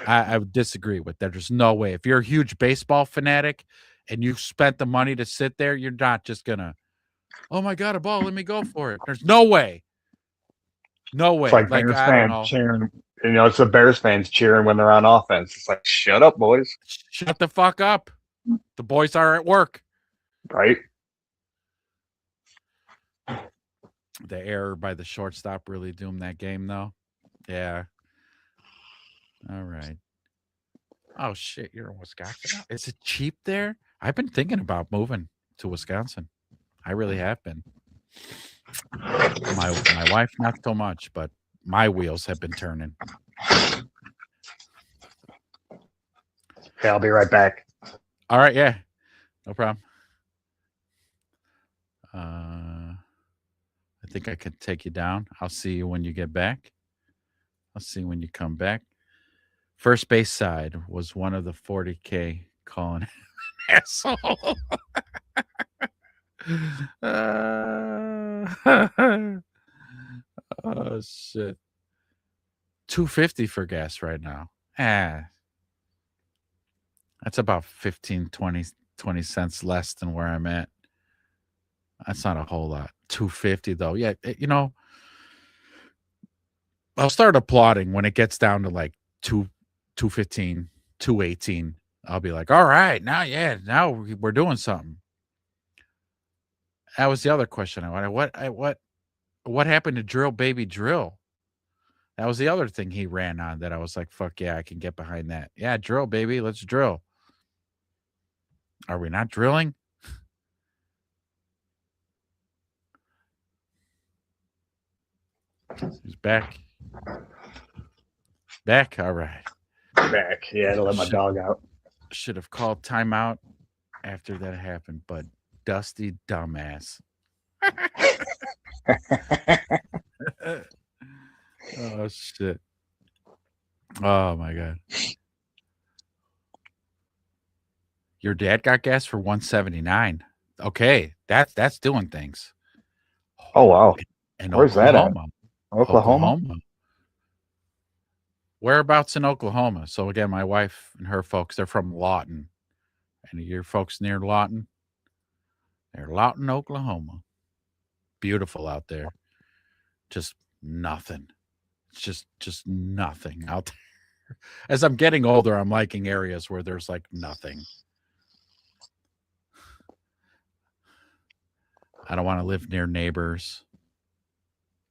I would disagree with that. There's no way. If you're a huge baseball fanatic and you spent the money to sit there, you're not just going to, oh my God, a ball, let me go for it. There's no way. No way. It's like Like Bears I don't fans know. cheering. You know, it's the Bears fans cheering when they're on offense. It's like, shut up, boys. Shut the fuck up. The boys are at work. Right? The error by the shortstop really doomed that game, though. Yeah. All right. Oh, shit. You're in Wisconsin now? Is it cheap there? I've been thinking about moving to Wisconsin. I really have been. My wife, not so much, but my wheels have been turning. Okay, I'll be right back. All right. Yeah. No problem. I think I could take you down. I'll see you when you get back. I'll see you when you come back. First base side was one of the 40K calling him an asshole. Oh shit. $2.50 for gas right now. That's about 15, 20 cents less than where I'm at. That's not a whole lot. $2.50 though. Yeah, you know, I'll start applauding when it gets down to like 215, 218. I'll be like, all right, now we're doing something. That was the other question I wanted. What happened to Drill Baby Drill? That was the other thing he ran on that I was like, fuck yeah, I can get behind that. Yeah, drill, baby, let's drill. Are we not drilling? He's back. Back, all right. Back, yeah, to let my dog out. Should have called timeout after that happened, but Dusty dumbass. Oh shit. Oh my god. Your dad got gas for 179. Okay, that's doing things. Oh wow. And where's that at? Oklahoma. Whereabouts in Oklahoma? So again, my wife and her folks, they're from Lawton. Any of your folks near Lawton? They're Lawton, Oklahoma. Beautiful out there. Just nothing. It's just nothing out there. As I'm getting older, I'm liking areas where there's like nothing. I don't want to live near neighbors.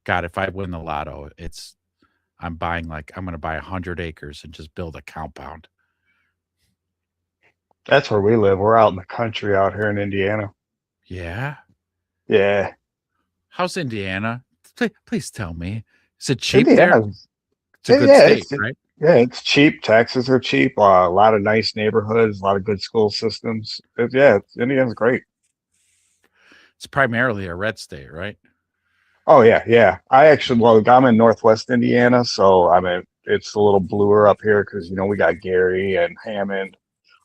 God, if I win the lotto, I'm going to buy 100 acres and just build a compound. That's where we live. We're out in the country out here in Indiana. Yeah. Yeah. How's Indiana? Please tell me. Is it cheap there? It's a good state, right? Yeah, it's cheap. Taxes are cheap. A lot of nice neighborhoods, a lot of good school systems. Indiana's great. It's primarily a red state, right? Oh yeah. I'm in Northwest Indiana, so it's a little bluer up here because we got Gary and Hammond,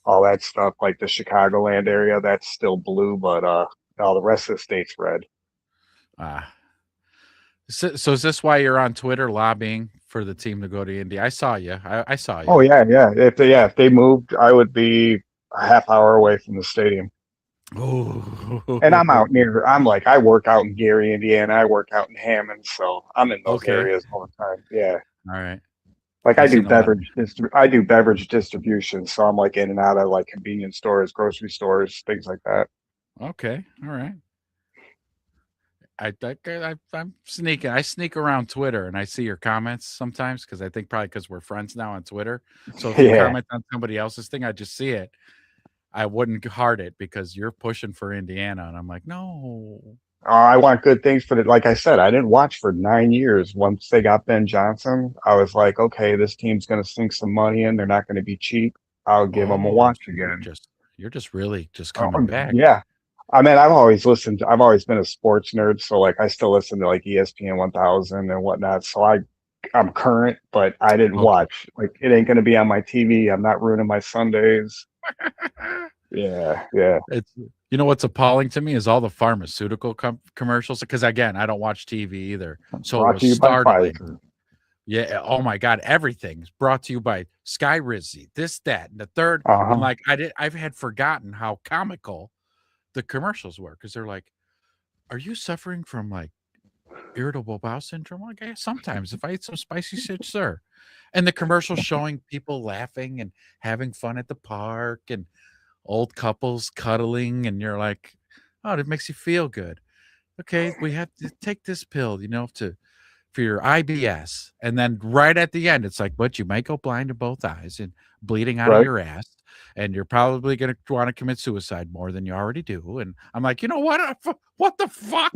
all that stuff. Like the Chicagoland area, that's still blue, but all the rest of the state's red. So is this why you're on Twitter lobbying for the team to go to Indy? I saw you. I saw you. Oh yeah. If they moved, I would be a half hour away from the stadium. Oh. And I'm I work out in Gary, Indiana. I work out in Hammond, so I'm in those areas all the time. Yeah. All right. Like I do beverage distribution, so I'm like in and out of like convenience stores, grocery stores, things like that. Okay. All right. I'm sneaking. I sneak around Twitter and I see your comments sometimes because I think probably because we're friends now on Twitter. So if you comment on somebody else's thing, I just see it. I wouldn't heart it because you're pushing for Indiana, and I'm like, no. I want good things for like I said, I didn't watch for 9 years. Once they got Ben Johnson, I was like, okay, this team's going to sink some money in. They're not going to be cheap. I'll give them a watch again. You're just really coming back. Yeah. I've always been a sports nerd. So like, I still listen to like ESPN 1000 and whatnot. So I'm current, but I didn't watch. Like, it ain't going to be on my TV. I'm not ruining my Sundays. Yeah. It's what's appalling to me is all the pharmaceutical commercials. Because again, I don't watch TV either. So it was startling. Yeah. Oh my God. Everything's brought to you by Sky Rizzi. This, that, and the third. And like I had forgotten how comical the commercials were because they're like, "Are you suffering from like irritable bowel syndrome?" Like, yeah, sometimes if I eat some spicy shit, sir. And the commercial showing people laughing and having fun at the park and old couples cuddling, and you're like, "Oh, it makes you feel good." Okay, we have to take this pill, for your IBS, and then right at the end, it's like, "But you might go blind in both eyes and bleeding out of your ass, and you're probably going to want to commit suicide more than you already do." And I'm like, you know what? What the fuck?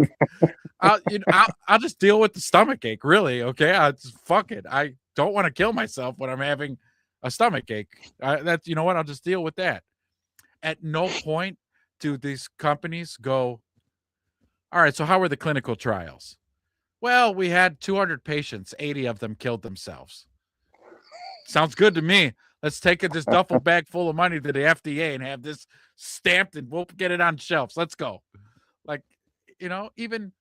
I'll just deal with the stomach ache. Really? Okay. Fuck it. I don't want to kill myself when I'm having a stomach ache. You know what? I'll just deal with that. At no point do these companies go, all right, so how were the clinical trials? Well, we had 200 patients. 80 of them killed themselves. Sounds good to me. Let's take this duffel bag full of money to the FDA and have this stamped, and we'll get it on shelves. Let's go. Like, even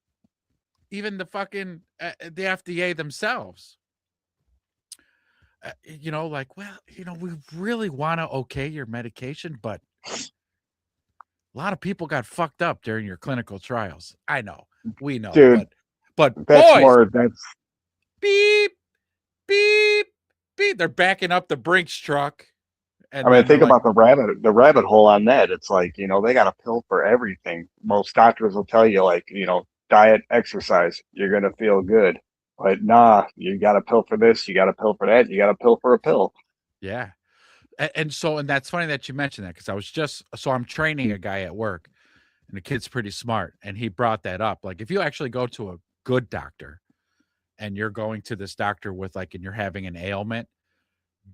the fucking the FDA themselves. We really want to okay your medication, but a lot of people got fucked up during your clinical trials. I know, we know, dude, but that's boys, that's beep. beep, beep. They're backing up the Brinks truck. And I mean, then think they're like, about the rabbit hole on that. It's like, you know, they got a pill for everything. Most doctors will tell you, like, you know, diet, exercise, you're gonna feel good. But nah, you got a pill for this, you got a pill for that, you got a pill for a pill. yeah. And so, and that's funny that you mentioned that, because I was just, so I'm training a guy at work, and the kid's pretty smart, and he brought that up. Like, if you actually go to a good doctor and you're going to this doctor with like, and you're having an ailment,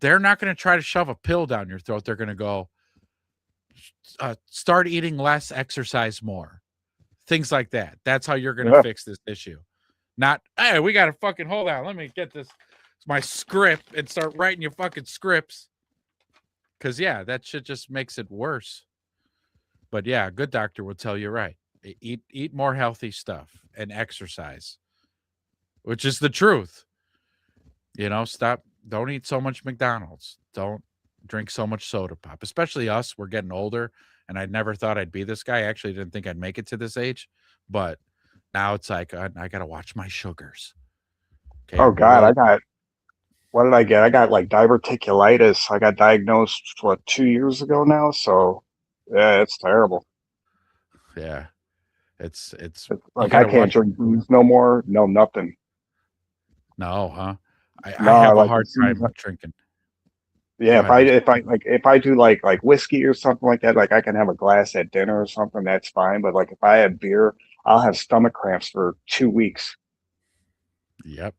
they're not going to try to shove a pill down your throat. They're going to go, start eating less, exercise more, things like that. That's how you're going to fix this issue. Not, hey, we got to fucking, hold on, let me get this, my script, and start writing your fucking scripts. Because, yeah, that shit just makes it worse. But, yeah, a good doctor will tell you, right, eat more healthy stuff and exercise, which is the truth. You know, don't eat so much McDonald's. Don't drink so much soda pop, especially us. We're getting older, and I never thought I'd be this guy. I actually didn't think I'd make it to this age. But now it's like, I got to watch my sugars. Okay, oh, God, what did I get? I got like diverticulitis. I got diagnosed, 2 years ago now? So, yeah, it's terrible. Yeah. It's like I can't drink booze no more. No, nothing. No, huh? I No, have a like, hard as soon time as drinking. Yeah, Go ahead. if I do like whiskey or something like that, like I can have a glass at dinner or something, that's fine. But like if I have beer, I'll have stomach cramps for 2 weeks. Yep.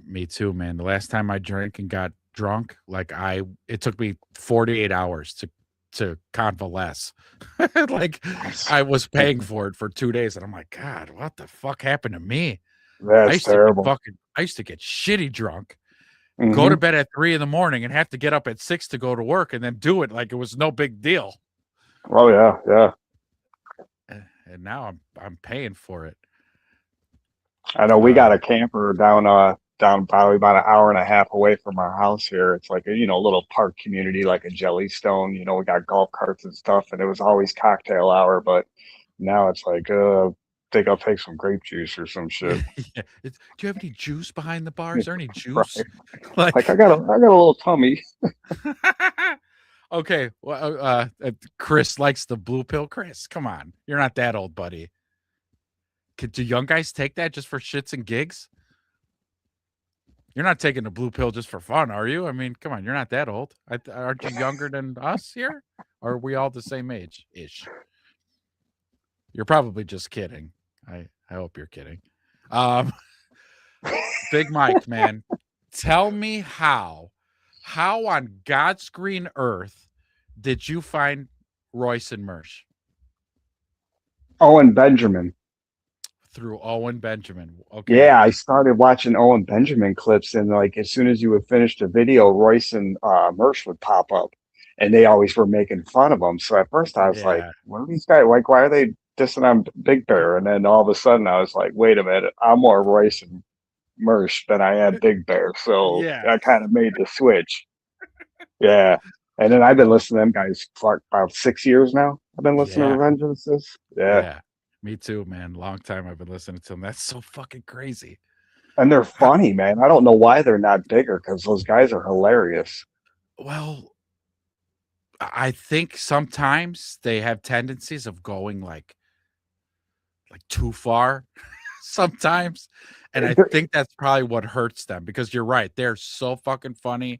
Me too, man. The last time I drank and got drunk, like it took me 48 hours to convalesce. Like I was paying for it for 2 days, and I'm like, God, what the fuck happened to me? That's terrible. I used to get shitty drunk, go Mhm. to bed at 3 in the morning, and have to get up at 6 to go to work, and then do it like it was no big deal. Oh yeah, yeah. And now I'm paying for it. I know we got a camper down probably about an hour and a half away from our house here. It's like a, you know, little park community, like a Jellystone. You know, we got golf carts and stuff, and it was always cocktail hour, but now it's like, think I'll take some grape juice or some shit. Yeah. Do you have any juice behind the bar? Is there any juice? Right. Like I got a little tummy. Okay. Well, Chris likes the blue pill. Chris, come on. You're not that old, buddy. Do young guys take that just for shits and gigs? You're not taking the blue pill just for fun, are you? I mean, come on. You're not that old. Aren't you younger than us here? Or are we all the same age-ish? You're probably just kidding. I hope you're kidding. Big Mike, man, tell me how on God's green earth did you find Royce and Mersh? Owen Benjamin. Through Owen Benjamin. Okay. Yeah, I started watching Owen Benjamin clips, and like as soon as you would finish the video, Royce and Mersh would pop up, and they always were making fun of him. So at first I was like, what are these guys like? Why are they dissing on Big Bear? And then all of a sudden I was like, wait a minute, I'm more Royce and Mersh than I am Big Bear. So I kind of made the switch. Yeah. And then I've been listening to them guys for about 6 years now. I've been listening to Revengeances. Yeah. Me too, man. Long time I've been listening to them. That's so fucking crazy. And they're funny, man. I don't know why they're not bigger, because those guys are hilarious. Well, I think sometimes they have tendencies of going like too far sometimes. And I think that's probably what hurts them, because you're right. They're so fucking funny.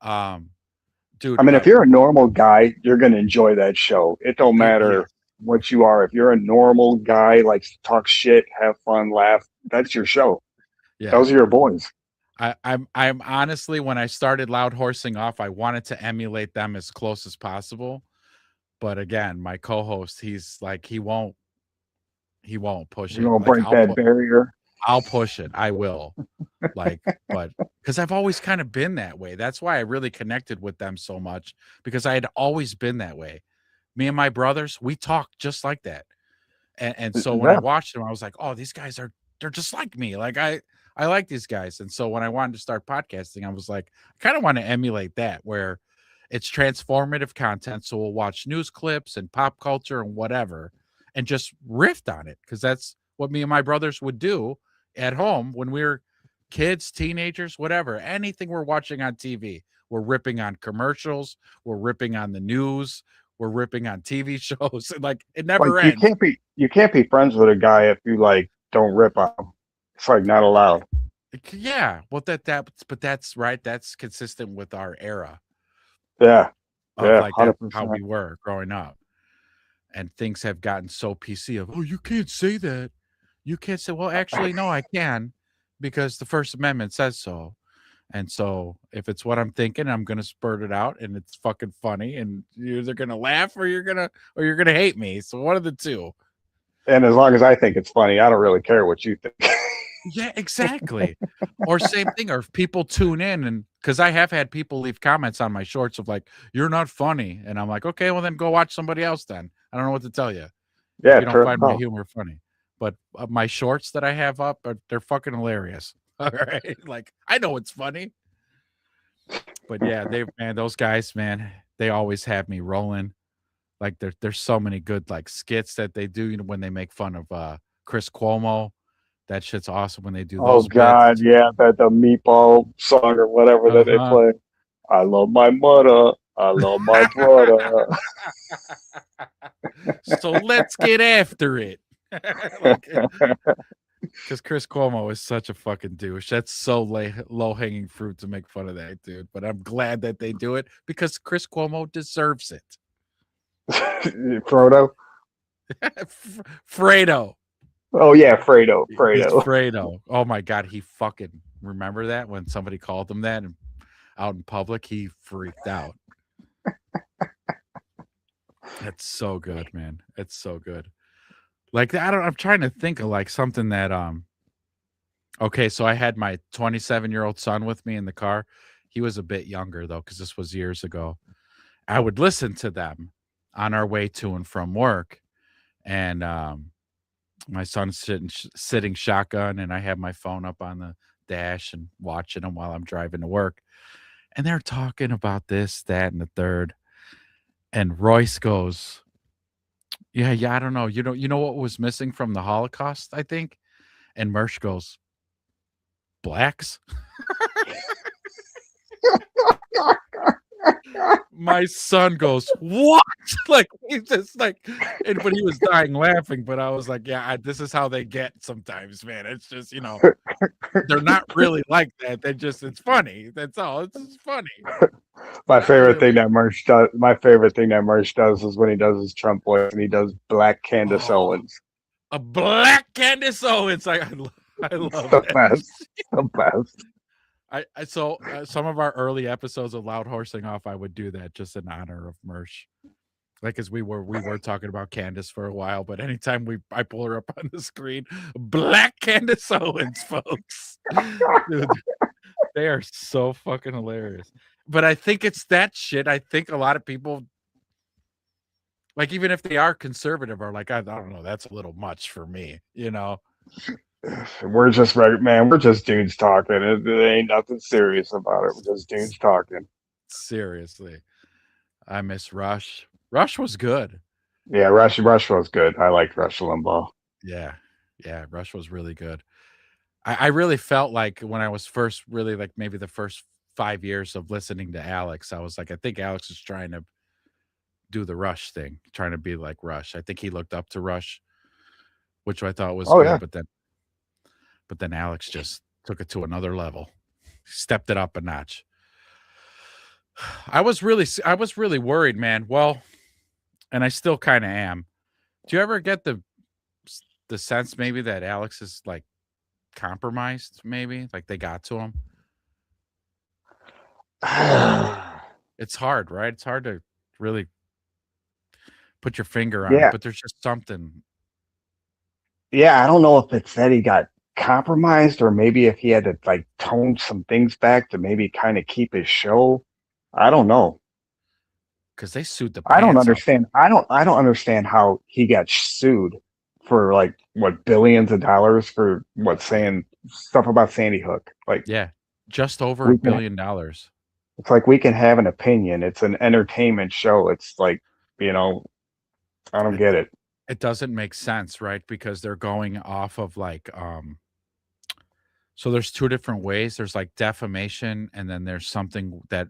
Dude, I mean, if you're a normal guy, you're going to enjoy that show. It don't matter what you are. If you're a normal guy, likes to talk shit, have fun, laugh, that's your show. Yeah. Those are your boys. I'm honestly, when I started Loud Horsing Off, I wanted to emulate them as close as possible. But again, my co-host, he's like, he won't push it. You're going to break that barrier. I'll push it. I will. But because I've always kind of been that way. That's why I really connected with them so much, because I had always been that way. Me and my brothers, we talk just like that. And so when I watched them, I was like, oh, these guys they're just like me. Like I like these guys. And so when I wanted to start podcasting, I was like, I kind of want to emulate that, where it's transformative content. So we'll watch news clips and pop culture and whatever, and just riff on it. Because that's what me and my brothers would do at home when we were kids, teenagers, whatever, anything we're watching on TV, we're ripping on commercials, we're ripping on the news, we're ripping on TV shows. Like it never Like ends. you can't be friends with a guy if you like don't rip on him. It's like not allowed. Yeah, well, but that's right. That's consistent with our era. Yeah, Of like that's 100%. how we were growing up, and things have gotten so PC. Of you can't say that. You can't say. Well, actually, no, I can, because the First Amendment says so. And so, if it's what I'm thinking, I'm gonna spurt it out, and it's fucking funny, and you're either gonna laugh or you're gonna hate me. So one of the two. And as long as I think it's funny, I don't really care what you think. Yeah, exactly. Or same thing, or if people tune in, and because I have had people leave comments on my shorts of like, "You're not funny," and I'm like, okay, well then go watch somebody else. Then I don't know what to tell you. Yeah, If you don't find my no. humor funny, but my shorts that I have up, they're fucking hilarious. All right, like I know it's funny, but yeah, those guys, man, they always have me rolling. Like there's so many good like skits that they do. You know, when they make fun of Chris Cuomo. That shit's awesome when they do Oh those God, bits. yeah, that the meatball song or whatever that they play. I love my mother. I love my brother. So let's get after it. Because Chris Cuomo is such a fucking douche. That's so low hanging fruit to make fun of that dude. But I'm glad that they do it because Chris Cuomo deserves it. Frodo. Fredo. Oh yeah, Fredo. It's Fredo. Fredo. Oh my God, he fucking remember that when somebody called him that and out in public, he freaked out. That's so good, man. It's so good. Like I'm trying to think of like something that okay, so I had my 27-year-old son with me in the car. He was a bit younger though, because this was years ago. I would listen to them on our way to and from work, and my son's sitting shotgun, and I have my phone up on the dash and watching them while I'm driving to work. And they're talking about this, that, and the third. And Royce goes, yeah, I don't know. You know what was missing from the Holocaust, I think? And Mersh goes, blacks? My son goes, what? Like he's just like, but he was dying laughing. But I was like, yeah, this is how they get sometimes, man. It's just, they're not really like that. It's funny. That's all. It's just funny. My favorite thing that Merch does is when he does his Trump voice and he does Black Candace Owens. A Black Candace Owens. I love The that. best. The best. So some of our early episodes of Loud Horsing Off, I would do that just in honor of Mersh. Like, as we were talking about Candace for a while, but anytime I pull her up on the screen, Black Candace Owens, folks. Dude, they are so fucking hilarious. But I think it's that shit. I think a lot of people, like, even if they are conservative, are like, I don't know, that's a little much for me, We're just we're just dudes talking. It ain't nothing serious about it. We're just dudes talking. Seriously. I miss Rush. Rush was good. Yeah, Rush was good. I liked Rush Limbaugh. Yeah, Rush was really good. I really felt like when I was first really like maybe the first 5 years of listening to Alex, I was like, I think Alex is trying to do the Rush thing, trying to be like Rush. I think he looked up to Rush, which I thought was good, yeah. but then Alex just took it to another level, stepped it up a notch. I was really worried, man. Well, and I still kind of am. Do you ever get the sense maybe that Alex is like compromised? Maybe like they got to him. It's hard, right? It's hard to really put your finger on it, but there's just something. Yeah, I don't know if it's that he got compromised or maybe if he had to like tone some things back to maybe kind of keep his show. I don't know. Because they sued the I don't pants off understand. I don't understand how he got sued for like what billions of dollars for what saying stuff about Sandy Hook. Like, yeah, just over $1 billion. It's like we can have an opinion. It's an entertainment show. It's like, I don't get it. It doesn't make sense, right? Because they're going off of like So there's two different ways. There's like defamation, and then there's something that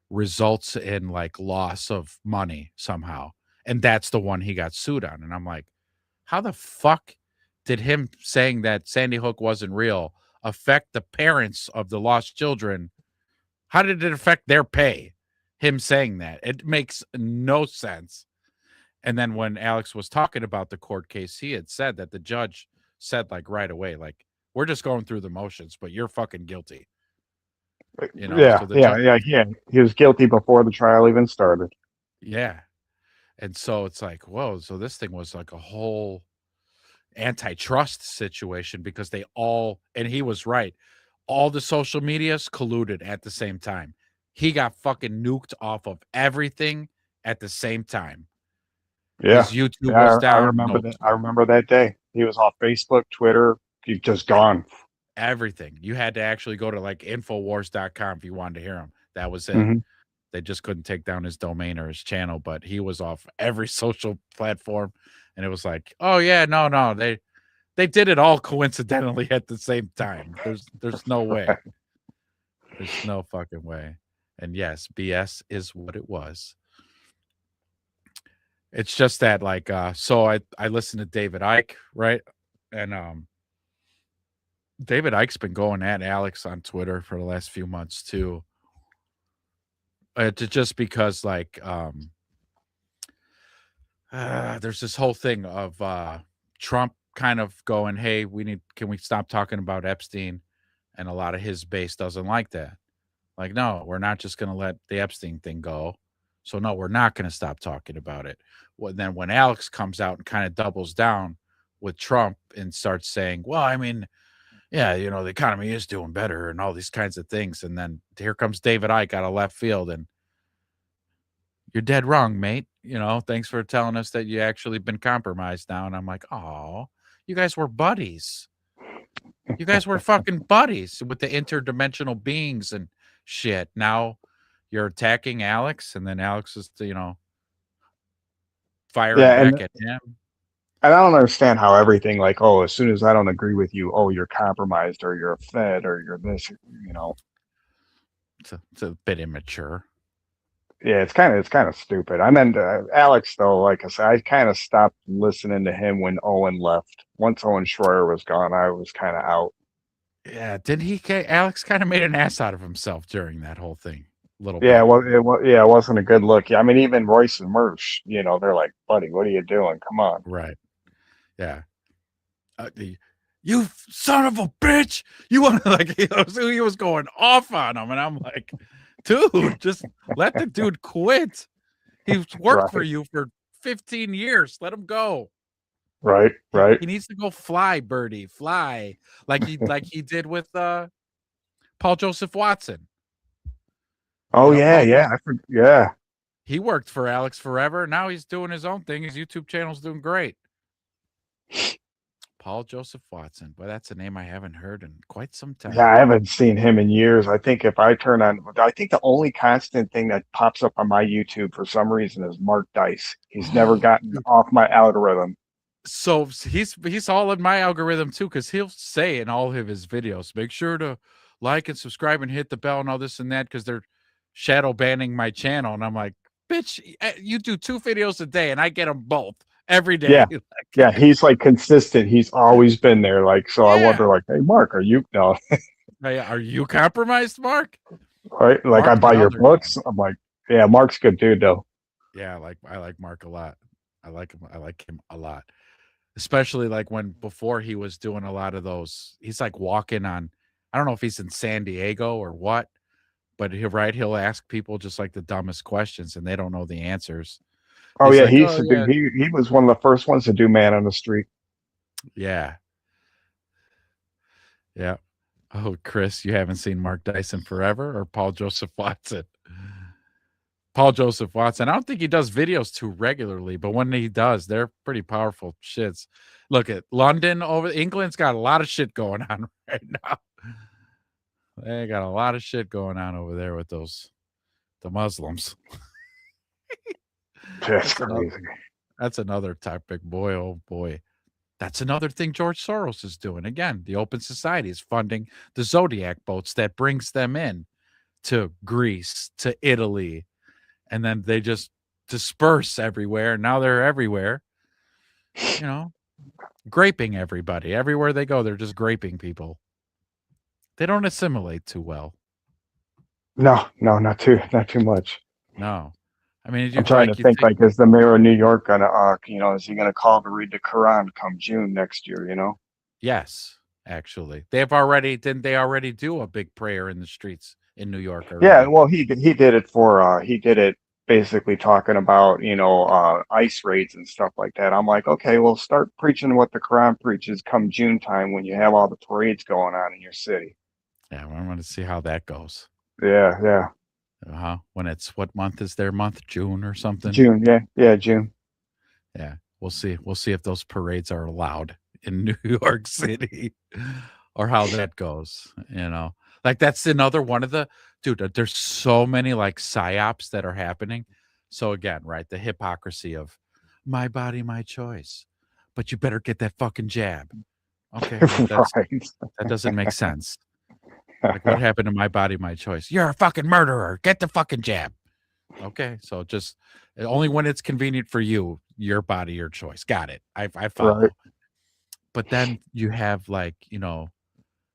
results in like loss of money somehow. And that's the one he got sued on. And I'm like, how the fuck did him saying that Sandy Hook wasn't real affect the parents of the lost children? How did it affect their pay? Him saying that, it makes no sense. And then when Alex was talking about the court case, he had said that the judge said like right away, like, we're just going through the motions, but you're fucking guilty. You know, Yeah, so the yeah. He was guilty before the trial even started. Yeah. And so it's like, whoa, so this thing was like a whole antitrust situation because they all, and he was right, all the social medias colluded at the same time. He got fucking nuked off of everything at the same time. Yeah. His YouTube Yeah, was down. I remember that. I remember that day. He was off Facebook, Twitter. He's just gone. Everything. You had to actually go to like Infowars.com if you wanted to hear him. That was it. Mhm. They just couldn't take down his domain or his channel, but he was off every social platform. And it was like, oh yeah, no, they did it all coincidentally at the same time. There's no way. There's no fucking way. And yes, BS is what it was. It's just that like so I listened to David Icke, right? And David Icke's been going at Alex on Twitter for the last few months too. Just because like there's this whole thing of Trump kind of going, hey, can we stop talking about Epstein? And a lot of his base doesn't like that. Like, no, we're not just going to let the Epstein thing go. So no, we're not going to stop talking about it. Well, then when Alex comes out and kind of doubles down with Trump and starts saying, well, I mean, yeah, you know, the economy is doing better and all these kinds of things. And then here comes David Icke out of left field and you're dead wrong, mate. You know, thanks for telling us that you actually been compromised now. And I'm like, oh, you guys were buddies. You guys were fucking buddies with the interdimensional beings and shit. Now you're attacking Alex, and then Alex is, you know, firing back at him. And I don't understand how everything like, oh, as soon as I don't agree with you, oh, you're compromised or you're a Fed or you're this, you know. It's a bit immature. Yeah, it's kind of stupid. And then Alex, though, like I said, I kind of stopped listening to him when Owen left. Once Owen Schroyer was gone, I was kind of out. Yeah, Alex kind of made an ass out of himself during that whole thing. Yeah, well, it wasn't a good look. Yeah, I mean, even Royce and Mersch, you know, they're like, buddy, what are you doing? Come on. Right. Yeah. You son of a bitch. You want to like, he was going off on him. And I'm like, dude, just let the dude quit. He's worked for you for 15 years. Let him go. Right. He needs to go fly, Birdie, fly. Like he did with Paul Joseph Watson. Oh, yeah. He worked for Alex forever. Now he's doing his own thing. His YouTube channel's doing great. Paul Joseph Watson. But that's a name I haven't heard in quite some time. Yeah, I haven't seen him in years. I think if I turn on, I think the only constant thing that pops up on my YouTube for some reason is Mark Dice. He's never gotten off my algorithm. So he's all in my algorithm too, because he'll say in all of his videos, make sure to like and subscribe and hit the bell and all this and that, because they're shadow banning my channel. And I'm like, bitch, you do 2 videos a day and I get them both every day. Yeah. Yeah, he's like consistent. He's always been there. Like, so I wonder, like, hey, Mark, are you compromised, Mark? Right? Like, I buy your books. I'm like, yeah, Mark's a good dude, though. Yeah, I like Mark a lot. I like him a lot. Especially like before he was doing a lot of those, he's like walking on, I don't know if he's in San Diego or what, but he'll ask people just like the dumbest questions and they don't know the answers. Oh, yeah, he was one of the first ones to do Man on the Street. Yeah. Yeah. Oh, Chris, you haven't seen Mark Dyson forever or Paul Joseph Watson? Paul Joseph Watson. I don't think he does videos too regularly, but when he does, they're pretty powerful shits. Look at London England's got a lot of shit going on right now. They got a lot of shit going on over there with the Muslims. That's crazy. That's another topic. Boy, oh boy. That's another thing George Soros is doing. Again, the Open Society is funding the Zodiac boats that brings them in to Greece, to Italy, and then they just disperse everywhere. Now they're everywhere, you know, graping everybody. Everywhere they go, they're just graping people. They don't assimilate too well. No, not too much. No. I mean, I'm trying to think, like, is the mayor of New York gonna, is he gonna call to read the Quran come June next year? You know? Yes, actually, didn't they already do a big prayer in the streets in New York? Yeah. Already? Well, he did it for he did it basically talking about ICE raids and stuff like that. I'm like, okay, well, start preaching what the Quran preaches come June time when you have all the parades going on in your city. Yeah, well, I'm going to see how that goes. Yeah. When what month is their month? June or something? June, yeah, June. Yeah, we'll see. We'll see if those parades are allowed in New York City or how that goes. Like that's another one of the dude. There's so many like psyops that are happening. So again, right, the hypocrisy of my body, my choice, but you better get that fucking jab. Okay, well, that doesn't make sense. Like, what happened to my body, my choice? You're a fucking murderer. Get the fucking jab. Okay, so just only when it's convenient for you, your body, your choice. Got it. I follow. Right. But then you have like,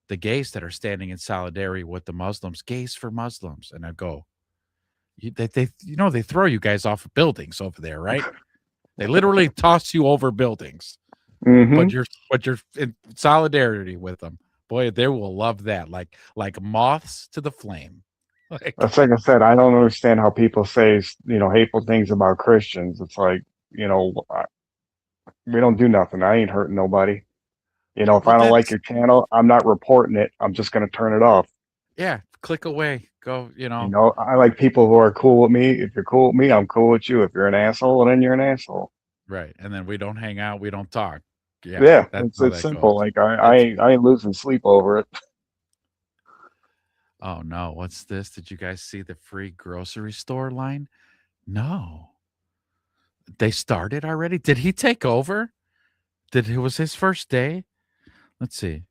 the gays that are standing in solidarity with the Muslims, gays for Muslims. And I go, they throw you guys off of buildings over there, right? They literally toss you over buildings. Mm-hmm. But you're in solidarity with them. Boy, they will love that. Like moths to the flame. That's like I said, I don't understand how people say, hateful things about Christians. It's like, we don't do nothing. I ain't hurting nobody. If I don't like your channel, I'm not reporting it. I'm just going to turn it off. Yeah. Click away. Go, I like people who are cool with me. If you're cool with me, I'm cool with you. If you're an asshole, then you're an asshole. Right. And then we don't hang out. We don't talk. Yeah. It's simple. Goes. Like I ain't losing sleep over it. Oh no. What's this? Did you guys see the free grocery store line? No. They started already? Did he take over? It was his first day? Let's see.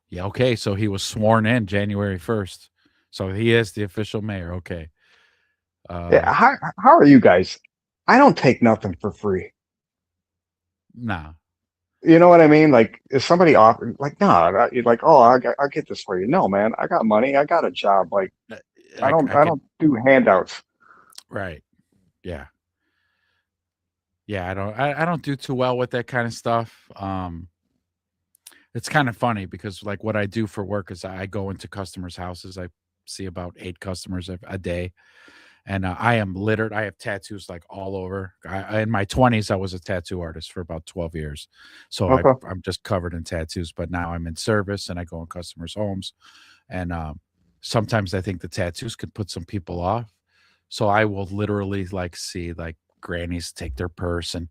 Yeah, okay. So he was sworn in January 1st. So he is the official mayor. Okay. Yeah. How are you guys? I don't take nothing for free. Nah. You know what I mean? Like, if somebody offered, like, no, you're like, oh, I'll get this for you. No, man, I got money. I got a job. Like, I don't do handouts. Right. Yeah. Yeah. I don't do too well with that kind of stuff. It's kind of funny because like what I do for work is I go into customers' houses. I see about 8 customers a day. And I am littered. I have tattoos like all over. In my 20s, I was a tattoo artist for about 12 years. So Okay. I'm just covered in tattoos. But now I'm in service and I go in customers' homes. And sometimes I think the tattoos could put some people off. So I will literally like see like grannies take their purse and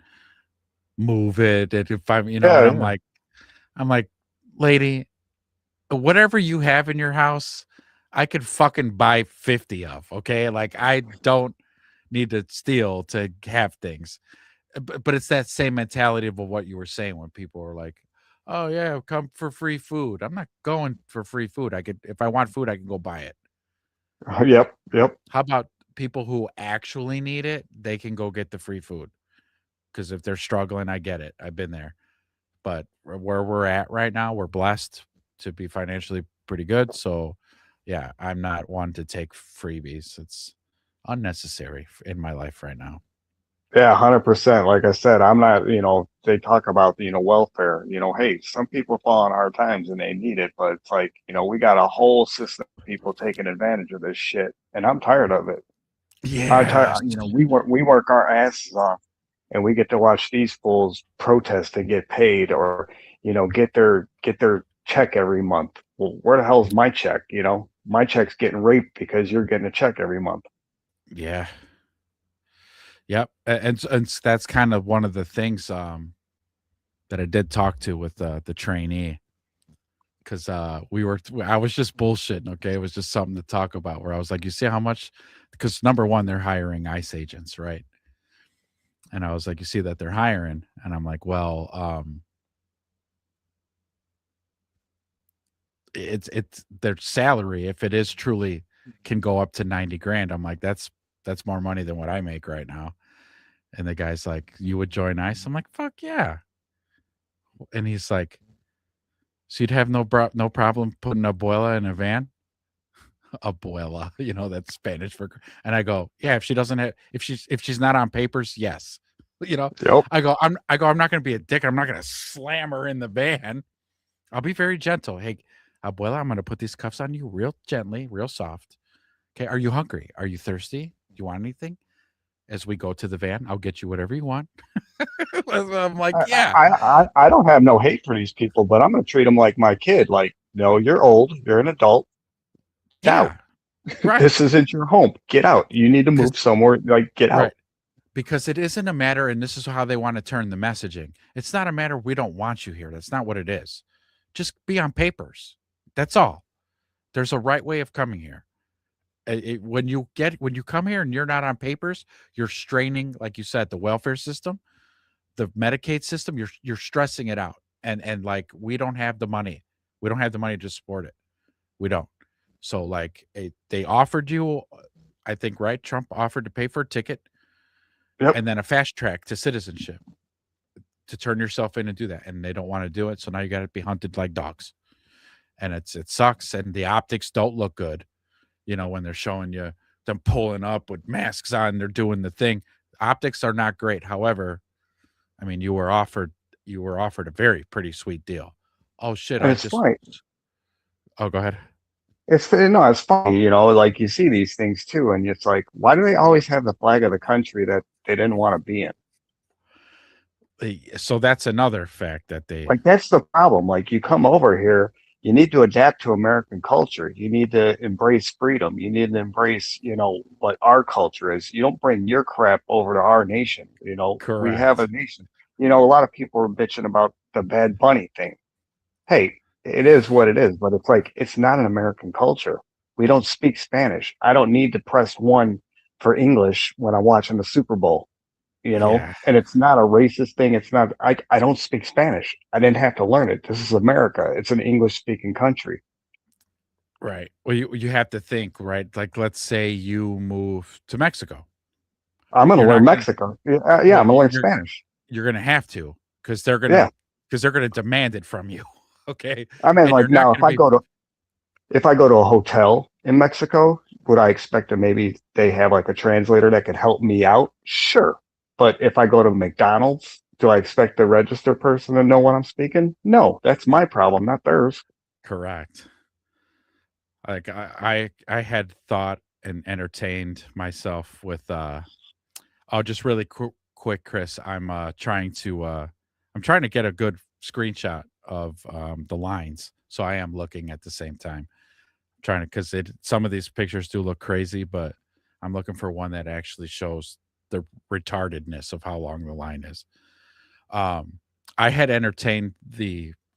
move it. And if I'm, and I'm like, lady, whatever you have in your house, I could fucking buy 50 of, okay? Like I don't need to steal to have things. But it's that same mentality of what you were saying when people were like, oh yeah, come for free food. I'm not going for free food. If I want food, I can go buy it. Yep. How about people who actually need it? They can go get the free food. Because if they're struggling, I get it. I've been there. But where we're at right now, we're blessed to be financially pretty good. So yeah, I'm not one to take freebies. It's unnecessary in my life right now. Yeah, 100%. Like I said, I'm not, they talk about, welfare, hey, some people fall in hard times and they need it, but it's like, we got a whole system of people taking advantage of this shit. And I'm tired of it. Yeah. I'm tired, we work our asses off and we get to watch these fools protest and get paid or, get their check every month. Well, where the hell's my check? My check's getting raped because you're getting a check every month. Yeah. Yep. And that's kind of one of the things that I did talk to with the trainee because I was just bullshitting. Okay, it was just something to talk about. Where I was like, you see how much? Because number one, they're hiring ICE agents, right? And I was like, you see that they're hiring, and I'm like, well, it's their salary, if it is truly, can go up to 90 grand. I'm like, that's more money than what I make right now. And the guy's like, you would join ICE? I'm like, fuck yeah. And he's like, so you'd have no problem putting abuela in a van? Abuela, that's Spanish for. And I go, yeah, if she's not on papers, yes. Yep. I go, I'm not going to be a dick. I'm not going to slam her in the van. I'll be very gentle. Hey, abuela, I'm going to put these cuffs on you real gently, real soft. Okay. Are you hungry? Are you thirsty? Do you want anything? As we go to the van, I'll get you whatever you want. I'm like, yeah. I don't have no hate for these people, but I'm going to treat them like my kid. Like, no, you're old. You're an adult. Get out. Right. This isn't your home. Get out. You need to move somewhere. Like, get out. Because it isn't a matter, and this is how they want to turn the messaging. It's not a matter we don't want you here. That's not what it is. Just be on papers. That's all. There's a right way of coming here. When you come here and you're not on papers, you're straining, like you said, the welfare system, the Medicaid system. You're stressing it out, and like we don't have the money. We don't have the money to support it. We don't. So like they offered you, I think, right? Trump offered to pay for a ticket, and then a fast track to citizenship to turn yourself in and do that, and they don't want to do it. So now you got to be hunted like dogs, and it sucks, and the optics don't look good. When they're showing you them pulling up with masks on, they're doing the thing. Optics are not great. However, I mean, you were offered a very pretty sweet deal. Oh shit! It's fine. Oh, go ahead. It's funny, like you see these things too, and it's like, why do they always have the flag of the country that they didn't want to be in? So that's another fact that that's the problem. Like, you come over here, you need to adapt to American culture. You need to embrace freedom. You need to embrace, what our culture is. You don't bring your crap over to our nation. Correct. We have a nation. A lot of people are bitching about the Bad Bunny thing. Hey, it is what it is, but it's like, it's not an American culture. We don't speak Spanish. I don't need to press 1 for English when I'm watching the Super Bowl, and it's not a racist thing. It's not, I don't speak Spanish. I didn't have to learn it. This is America. It's an English speaking country. Right. Well, you have to think, right? Like, let's say you move to Mexico. I'm going to learn Mexico. I'm going to learn Spanish. You're going to have to, because they're going to demand it from you. Okay. I mean, like, now if I go to a hotel in Mexico, would I expect that maybe they have like a translator that could help me out? Sure. But if I go to McDonald's, do I expect the register person to know what I'm speaking? No, that's my problem, not theirs. Correct. Like I had thought and entertained myself with just really quick, Chris. I'm trying to get a good screenshot of the lines, so I am looking at the same time, trying to, because some of these pictures do look crazy, but I'm looking for one that actually shows the retardedness of how long the line is. I had entertained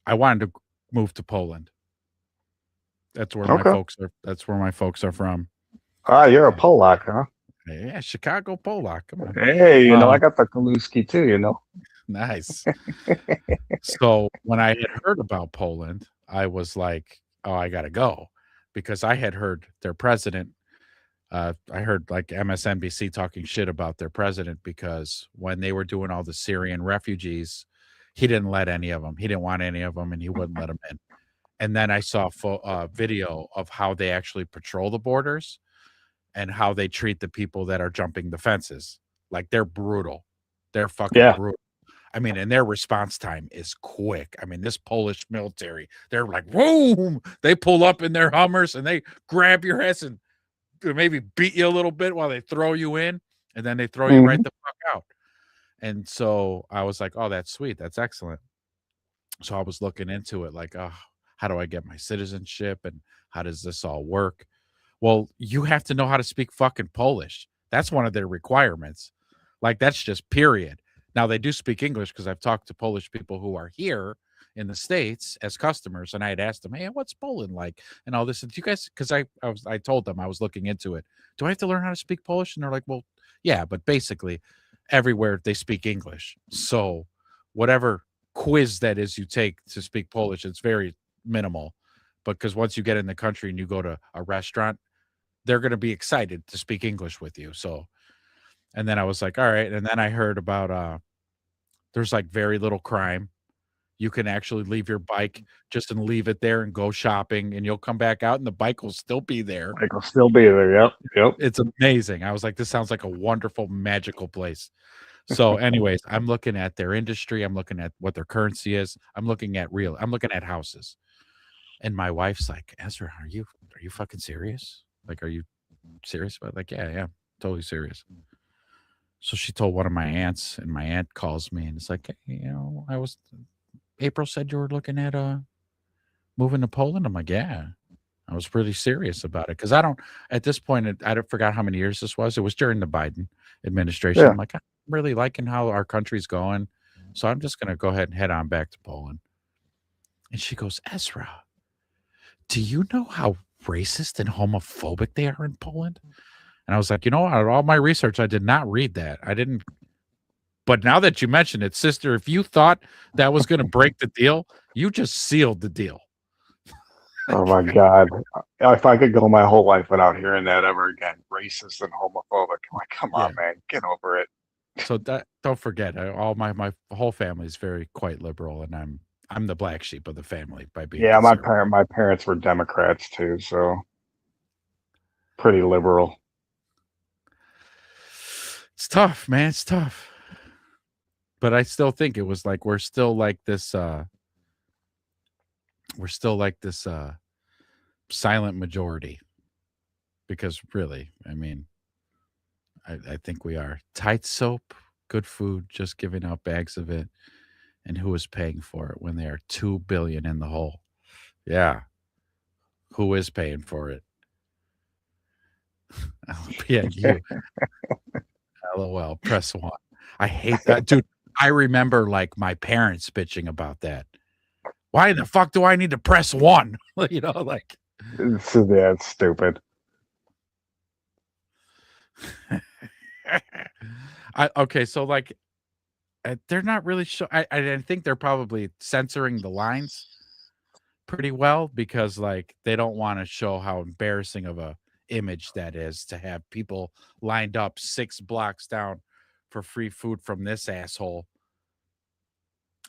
I wanted to move to Poland. That's where my folks are. That's where my folks are from. You're a Polak, huh? Yeah, Chicago Polak. Come on. Hey, I got the Kaluski too. Nice. So when I had heard about Poland, I was like, oh, I got to go, because I had heard their president. I heard like MSNBC talking shit about their president, because when they were doing all the Syrian refugees, he didn't let any of them. He didn't want any of them, and he wouldn't let them in. And then I saw a video of how they actually patrol the borders and how they treat the people that are jumping the fences. Like, they're brutal. They're fucking brutal. I mean, and their response time is quick. I mean, this Polish military, they're like, boom, they pull up in their Hummers and they grab your ass and maybe beat you a little bit while they throw you in, and then they throw you right the fuck out. And so I was like, oh, that's sweet. That's excellent. So I was looking into it, like, oh, how do I get my citizenship, and how does this all work? Well, you have to know how to speak fucking Polish. That's one of their requirements. Like, that's just period. Now, they do speak English, because I've talked to Polish people who are here in the States as customers, and I had asked them, "Hey, what's Poland like?" and all this. And do you guys, because I told them I was looking into it. Do I have to learn how to speak Polish? And they're like, "Well, yeah, but basically, everywhere they speak English. So whatever quiz that is you take to speak Polish, it's very minimal. But because once you get in the country and you go to a restaurant, they're going to be excited to speak English with you." So, and then I was like, all right. And then I heard about there's like very little crime. You can actually leave your bike just and leave it there and go shopping, and you'll come back out and the bike will still be there. Like, will still be there. Yep. Yep. It's amazing. I was like, this sounds like a wonderful, magical place. So, anyways, I'm looking at their industry. I'm looking at what their currency is. I'm looking at houses. And my wife's like, Ezra, are you fucking serious? Like, are you serious about it? Like, yeah, totally serious. So she told one of my aunts, and my aunt calls me and it's like, hey, April said you were looking at moving to Poland. I'm like, yeah. I was pretty serious about it because at this point, I forgot how many years this was. It was during the Biden administration. Yeah. I'm like, I'm really liking how our country's going. So I'm just going to go ahead and head on back to Poland. And she goes, Ezra, do you know how racist and homophobic they are in Poland? And I was like, out of all my research, I did not read that. I didn't. But now that you mention it, sister, if you thought that was going to break the deal, you just sealed the deal. Oh my God. If I could go my whole life without hearing that ever again, racist and homophobic. I'm like, come on, man, get over it. So don't forget, all my whole family is quite liberal, and I'm the black sheep of the family by being. Yeah, my parents were Democrats too, so pretty liberal. It's tough, man. It's tough. But I still think it was like we're still like this silent majority, because really, I mean, I think we are. Tight soap, good food, just giving out bags of it, and who is paying for it when they are $2 billion in the hole? Yeah, who is paying for it? Yeah, you. LOL. Press 1. I hate that, dude. I remember like my parents bitching about that. Why the fuck do I need to press 1? Like. It's stupid. Okay, so like, they're not really sure. I think they're probably censoring the lines pretty well because like they don't want to show how embarrassing of a image that is to have people lined up 6 blocks down for free food from this asshole.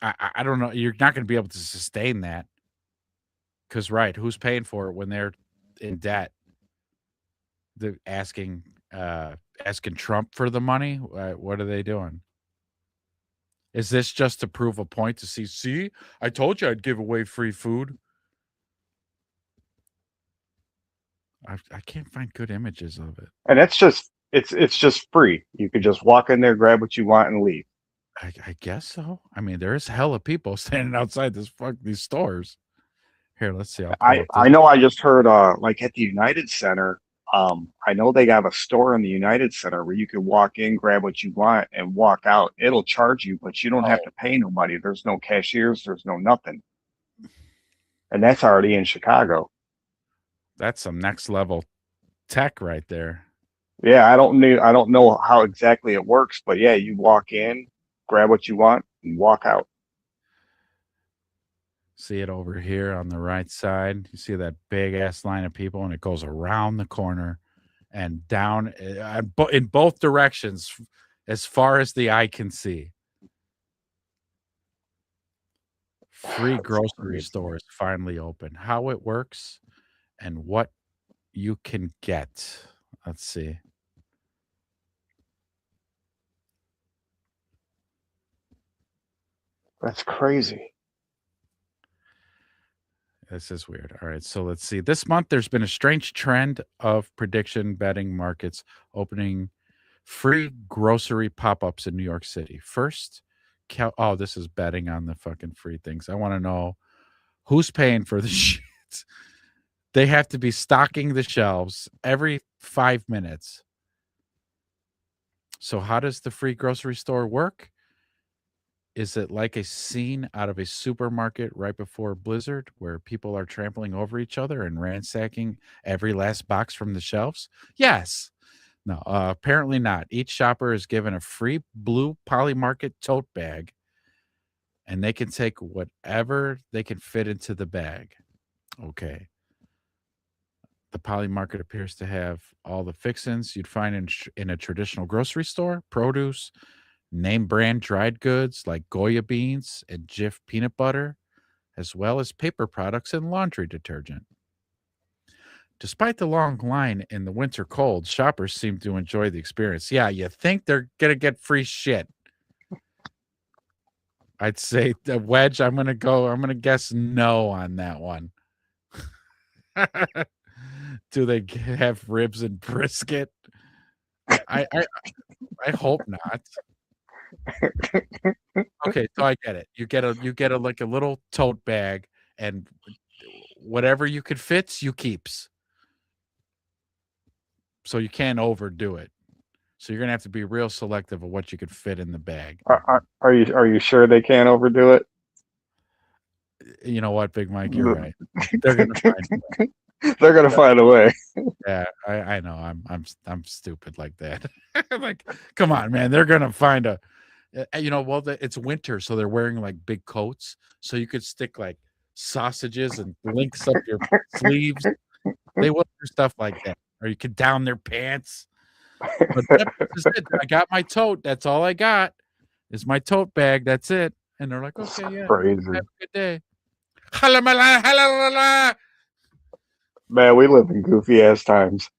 I don't know. You're not going to be able to sustain that. Because, right, who's paying for it when they're in debt? They're asking Trump for the money? What are they doing? Is this just to prove a point to see, I told you I'd give away free food? I can't find good images of it. And it's just free. You could just walk in there, grab what you want, and leave. I guess so. I mean, there's hella people standing outside these stores. Here, let's see. I know. I just heard like at the United Center. I know they have a store in the United Center where you can walk in, grab what you want, and walk out. It'll charge you, but you don't have to pay nobody. There's no cashiers. There's no nothing. And that's already in Chicago. That's some next level tech right there. Yeah, I don't know how exactly it works, but yeah, you walk in, grab what you want, and walk out. See it over here on the right side. You see that big ass line of people, and it goes around the corner and down in both directions as far as the eye can see. Free grocery stores finally open. How it works and what you can get. Let's see. That's crazy. This is weird. All right, so let's see. This month, there's been a strange trend of prediction betting markets opening free grocery pop-ups in New York City. First, this is betting on the fucking free things. I want to know who's paying for the shit. They have to be stocking the shelves every 5 minutes. So how does the free grocery store work? Is it like a scene out of a supermarket right before Blizzard where people are trampling over each other and ransacking every last box from the shelves? Yes. No, apparently not. Each shopper is given a free blue Poly Market tote bag, and they can take whatever they can fit into the bag. Okay. The Poly Market appears to have all the fixins you'd find in a traditional grocery store: produce, name brand dried goods like Goya beans and Jif peanut butter, as well as paper products and laundry detergent. Despite the long line in the winter cold, shoppers seem to enjoy the experience. Yeah, you think they're going to get free shit. I'd say the Wedge, I'm going to guess no on that one. Do they have ribs and brisket? I hope not. Okay, so I get it. You get a like a little tote bag, and whatever you could fit, you keeps. So you can't overdo it. So you're gonna have to be real selective of what you could fit in the bag. Are you sure they can't overdo it? You know what, Big Mike, you're right. They're gonna find a way. They're gonna find a way. Yeah, I know. I'm stupid like that. Like, come on, man. They're gonna find a. Well, it's winter, so they're wearing like big coats, so you could stick like sausages and links up your sleeves. They will do stuff like that, or you could down their pants. But that is it. I got my tote. That's all I got. Is my tote bag. That's it. And they're like, okay, yeah, Crazy. have a good day. Halamala. Man, we live in goofy ass times.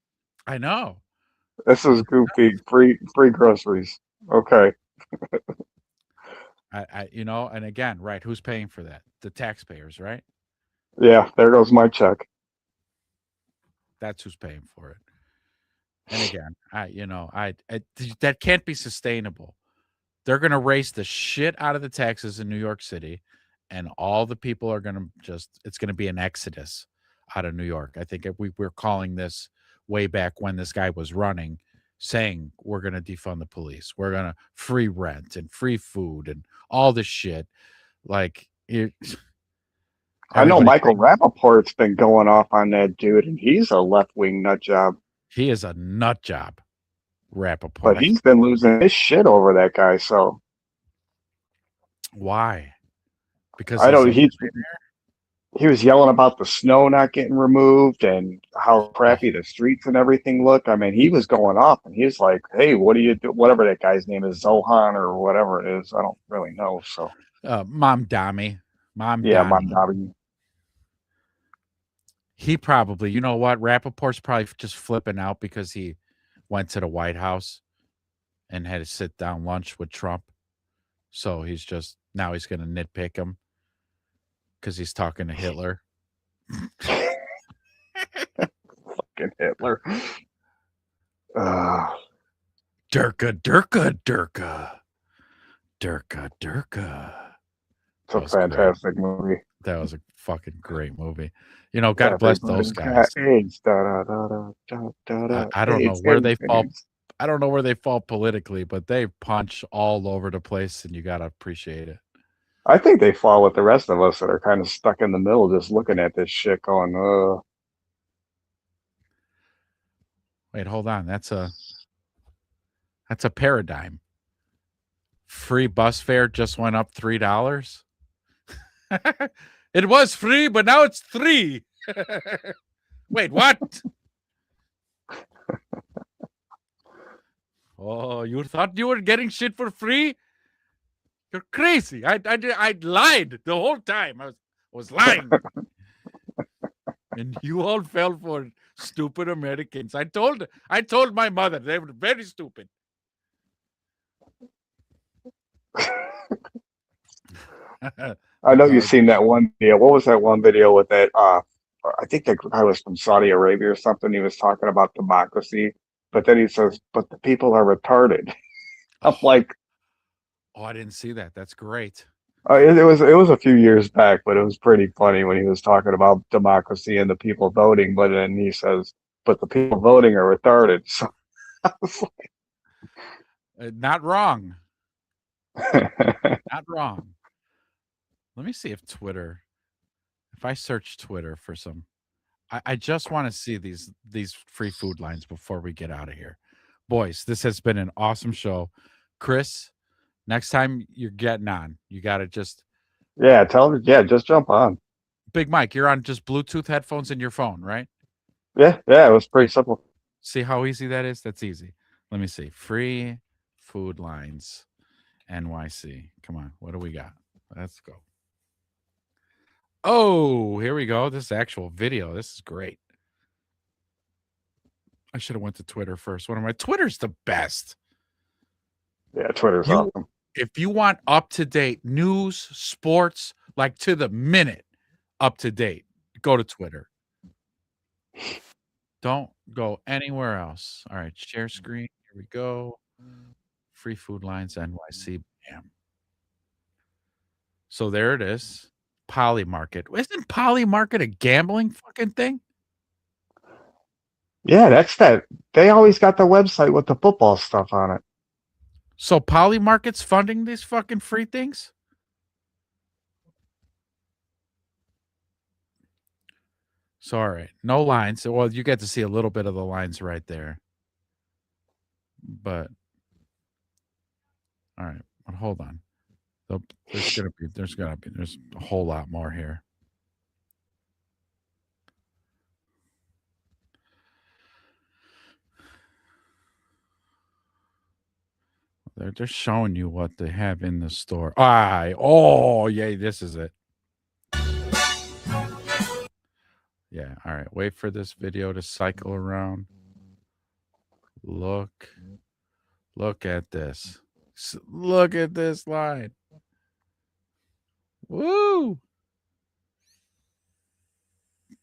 I know. This is goofy. Free groceries. Okay. And again, right? Who's paying for that? The taxpayers, right? Yeah, there goes my check. That's who's paying for it. And again, that can't be sustainable. They're going to raise the shit out of the taxes in New York City, and all the people are going to it's going to be an exodus out of New York. I think we're calling this way back when this guy was running, saying we're going to defund the police. We're going to free rent and free food and all this shit. Like, I know Michael Rappaport's been going off on that dude, and he's a left-wing nut job. He is a nut job, Rappaport. But he's been losing his shit over that guy, so. Why? Because I don't. He was yelling about the snow not getting removed and how crappy the streets and everything look. I mean, he was going off, and he was like, "Hey, what do you do?" Whatever that guy's name is, Zohan or whatever it is, I don't really know. So, Mom Dami. Mom Dami. He probably, you know what? Rappaport's probably just flipping out because he went to the White House and had to sit down lunch with Trump. So he's now he's going to nitpick him because he's talking to Hitler. Fucking Hitler. Durka. It's a fantastic movie. That was a fucking great movie. God bless those guys. I don't know where they fall. I don't know where they fall politically, but they punch all over the place, and you gotta appreciate it. I think they fall with the rest of us that are kind of stuck in the middle, just looking at this shit, going, Wait, hold on. That's a paradigm. Free bus fare just went up $3. It was free, but now it's $3. Wait, what? Oh, you thought you were getting shit for free? You're crazy. I lied the whole time. I was lying. And you all fell for stupid Americans. I told my mother they were very stupid. I know you've seen that one video. What was that one video with that? I think that guy was from Saudi Arabia or something. He was talking about democracy, but then he says, "But the people are retarded." I'm like, "Oh, I didn't see that. That's great." It was a few years back, but it was pretty funny when he was talking about democracy and the people voting. But then he says, "But the people voting are retarded." So I was like, not wrong. Not wrong. Let me see if I search Twitter for some, I just want to see these free food lines before we get out of here. Boys, this has been an awesome show. Chris, next time you're getting on, you got to just just jump on. Big Mike, you're on just Bluetooth headphones in your phone, right? Yeah, it was pretty simple. See how easy that is? That's easy. Let me see. Free food lines, NYC. Come on. What do we got? Let's go. Oh, here we go. This is actual video. This is great. I should have went to Twitter first. Twitter's the best. Yeah, Twitter's awesome. If you want up-to-date news, sports, like to the minute up-to-date, go to Twitter. Don't go anywhere else. All right, share screen. Here we go. Free food lines, NYC. Bam. So there it is. Poly Market. Isn't Poly Market a gambling fucking thing? Yeah, that's that. They always got the website with the football stuff on it. So Poly Market's funding these fucking free things? So, all right. No lines. Well, you get to see a little bit of the lines right there. But, all right. But hold on. There's a whole lot more here. They're showing you what they have in the store. Yeah, this is it. Yeah, all right. Wait for this video to cycle around. Look at this. Look at this line. Woo!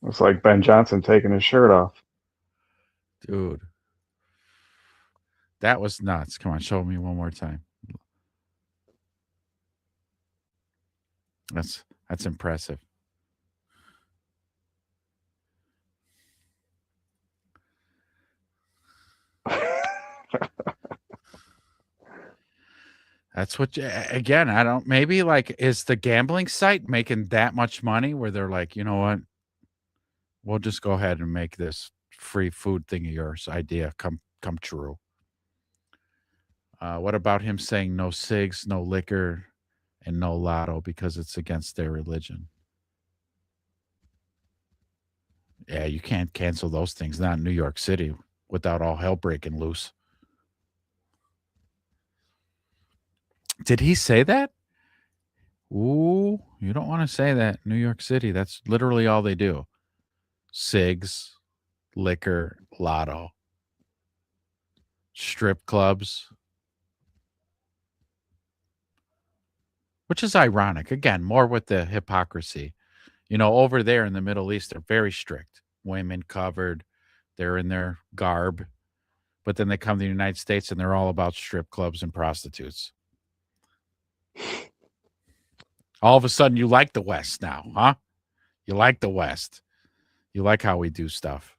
It's like Ben Johnson taking his shirt off. Dude. That was nuts. Come on, show me one more time. That's impressive. That's what again, I don't, maybe like, is the gambling site making that much money where they're like, you know what? We'll just go ahead and make this free food thing of yours idea come true. What about him saying no cigs, no liquor, and no lotto because it's against their religion? Yeah, you can't cancel those things, not in New York City, without all hell breaking loose. Did he say that? Ooh, you don't want to say that. New York City, that's literally all they do. Cigs, liquor, lotto, strip clubs. Which is ironic. Again, more with the hypocrisy. You know, over there in the Middle East, they're very strict. Women covered. They're in their garb. But then they come to the United States and they're all about strip clubs and prostitutes. All of a sudden, you like the West now, huh? You like the West. You like how we do stuff.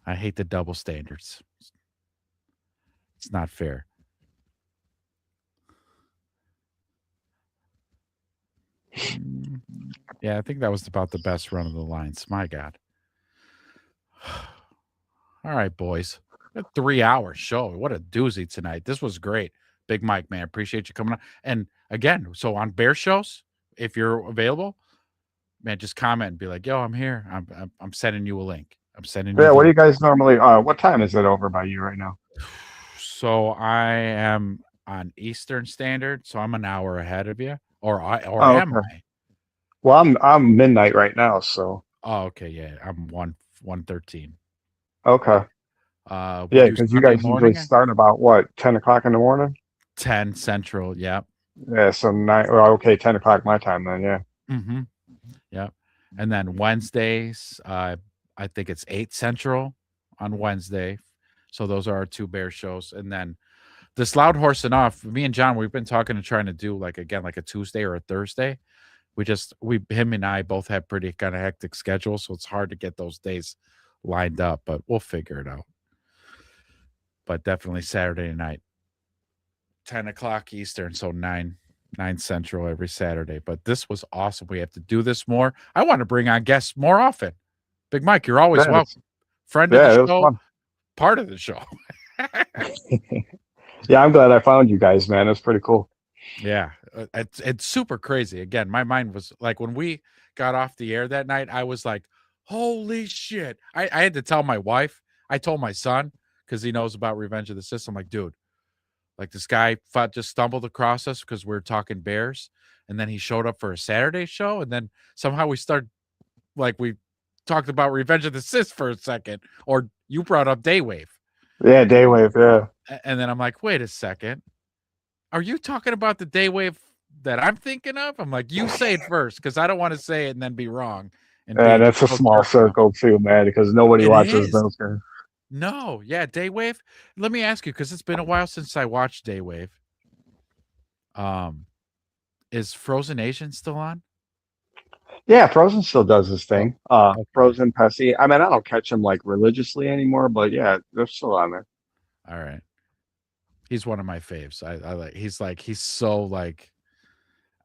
I hate the double standards. It's not fair. Yeah, I think that was about the best run of the lines. My God. All right, boys. A 3-hour show. What a doozy tonight. This was great. Big Mike, man. Appreciate you coming on. And again, so on Bear shows, if you're available, man, just comment and be like, yo, I'm here. I'm sending you a link. I'm sending you. Yeah, what do you guys normally, what time is it over by you right now? So I am on Eastern Standard, so I'm an hour ahead of you. Or am I? Well, I'm midnight right now, so. Oh, okay, yeah. I'm 1:13. Okay. Yeah, because you guys usually start about what, 10 o'clock in the morning? 10 Central, yeah. Yeah, so 9. Well, okay, 10 o'clock my time then, yeah. Mm-hmm. Yeah. And then Wednesdays, I think it's 8 Central on Wednesday. So those are our 2 Bear shows. And then this Loud Horse Enough, me and John, we've been talking and trying to do like a Tuesday or a Thursday. Him and I both have pretty kind of hectic schedules, so it's hard to get those days lined up, but we'll figure it out. But definitely Saturday night. 10 o'clock Eastern, so 9 Central every Saturday. But this was awesome. We have to do this more. I want to bring on guests more often. Big Mike, you're always welcome. Friend of the show, part of the show. Yeah, I'm glad I found you guys, man. It's pretty cool. Yeah, it's super crazy. Again, my mind was like, when we got off the air that night, I was like, holy shit. I had to tell my wife. I told my son, because he knows about Revenge of the Sith. I'm like, dude, like this guy just stumbled across us because we were talking Bears, and then he showed up for a Saturday show, and then somehow we talked about Revenge of the Sith for a second, or you brought up Daywave. Yeah, Daywave, yeah. And then I'm like, wait a second. Are you talking about the Daywave that I'm thinking of? I'm like, you say it first, because I don't want to say it and then be wrong. And Yeah, that's a small circle too, man, because nobody watches those guys. No, yeah, Daywave. Let me ask you, because it's been a while since I watched Daywave. Is Frozen Asian still on? Yeah, Frozen still does his thing. Frozen, Pessy. I mean, I don't catch him like religiously anymore, but yeah, they're still on there. All right. He's one of my faves. I like. He's so like,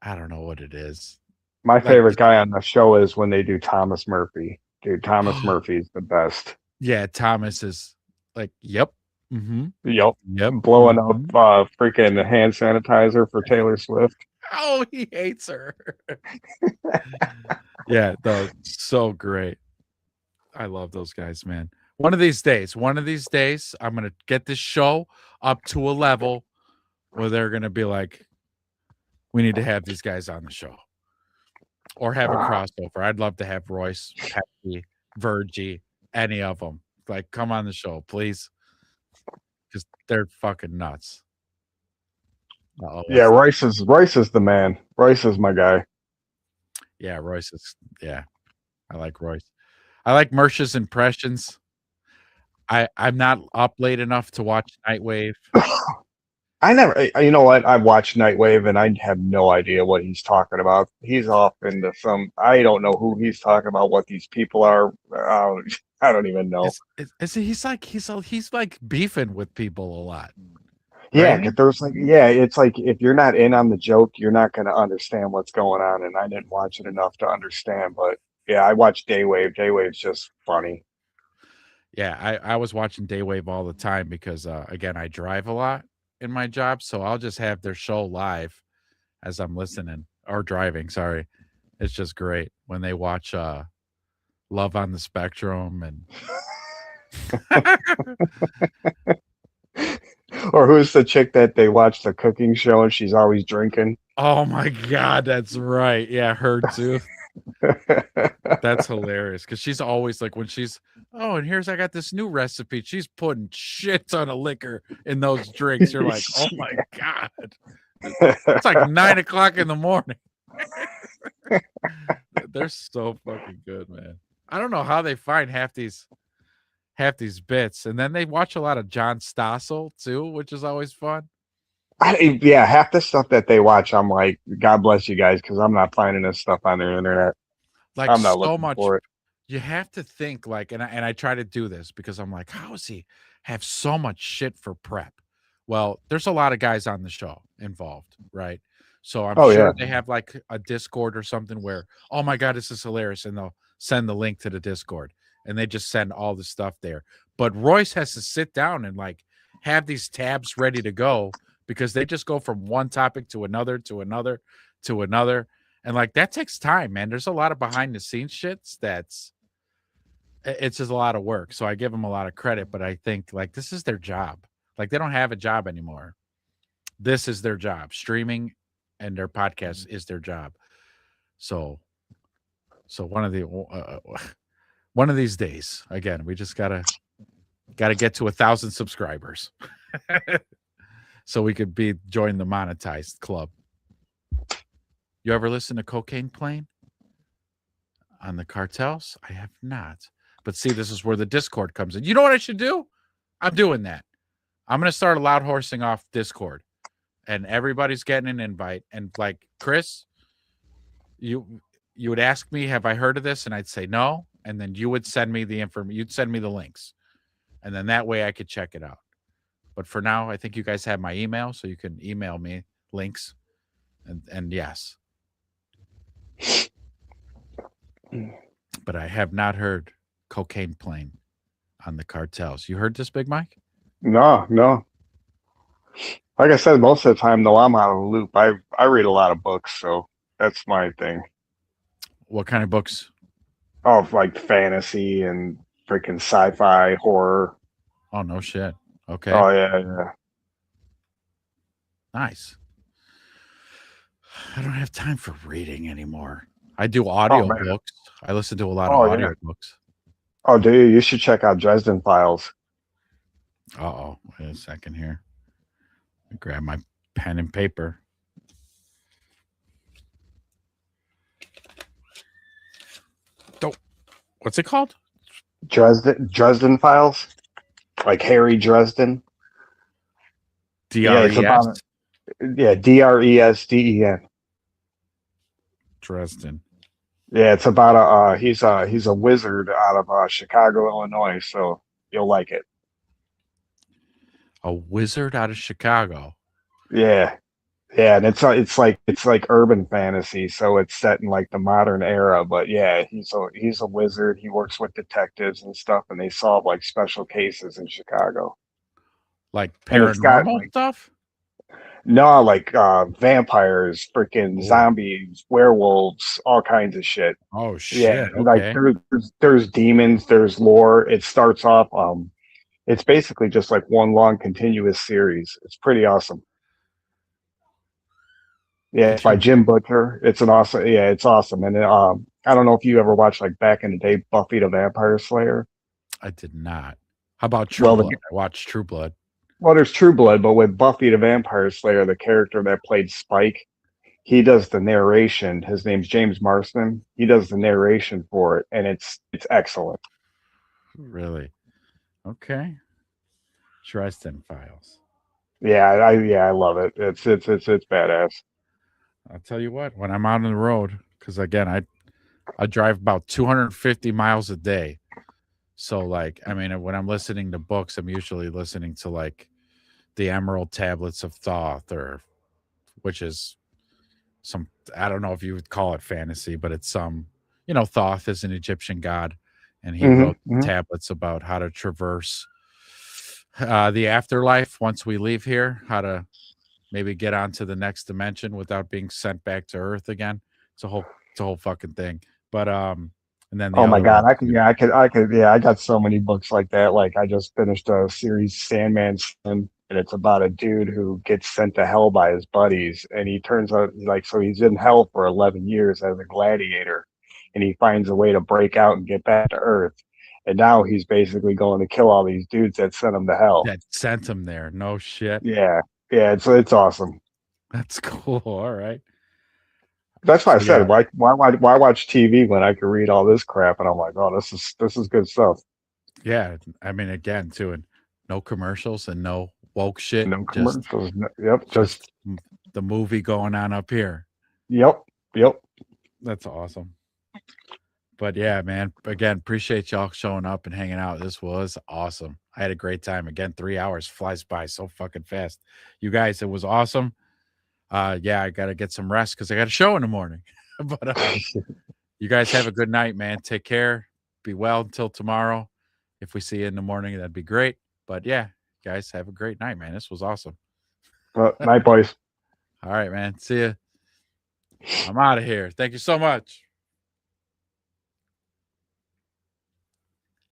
I don't know what it is. My favorite guy on the show is when they do Thomas Murphy. Dude, Thomas Murphy's the best. Yeah, Thomas is like, yep. Mm-hmm. Yep. Yep. Blowing up freaking hand sanitizer for Taylor Swift. Oh, he hates her. Yeah, so great. I love those guys, man. One of these days, I'm going to get this show up to a level where they're going to be like, we need to have these guys on the show. Or have a crossover. I'd love to have Royce, Pepsi, Virgie, any of them. Like, come on the show, please. Because they're fucking nuts. Yeah, Royce is the man. Royce is my guy. Yeah, Royce is. Yeah, I like Royce. I like Mersh's impressions. I'm not up late enough to watch Nightwave. I never, you know what? I've watched Nightwave and I have no idea what he's talking about. He's off into I don't know who he's talking about, what these people are. I don't even know. He's like beefing with people a lot. Yeah, right? It's like if you're not in on the joke, you're not going to understand what's going on. And I didn't watch it enough to understand, but yeah, I watched Daywave. Daywave's just funny. Yeah, I was watching Daywave all the time because, again, I drive a lot in my job, so I'll just have their show live as I'm listening or driving. Sorry, it's just great when they watch Love on the Spectrum and. Or who's the chick that they watch the cooking show and she's always drinking? Oh my God, that's right. Yeah, her too. That's hilarious because she's always like when she's and I got this new recipe. She's putting shit ton of liquor in those drinks. You're like, oh my God, it's like 9 o'clock in the morning. They're so fucking good, man. I don't know how they find half these bits, and then they watch a lot of John Stossel too, which is always fun. Yeah, half the stuff that they watch, I'm like, God bless you guys, because I'm not finding this stuff on the internet. Like I'm not so looking much. for it. You have to think like, and I try to do this because I'm like, how does he have so much shit for prep? Well, there's a lot of guys on the show involved, right? So I'm sure they have like a Discord or something where, oh my God, this is hilarious, and they'll send the link to the Discord, and they just send all the stuff there. But Royce has to sit down and like have these tabs ready to go because they just go from one topic to another, to another, to another. And like, that takes time, man. There's a lot of behind the scenes shits it's just a lot of work. So I give them a lot of credit, but I think like this is their job. Like they don't have a job anymore. This is their job. Streaming and their podcast is their job. So one of these days, again, we just gotta get to 1,000 subscribers, so we could join the monetized club. You ever listen to Cocaine Plane on the Cartels? I have not. But see, this is where the Discord comes in. You know what I should do? I'm doing that. I'm gonna start a loud horsing off Discord, and everybody's getting an invite. And like Chris, you would ask me, have I heard of this? And I'd say no. And then you would send me the information. You'd send me the links. And then that way I could check it out. But for now, I think you guys have my email, so you can email me links. And yes. But I have not heard Cocaine Plane on the cartels. You heard this, Big Mike? No. Like I said, most of the time, though, I'm out of the loop. I read a lot of books, so that's my thing. What kind of books? Oh, like fantasy and freaking sci-fi, horror. Oh, no shit. Okay. Oh, yeah. Nice. I don't have time for reading anymore. I do audio books. I listen to a lot of audio books. Oh, do you? You should check out Dresden Files. Uh-oh. Wait a second here. Grab my pen and paper. Oh, what's it called? Dresden Files, like Harry Dresden. D-R-E-S? Yeah, Dresden. Dresden. Yeah, it's about he's a wizard out of Chicago, Illinois, so you'll like it. A wizard out of Chicago. Yeah, and it's like urban fantasy, so it's set in like the modern era. But yeah, he's a wizard. He works with detectives and stuff, and they solve like special cases in Chicago. Like paranormal stuff? No, like vampires, freaking zombies, werewolves, all kinds of shit. Oh shit! Yeah, Okay. like there's demons, there's lore. It starts off. It's basically just like one long continuous series. It's pretty awesome. Yeah, it's by Jim Butcher. It's it's awesome. And I don't know if you ever watched like back in the day Buffy the Vampire Slayer. I did not. How about True Blood? I watched True Blood. Well, there's True Blood, but with Buffy the Vampire Slayer, the character that played Spike, he does the narration. His name's James Marsden. He does the narration for it, and it's excellent. Really? Okay. Dresden Files. Yeah, I love it. It's badass. I'll tell you what, when I'm out on the road, because again, I drive about 250 miles a day. So like, I mean, when I'm listening to books, I'm usually listening to like the Emerald Tablets of Thoth, which is some, I don't know if you would call it fantasy, but it's some, Thoth is an Egyptian god, and he wrote tablets about how to traverse the afterlife once we leave here, how to maybe get onto the next dimension without being sent back to Earth again. It's a whole fucking thing. But and then oh my god, I got so many books like that. Like I just finished a series, Sandman's Son, and it's about a dude who gets sent to hell by his buddies, and he turns out he's in hell for 11 years as a gladiator, and he finds a way to break out and get back to Earth. And now he's basically going to kill all these dudes that sent him to hell. That sent him there. No shit. Yeah, it's awesome. That's cool. All right. That's why I said, why watch TV when I can read all this crap? And I'm like, oh, this is good stuff. Yeah, I mean, again, too, and no commercials and no woke shit. No commercials. Just the movie going on up here. Yep. That's awesome. But yeah, man, again, appreciate y'all showing up and hanging out. This was awesome. I had a great time. Again, 3 hours flies by so fucking fast. You guys, it was awesome. Yeah, I got to get some rest because I got a show in the morning. But you guys have a good night, man. Take care. Be well until tomorrow. If we see you in the morning, that'd be great. But yeah, guys, have a great night, man. This was awesome. Night, boys. All right, man. See ya. I'm out of here. Thank you so much.